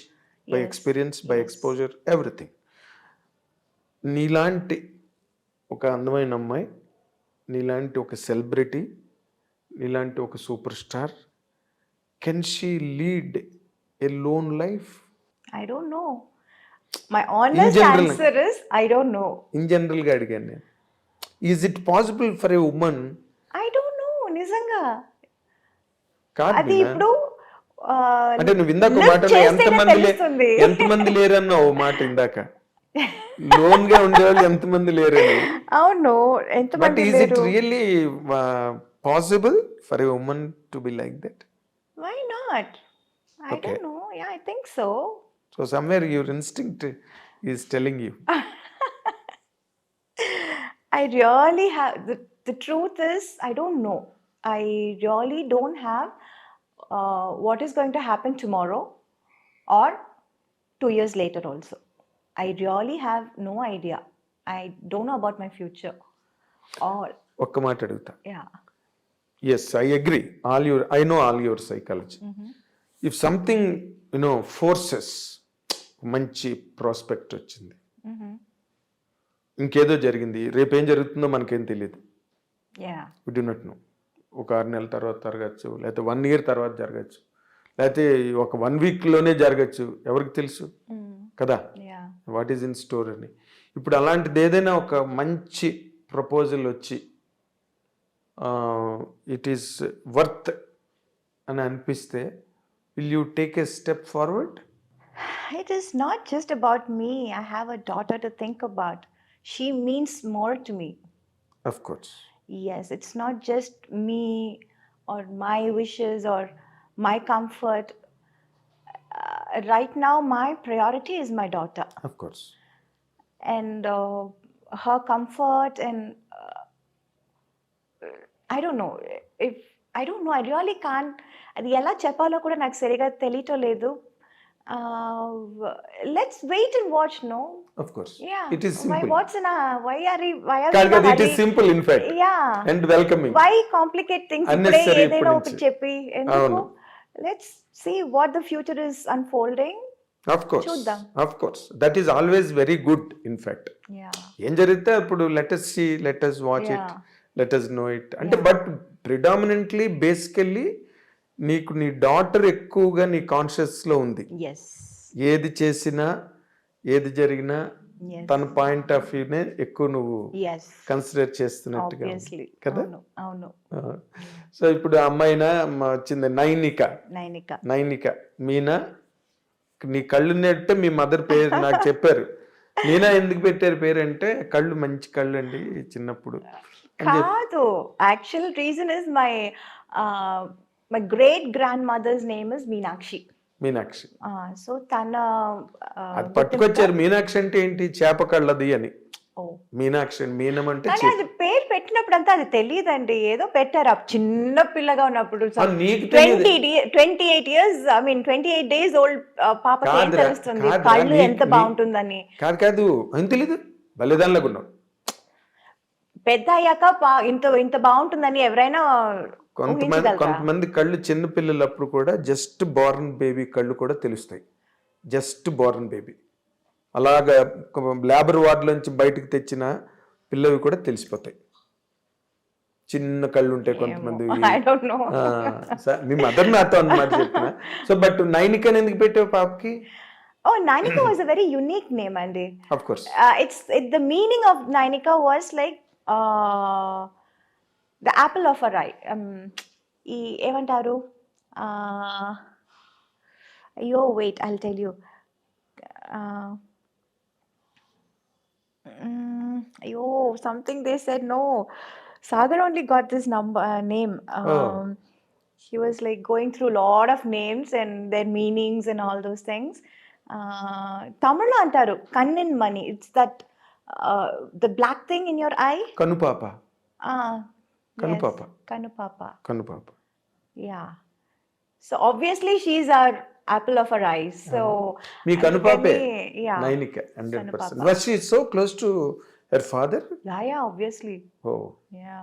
by Yes. Experience, by exposure, everything. నీలాంటి ఒక అందమైన అమ్మాయి, నీలాంటి ఒక సెలబ్రిటీ, నీలాంటి ఒక super star, can she lead a lone life? I don't know. My honest general. answer is I don't know. In జనరల్గా అడిగాను నేను. Is it possible for a women? I don't know. నిజంగా కాదు అది మీనా. ఇప్పుడు అంటే నువ్వు ఇందాక look మాటలో చేస్తేనే తెలుస్తుంది. ఎంతమంది లేరన్నా ఓ మాట ఇందాక, లోన్ గా ఉండేవాళ్ళు ఎంతమంది లేరని. అవును, బట్ ఎంతమంది ఈజ్ ఇట్ లేరు. Really possible for a women to be like that? Why not? I Okay. don't know. Yeah, I think so. So somewhere your instinct is telling you. I really have the truth is I don't know. I really don't have what is going to happen tomorrow or 2 years later also. I really have no idea. I don't know about my future. Or ఒక్క మాట అడుగుతా. yeah. Yes, I agree. I know all your psychology. If something forces, మంచి prospect వచ్చింది, ఇంకేదో జరిగింది, రేపేం జరుగుతుందో మనకేం తెలియదు. Yeah. We do not know. ఒక 6 నెలల తర్వాత జరగచ్చు, లేకపోతే 1 year తర్వాత జరగచ్చు, లేకపోతే ఒక 1 weekలోనే జరగచ్చు, ఎవరికి తెలుసు కదా. Yeah. What is in store అని. ఇప్పుడు అలాంటిది ఏదైనా ఒక మంచి ప్రపోజల్ వచ్చి ఇట్ ఈస్ వర్త్ అని అనిపిస్తే will you take a step forward? It is not just about me. I have a daughter to think about. She means more to me. Of course. Yes, it's not just me or my wishes or my comfort. Right now, my priority is my daughter Of course. and her comfort. And I don't know. I don't know. I really can't. అది ఎలా చెప్పాలో కూడా నాకు సరిగా తెలియటం లేదు. Let's wait and watch. No. Of course. Yeah. It is simple. Why are we Kaga, in a it is hurry? simple in fact. Yeah. And welcoming. Why complicate things? Unnecessary ఏదైనా ఇప్పుడు ఒకటి నుంచి. చెప్పి ఎందుకు? అవును. Let's see what the future is unfolding. Of course. చూద్దాం. Of course. That is always very good in fact. Yeah. ఏం జరిగితే ఇప్పుడు let us see, let us watch it, Yeah. let us know it. అంటే but predominantly basically నీకు నీ daughter ఎక్కువగా నీ కాన్షియస్లో ఉంది. Yes. ఏది చేసినా ఏది జరిగినా Yes. తన పాయింట్ ఆఫ్ వ్యూనే ఎక్కువ నువ్వు Yes. కన్సిడర్ చేస్తున్నట్టుగా ఉంది. Obviously. కదా? అవును. సో ఇప్పుడు ఆ అమ్మాయినా వచ్చింది నైనిక మీనా, నీ కళ్ళు నెట్టే మీ మదర్ పేరు నాకు చెప్పారు. మీనా ఎందుకు పెట్టారు పేరు అంటే కళ్ళు మంచి కళ్ళు అండి చిన్నప్పుడు. కాదు, actual reason is my great grand mother's name is Meenakshi. So తన అది పట్టుకొచ్చారు. మీనాక్షి అంటే ఏంటి? చేప కళ్ళది అని. మీనాక్షి మీనం అంటే కానీ అది పేరు పెట్టినప్పుడు అంతా అది తెలియదండి, ఏదో పెట్టారు చిన్న పిల్లగా ఉన్నప్పుడు. 28 years, I mean 28 days old పాపకి ఏం తెలుస్తుంది కళ్ళు ఎంత బాగుంటుందని? కాదు ఏం తెలీదు, బలిదానిలాగా ఉన్నావు. పెద్ద అయ్యాక ఇంత బాగుంటుందని ఎవరైనా కొంతమంది కళ్ళు చిన్న పిల్లలప్పుడు కూడా జస్ట్ బోర్న్ బేబీ కళ్ళు కూడా తెలుస్తాయి. జస్ట్ బోర్న్ బేబీ అలాగా లేబర్ వార్డులోంచి బయటకు తెచ్చిన పిల్లవి కూడా తెలిసిపోతాయి. చిన్న కళ్ళు ఉంటాయి కొంతమంది. మీ మదర్ నాతో అన్నమాట చెప్పిన. సో బట్ నైనిక ఎందుకు పెట్టావు పాపకి? Oh, Nainika was a very unique name, Andy. Of course. The meaning of Nainika was like the apple of her eye. ఏమంటారు? అయ్యో wait, I'll tell you. అయ్యో something they said. No, Sagar only got this name. He was like going through a lot of names and their meanings and all those things. Tamil antaru kannin mani. It's that the black thing in your eye. Kanupapa. Kanupapa. Yes, Kanupapa. Yeah. So obviously she's our apple of her eyes. So me Kanupape. Yeah. Nainika 100%. Was she so close to her father? Yeah, obviously. Oh. Yeah.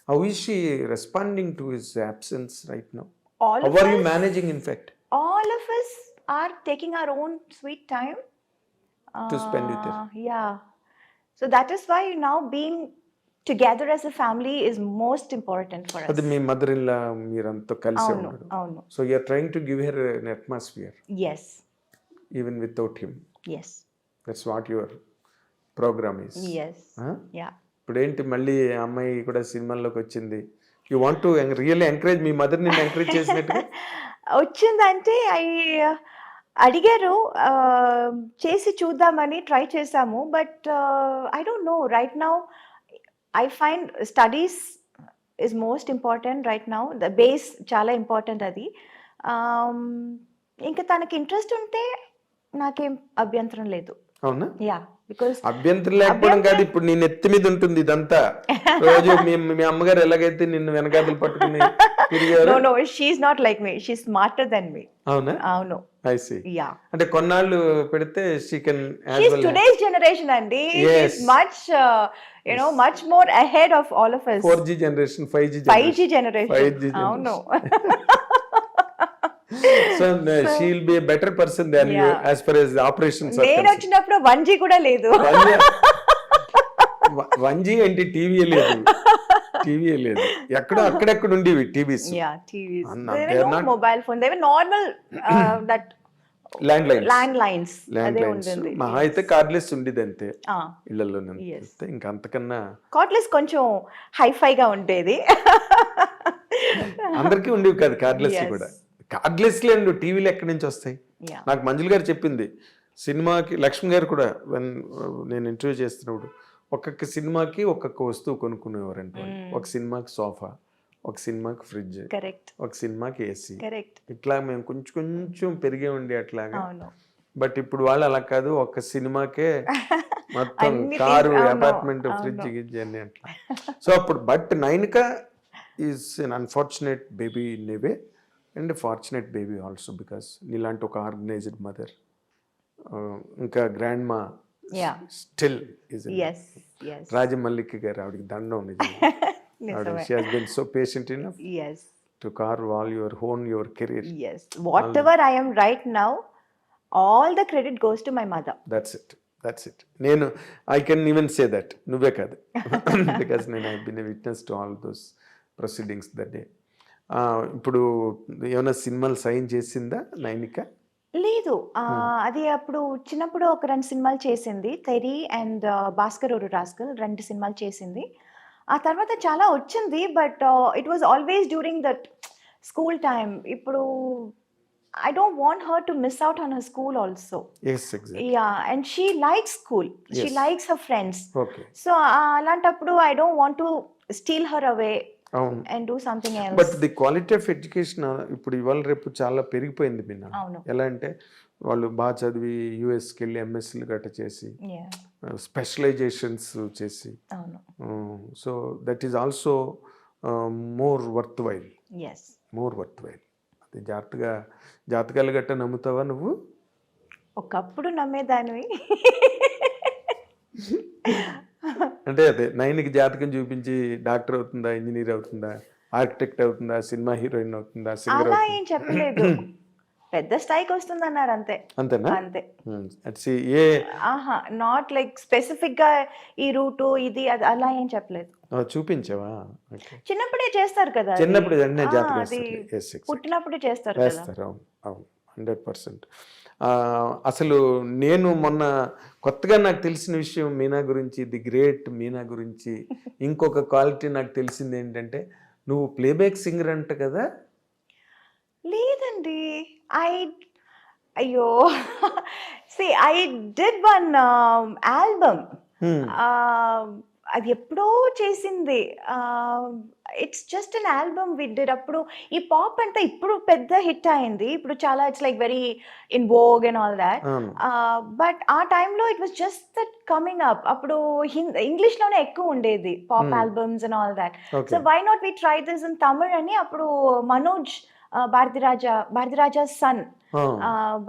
How is she responding to his absence right now? How are you managing in fact? All of us are taking our own sweet time to spend with her. Yeah. So that is why now being together as a family is most important for us. Adi me mother-in-law meeranto kalise unnaru. Avunu. So you are trying to give her an atmosphere. Yes. Even without him. Yes. That's what your program is. Yes. Huh? Yeah. ఇప్పుడు ఏంటి మళ్ళీ అమ్మాయి కూడా సినిమాల్లోకి వచ్చింది. You want to really encourage me mother నిన్ను encourage చేసినట్టుగా వచ్చిందంటే అడిగారు, చేసి చూద్దామని ట్రై చేసాము. But I don't no, right now I find studies is most important right now. The base చాలా ఇంపార్టెంట్ అది. ఇంకా తనకి ఇంట్రెస్ట్ ఉంటే నాకేం అభ్యంతరం లేదు. అవునా? యా, బికాజ్ అభ్యంతరం లేకపోవడం కాదు, ఇప్పుడు నీ నెత్తి మీద ఉంటుంది ఇదంతా. రోజు మీ అమ్మగారు ఎలాగైతే నిన్ను వెనకాతలు పట్టుకుని తిరిగారు. No, she is not like me, she is smarter than me. అవునా? అవును. I see. Yeah. అంటే కొన్నాళ్ళు పెడితే she can as She's well. Today's generation, Andy. Yes. She's much, much more ahead of all of us. 4G generation, 5G generation. 5G generation. Oh no. So she will be a better person than you as far as the operations are నేను concerned. వచ్చినప్పుడు 1G కూడా లేదు. 1G అంటే TV లేదు. అక్కడెక్కడ ఉండేవి TVs. Yeah, TVs. There were no mobile phone. They were normal that land lines land lines land అదే lines ఉంటుంది. మహా అయితే కార్డ్లెస్ ఉండేది అంతే ఇళ్లలోనే. ఇంకా అంతకన్నా కార్డ్లెస్ కొంచెం హైఫైగా ఉండేది. అందరికీ ఉండేవి కాదు కార్డ్లెస్ కూడా. కార్డ్లెస్ లేండి టీవీలు ఎక్కడి నుంచి వస్తాయి? Yeah. నాకు మంజుల గారు చెప్పింది, సినిమాకి లక్ష్మి గారు కూడా నేను ఇంటర్వ్యూ చేస్తున్నప్పుడు ఒక్కొక్క సినిమాకి ఒక్కొక్క వస్తువు కొనుక్కునేవారంట. ఒక సినిమాకి సోఫా, ఒక సినిమాకి ఫ్రిడ్జ్, కరెక్ట్, ఒక సినిమాకి ఏసీ, కరెక్ట్. ఇట్లా మేము కొంచెం కొంచెం పెరిగే ఉండి అట్లాగా. అవును. బట్ ఇప్పుడు వాళ్ళు అలా కాదు, ఒక సినిమాకే మొత్తం కారు, అపార్ట్మెంట్, ఫ్రిడ్జ్ గిడ్జ్ అన్ని అట్లా. సో అప్పుడు but Nainika is an unfortunate baby in a way and fortunate baby also because నీలాంటి ఒక ఆర్గనైజ్డ్ మదర్, ఇంకా గ్రాండ్ మా స్టిల్ ఈజ్ రాజమల్లిక గారు, ఆవిడకి దండం నిజంగా. She has been so patient enough to carve all your own your career. Yes, whatever I am right now, all the credit goes to my mother. That's it. నేను I can even say that నువ్వే కాదు because నేను I've been a witness to all those proceedings that day. ఇప్పుడు ఏమైనా సినిమాలు sign చేసిందా నైనిక? లేదు, అది అప్పుడు చిన్నప్పుడు ఒక 2 సినిమాలు చేసింది, తెరి అండ్ భాస్కర్ ఓరు రాస్కల్, 2 సినిమాలు చేసింది. ఆ తర్వాత చాలా వచ్చింది, but it was always during that school time. ఇప్పుడు I don't want her to miss out on her school also. Yes, exactly. Yeah, and she likes school. She likes her friends. Okay. So alantappudu I don't want to steal her away and do something else. But the quality of education ఇప్పుడు ఇవాళ రేపు చాలా పెరిగిపోయింది మిన్న. ఎలా అంటే వాళ్ళు బాగా చదివి యుఎస్కి వెళ్ళి ఎంఎస్సీలు గట్ట చేసి స్పెషలైజేషన్స్ చేసి, so that is also more worth while. More worth while. అది జాతకాలు గట్ట నమ్ముతావా నువ్వు? ఒకప్పుడు నమ్మేదానివి. అంటే అదే నైన్కి జాతకం చూపించి డాక్టర్ అవుతుందా, ఇంజనీర్ అవుతుందా, ఆర్కిటెక్ట్ అవుతుందా, సినిమా హీరోయిన్ అవుతుందా, సింగర్ అలా ఏం చెప్పలేదు. పెద్ద స్థాయికి వస్తుంది అన్నారు అంతే. అంతేనా? అంతే. నాట్ లైక్ స్పెసిఫిక్ గా ఈ రూటు ఇది అది అలా ఏం చెప్పలేదు. చూపించావా? చిన్నప్పుడే చేస్తారు కదా, చిన్నప్పుడు పుట్టినప్పుడే చేస్తారు కదా. అవును, 100%. అసలు నేను మొన్న కొత్తగా నాకు తెలిసిన విషయం మీనా గురించి, ది గ్రేట్ మీనా గురించి ఇంకొక క్వాలిటీ నాకు తెలిసింది ఏంటంటే, నువ్వు ప్లేబ్యాక్ సింగర్ అంట కదా? లేదండి, అయ్యో ఐ డిడ్ వన్ ఆల్బమ్. అది ఎప్పుడో చేసింది. It's just an album we did. అప్పుడు ఈ పాప్ అంతా ఇప్పుడు పెద్ద హిట్ అయింది, ఇప్పుడు చాలా it's like very in vogue and all that. But ఆ టైంలో it was just that coming up. అప్పుడు ఇంగ్లీష్ లోనే ఎక్కువ ఉండేది pop albums and all that. So why not we try this in Tamil అని అప్పుడు మనోజ్ భారతిరాజా సన్,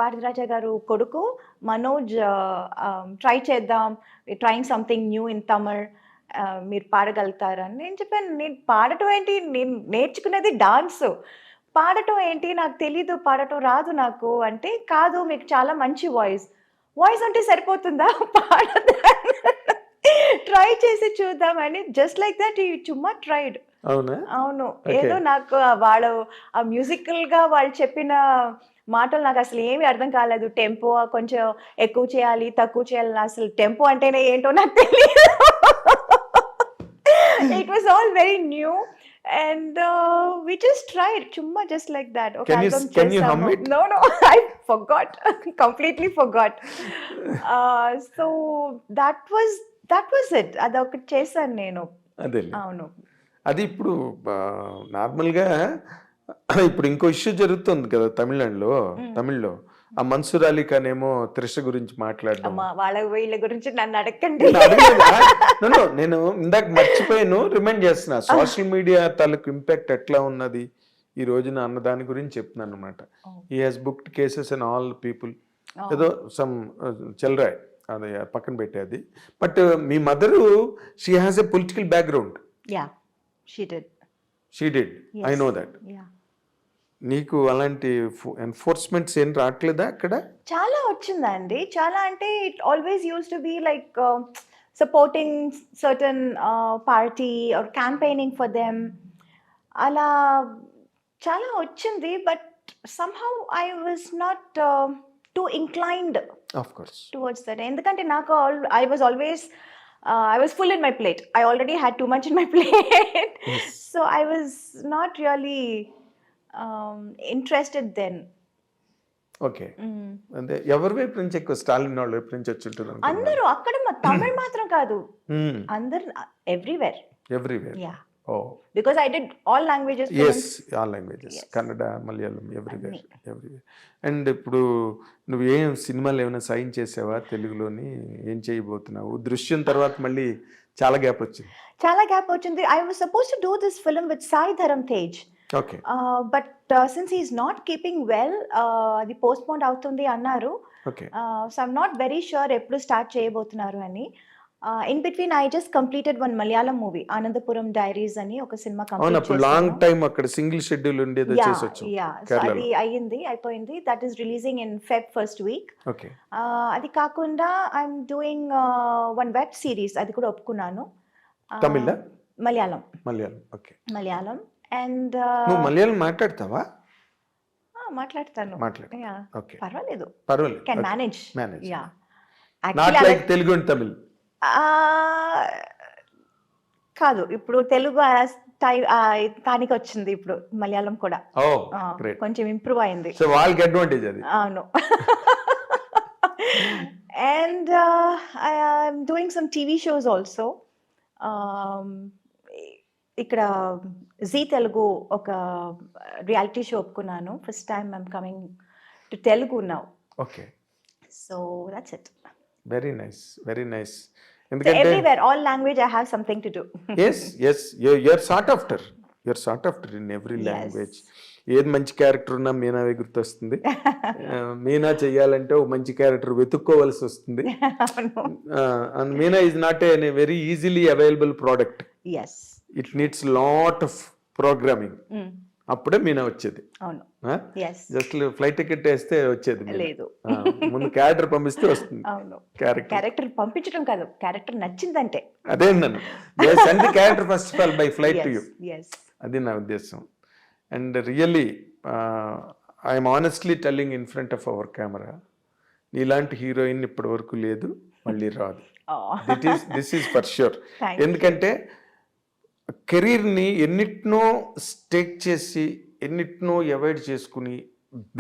భారతిరాజా గారు కొడుకు మనోజ్, ట్రై చేద్దాం, trying something new in Tamil, మీరు పాడగలుగుతారని. నేను చెప్పాను, నేను పాడటం ఏంటి, నేను నేర్చుకునేది డాన్స్, పాడటం ఏంటి నాకు తెలీదు, పాడటం రాదు నాకు అంటే, కాదు మీకు చాలా మంచి వాయిస్ అంటే సరిపోతుందా, పాడదా, ట్రై చేసి చూద్దామని. జస్ట్ లైక్ దట్ చుమ్మా ట్రైడ్. అవును, ఏదో నాకు వాళ్ళు ఆ మ్యూజికల్ గా వాళ్ళు చెప్పిన మాటలు నాకు అసలు ఏమీ అర్థం కాలేదు. టెంపో కొంచెం ఎక్కువ చేయాలి, తక్కువ చేయాలి, అసలు టెంపో అంటేనే ఏంటో నాకు తెలియదు. It was all very new and we just tried chumma just like that. Okay, can you hum it? No, I forgot. Completely forgot. So that was it. Adokati chesanu nenu. Adele. Avunu. అది ఇప్పుడు నార్మల్గా ఇప్పుడు ఇంకో issue జరుగుతుంది కదా తమిళ్లో. ఆ మన్సూర్ అలీ ఖాన్ ఏమో త్రిష గురించి మాట్లాడడం. వాళ్ళ వీళ్ళ గురించి నన్ను అడగండి. నేను ఇందాక మర్చిపోయాను, రిమైండ్ చేస్తున్నా. సోషల్ మీడియా తాలూకు ఇంపాక్ట్ ఎట్లా ఉన్నది ఈ రోజున అన్న దాని గురించి చెప్తున్నాను అనమాట. He has booked cases and all people, ఏదో సమ్ చెల్రాయ్, అది పక్కన పెట్టేది. But me mother, she has a political background. She did. Yes. I know that. Yeah. నీకు అలాంటి ఎన్ఫోర్స్మెంట్స్ ఏం రావట్లేదా అక్కడ? చాలా వచ్చిందండి, చాలా అంటే it always use to be like supporting certain party or campaigning for them, అలా చాలా వచ్చింది. But somehow I was not too inclined of course. towards that. ఎందుకంటే నాకు I was always I was full in my plate. I already had too much in my plate. Yes. So I was not really interested then. Okay. అంటే ఎవరి వైపు నుంచి ఎక్కువ స్టాలిన్ వాళ్ళ వైపు నుంచి వచ్చి ఉంటుంది అందరూ అక్కడ తమిళ్ మాత్రం కాదు, అందరు everywhere. Everywhere. Yeah, oh because I did all languages. Yes, all languages, Kannada, Malayalam, everywhere, everywhere. And ఇప్పుడు నువ్వు ఏం సినిమాలు ఏమైనా సైన్ చేసావా తెలుగులోని? ఏం చేయబోతున్నావు? దృశ్యం తర్వాత మళ్ళీ చాలా గ్యాప్ వచ్చింది. చాలా గ్యాప్ వచ్చింది. I was supposed to do this film with Sai Dharam Tej. Okay. But since he is not keeping well, అది పోస్ట్పోన్ అవుతుంది అన్నారు. Okay. So I'm not very sure ఎప్పుడు స్టార్ట్ చేయబోతున్నారు అని. In between I just completed one Malayalam movie, Anandapuram Diaries అని ఒక cinema అవును, complete అప్పుడు లాంగ్ టైం అక్కడ సింగిల్ షెడ్యూల్ ఉండేది చేసి వచ్చాం సో అది అయిపోయింది. That is releasing in Feb first week. Okay. అది కాకుండా I'm doing one web series, అది కూడా ఒప్పుకున్నాను. తమిళ? మలయాళం. మలయాళం. ఓకే. మలయాళం. అండ్ నువ్వు మలయాళం మాట్లాడతావా? మాట్లాడతాను. ఓకే, పర్వాలేదు. పర్వాలేదు. Can manage. Yeah, not like Telugu and Tamil కాదు, ఇప్పుడు తెలుగు తానికి వచ్చింది, ఇప్పుడు మలయాళం కూడా కొంచెం ఇంప్రూవ్ అయింది. సో వాళ్ళకి అడ్వాంటేజ్ అది. అవును. And I'm doing some TV shows also. ఇక్కడ జీ తెలుగు ఒక రియాలిటీ షో ఒప్పుకున్నాను. First time I'm coming to Telugu now. Okay. So that's it. Very nice, very nice. So everywhere, all language, I have something to do. yes, you're sought after in every language. ఏది మంచి character ఉన్నా మీనావే గుర్తొస్తుంది. మీనా చెయ్యాలంటే ఒక మంచి character వెతుక్కోవలసి వస్తుంది. And Meena is not a very easily available product. Yes. It needs lot of programming. అప్పుడే మీనా వచ్చేది. అవును. జస్ట్ ఫ్లైట్ టికెట్ వేస్తే వచ్చేది లేదు, ముందు క్యారెక్టర్ పంపిస్తే వస్తుంది. అవును. క్యారెక్టర్ పంపించడం కాదు, క్యారెక్టర్ నచ్చిందంటే. అదే నన్ను send the character first of all by flight to you. అది నా ఉద్దేశం. And really I'm honestly telling in front of our camera, నీలాంటి హీరోయిన్ ఇప్పటి వరకు లేదు, మళ్ళీ రాదు. This is for sure. ఎందుకంటే కెరీర్ని ఎన్నిటినో స్టేక్ చేసి ఎన్నిటినో అవాయిడ్ చేసుకుని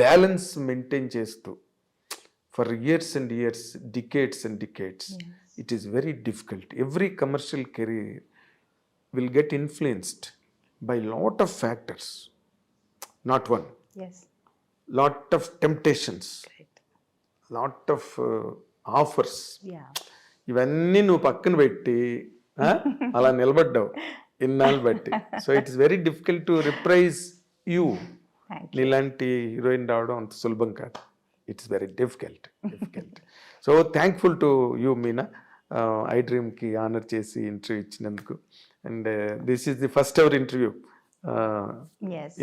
బ్యాలెన్స్ మెయింటైన్ చేస్తూ for years and years, decades and decades, it is very difficult. Every commercial career will get influenced by lot of factors, not one. Lot of temptations, lot of offers. ఇవన్నీ నువ్వు పక్కన పెట్టి అలా నిలబడ్డావు ఇన్నాళ్ళు బట్టి. So it is very difficult to replace you. నీలాంటి heroine రావడం అంత సులభం కాదు. It's very difficult. So thankful to you Meena, I డ్రీమ్కి ఆనర్ చేసి ఇంటర్వ్యూ ఇచ్చినందుకు. And this is the first ever interview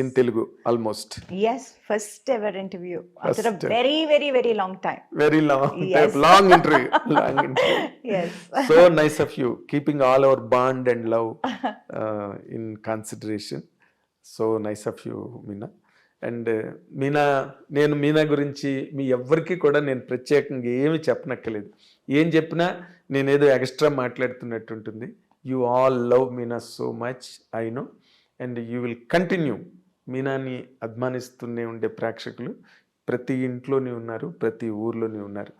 in Telugu almost. Yes, first ever interview after a very long time. Very long time, long interview. Yes. So nice of you, keeping all our bond and love in consideration. So nice of you, Meena. And నేను మీనా గురించి మీ ఎవ్వరికి కూడా నేను ప్రత్యేకంగా ఏమి చెప్పనక్కర్లేదు. ఏం చెప్పినా నేనేదో ఎక్స్ట్రా మాట్లాడుతున్నట్టు ఉంటుంది. You all love Meena so much, I know. And you will continue. మీనాని అభిమానిస్తూనే ఉండే ప్రేక్షకులు ప్రతి ఇంట్లోనే ఉన్నారు, ప్రతి ఊర్లోనే ఉన్నారు.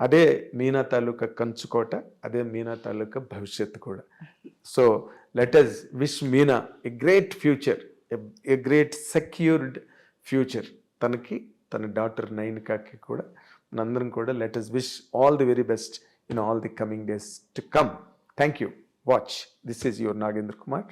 అదే మీనా తాలూకా కంచుకోట, అదే మీనా తాలూకా భవిష్యత్తు కూడా. So let us wish Meena a great future, a great secured future. తనకి, తన డాటర్ నైనికాకి కూడా మనందరం కూడా let us wish all the very best in all the coming days to come. Thank you. Watch. This is your Nagendra Kumar.